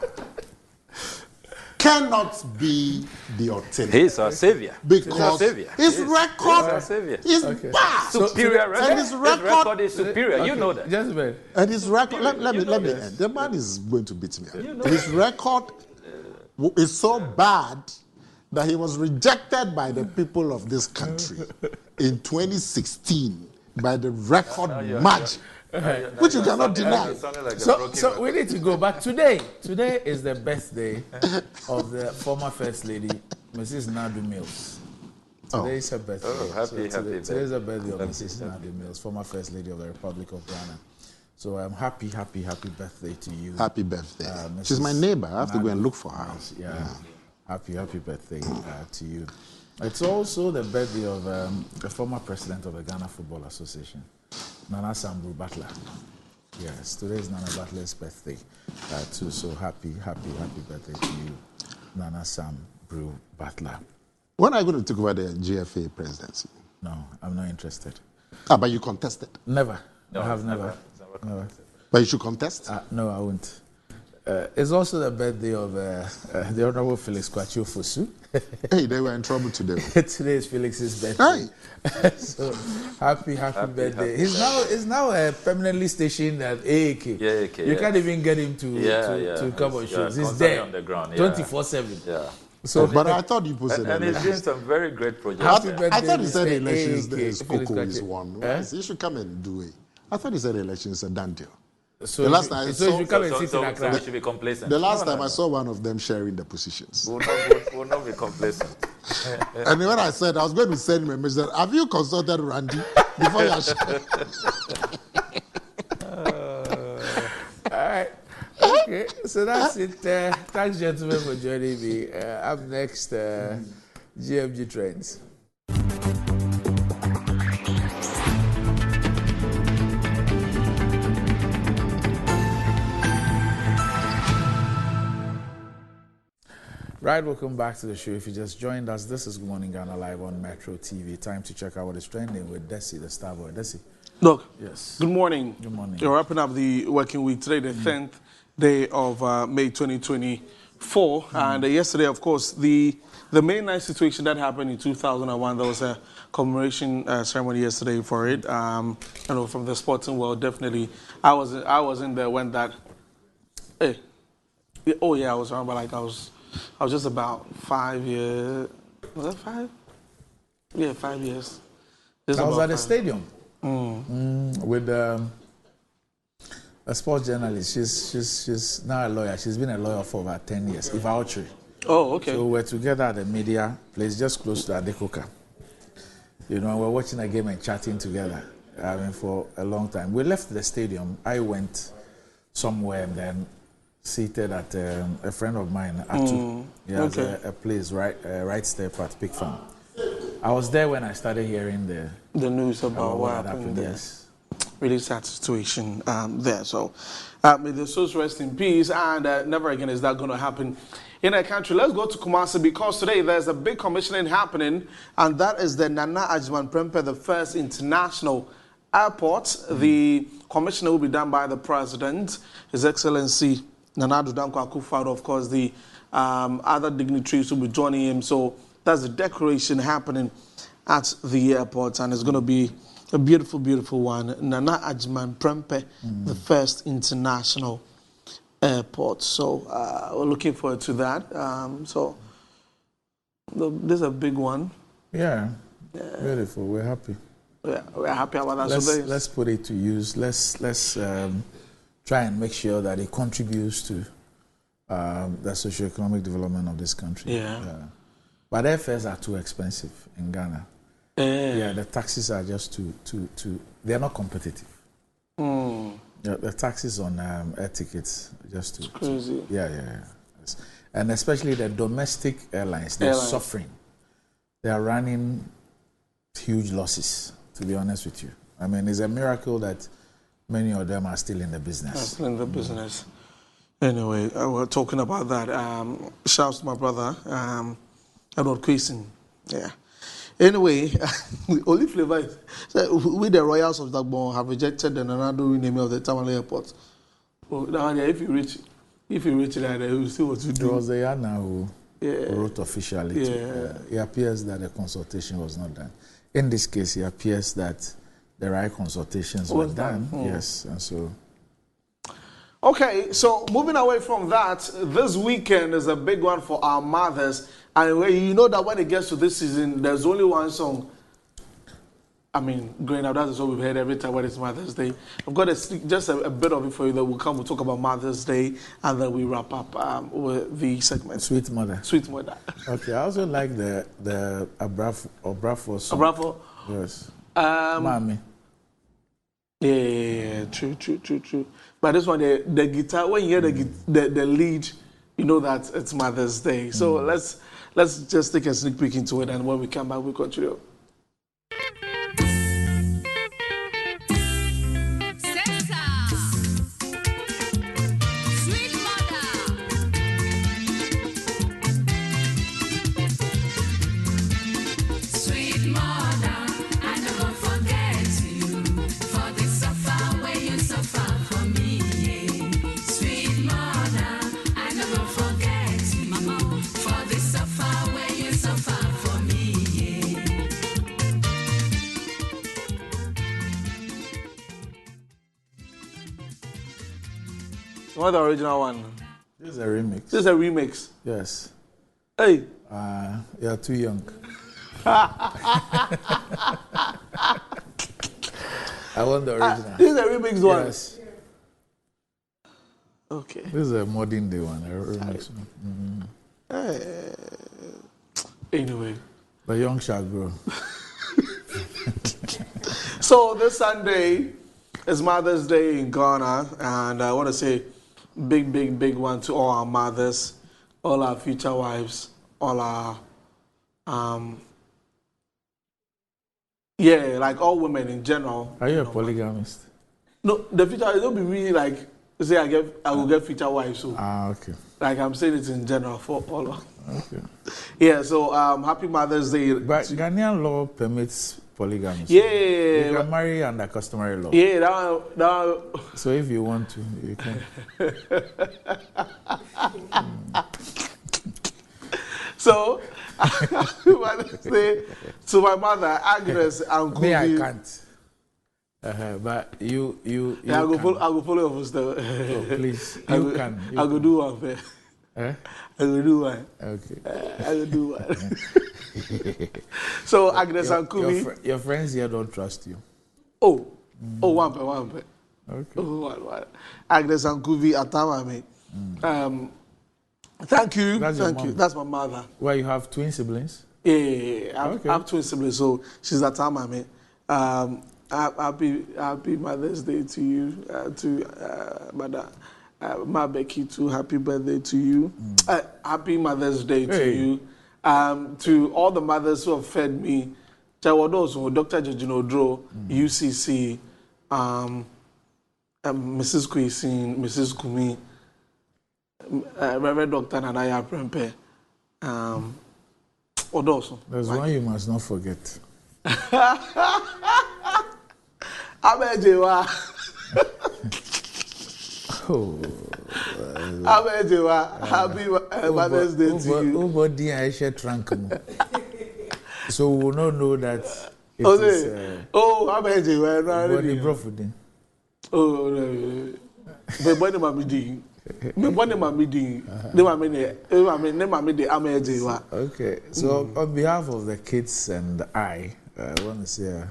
cannot be the alternative. He's our savior. Because his record is bad. Superior record. And his record is superior. You know that. Just wait. And his record, let me end. The man is going to beat me. His record is so bad that he was rejected by the people of this country in 2016 by the record margin. Which you cannot deny. So we need to go back. Today is the birthday of the former First Lady, Mrs. Nadu Mills. Today is her birthday. Oh, happy today is the birthday of Mrs. Nadu Mills, former First Lady of the Republic of Ghana. So I'm happy birthday to you. Happy birthday. She's my neighbor. I have to go and look for her. Yeah. Happy birthday to you. It's also the birthday of the former president of the Ghana Football Association, Nana Sam Butler. Yes, today is Nana Butler's birthday too. So happy birthday to you, Nana Sam Butler. When are you going to take over the GFA presidency? No, I'm not interested. But you contested? Never. No, I have never. But you should contest? No, I won't. It's also the birthday of the Honorable Felix Kwachio Fosu. Hey, they were in trouble today. Today is Felix's birthday. Hey. So happy birthday. He's now permanently stationed at AAK. Yeah, AAK. You can't even get him to come on shows. He's there on the ground. 24/7. Yeah. So, but I thought you posted and he's doing some very great projects. Happy birthday. I thought he said elections AAK, Coco is one. He should come and do it. I thought he said elections are done deal. So the last time you should come and sit in Accra. We should be complacent. The last time I saw one of them sharing the positions. We'll not be complacent. And when I said I was going to send him a message, have you consulted Randy before you share? All right. Okay. So that's it. Thanks, gentlemen, for joining me. Up next, GMG Trends. Right, welcome back to the show. If you just joined us, this is Good Morning Ghana live on Metro TV. Time to check out what is trending with Desi, the Starboy. Desi. Look, yes. Good morning. Good morning. You're wrapping up the working week today, the 10th day of May 2024. And yesterday, of course, the main night situation that happened in 2001, there was a commemoration ceremony yesterday for it. You know, from the sporting world, definitely. I was in there when that. Hey, oh yeah, I was around, but like I was just about 5 years. Was that 5? Yeah, 5 years. I was at the stadium with a sports journalist. She's now a lawyer. She's been a lawyer for about 10 years. Iva. Oh, okay. So we're together at the media place just close to Adekoka. You know, we're watching a game and chatting together. I mean, for a long time. We left the stadium. I went somewhere and then seated at a friend of mine, Atu. He has a place right step at Pig Farm. I was there when I started hearing the news about what happened there. Yes. Really sad situation there. So may the souls rest in peace, and never again is that going to happen in our country. Let's go to Kumasi because today there's a big commissioning happening, and that is the Nana Adjman Prempeh, the first international airport. The commissioning will be done by the President, His Excellency Nana Addo Dankwa Akufo-Addo. Of course, the other dignitaries will be joining him. So that's the decoration happening at the airport, and it's going to be a beautiful, beautiful one. Nana Adjman Prempeh, the first international airport. So we're looking forward to that. This is a big one. Yeah, beautiful. We're happy. Yeah, we're happy about that. Let's put it to use. Let's try and make sure that it contributes to the socio-economic development of this country. Yeah. But airfares are too expensive in Ghana. Yeah, the taxes are just too they're not competitive. Yeah, the taxes on air tickets are just too crazy. Yeah. Yes. And especially the domestic airlines, they're suffering. They are running huge losses, to be honest with you. I mean, it's a miracle that many of them are still in the business. Still in the business. Anyway, we're talking about that. Shouts to my brother, Edward Quason. Yeah. Anyway, the only flavor is we the royals of Dagbon have rejected the Nanado renaming of the Tamale Airport. Oh, now, if you reach that, you will see what you do. It was the Yana who wrote officially. It appears that the consultation was not done. In this case, it appears that the right consultations were done. Yes, and so. Okay, so moving away from that, this weekend is a big one for our mothers. And you know that when it gets to this season, there's only one song. I mean, growing up, that is what we've heard every time when it's Mother's Day. I've got just a bit of it for you that will come. We'll talk about Mother's Day, and then we wrap up with the segment. Sweet Mother. Sweet Mother. Okay, I also like the Abrafo song. Abrafo? Yes. Mami. Yeah, true. But this one, the guitar, when you hear the lead, you know that it's Mother's Day. So let's just take a sneak peek into it, and when we come back, we continue. What's the original one? This is a remix. This is a remix? Yes. Hey. You're too young. I want the original. This is a remix one? Yes. Okay. This is a modern day one, a remix one. Anyway. The young shall grow. So this Sunday is Mother's Day in Ghana, and I want to say big one to all our mothers, all our future wives, all our like all women in general. Are you a polygamist? No, the future, it'll be really like say I will get future wife. So okay. Like I'm saying it in general for all of. Okay. Yeah. So happy Mother's Day. But Ghanaian law permits polygamy. Yeah. You can marry under customary law. Yeah. That. So if you want to, you can. So happy Mother's Day to my mother Agnes and Kubi. Me, I can't. But you Yeah, I go can. follow your footsteps. Oh, please, you can. I go do one first. Eh? I go do one. Okay. I go do one. So Agnes and Kubi. Your friends here don't trust you. Oh, one per. Okay. Oh, one. Agnes and Kubi Atama, thank you. Thank you. That's my mother. Well, you have twin siblings? Yeah. I have twin siblings, so she's Atama, me. Happy Mother's Day to you, to Mother Becky too. Happy birthday to you. Happy Mother's Day to you. To all the mothers who have fed me. Chawadoso, Dr. Jejinodro, UCC, Mrs. Kwesin, Mrs. Kumi, Reverend Dr. Nanaya Prempe. Odoso. There's one you must not forget. Abejewa. Abejewa. Happy Mother's Day to you. Nobody I share trunk. So we will not know that it is. Abejewa. Nobody brought for them. Me bone ma midi. Okay. So on behalf of the kids and I want to say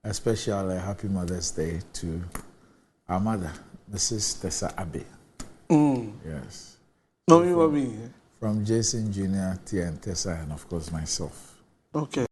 a special happy Mother's Day to our mother, Mrs. Tessa ABBEY. Yes. No, you want me? From Jason Jr., Tia and Tessa, and of course myself. Okay.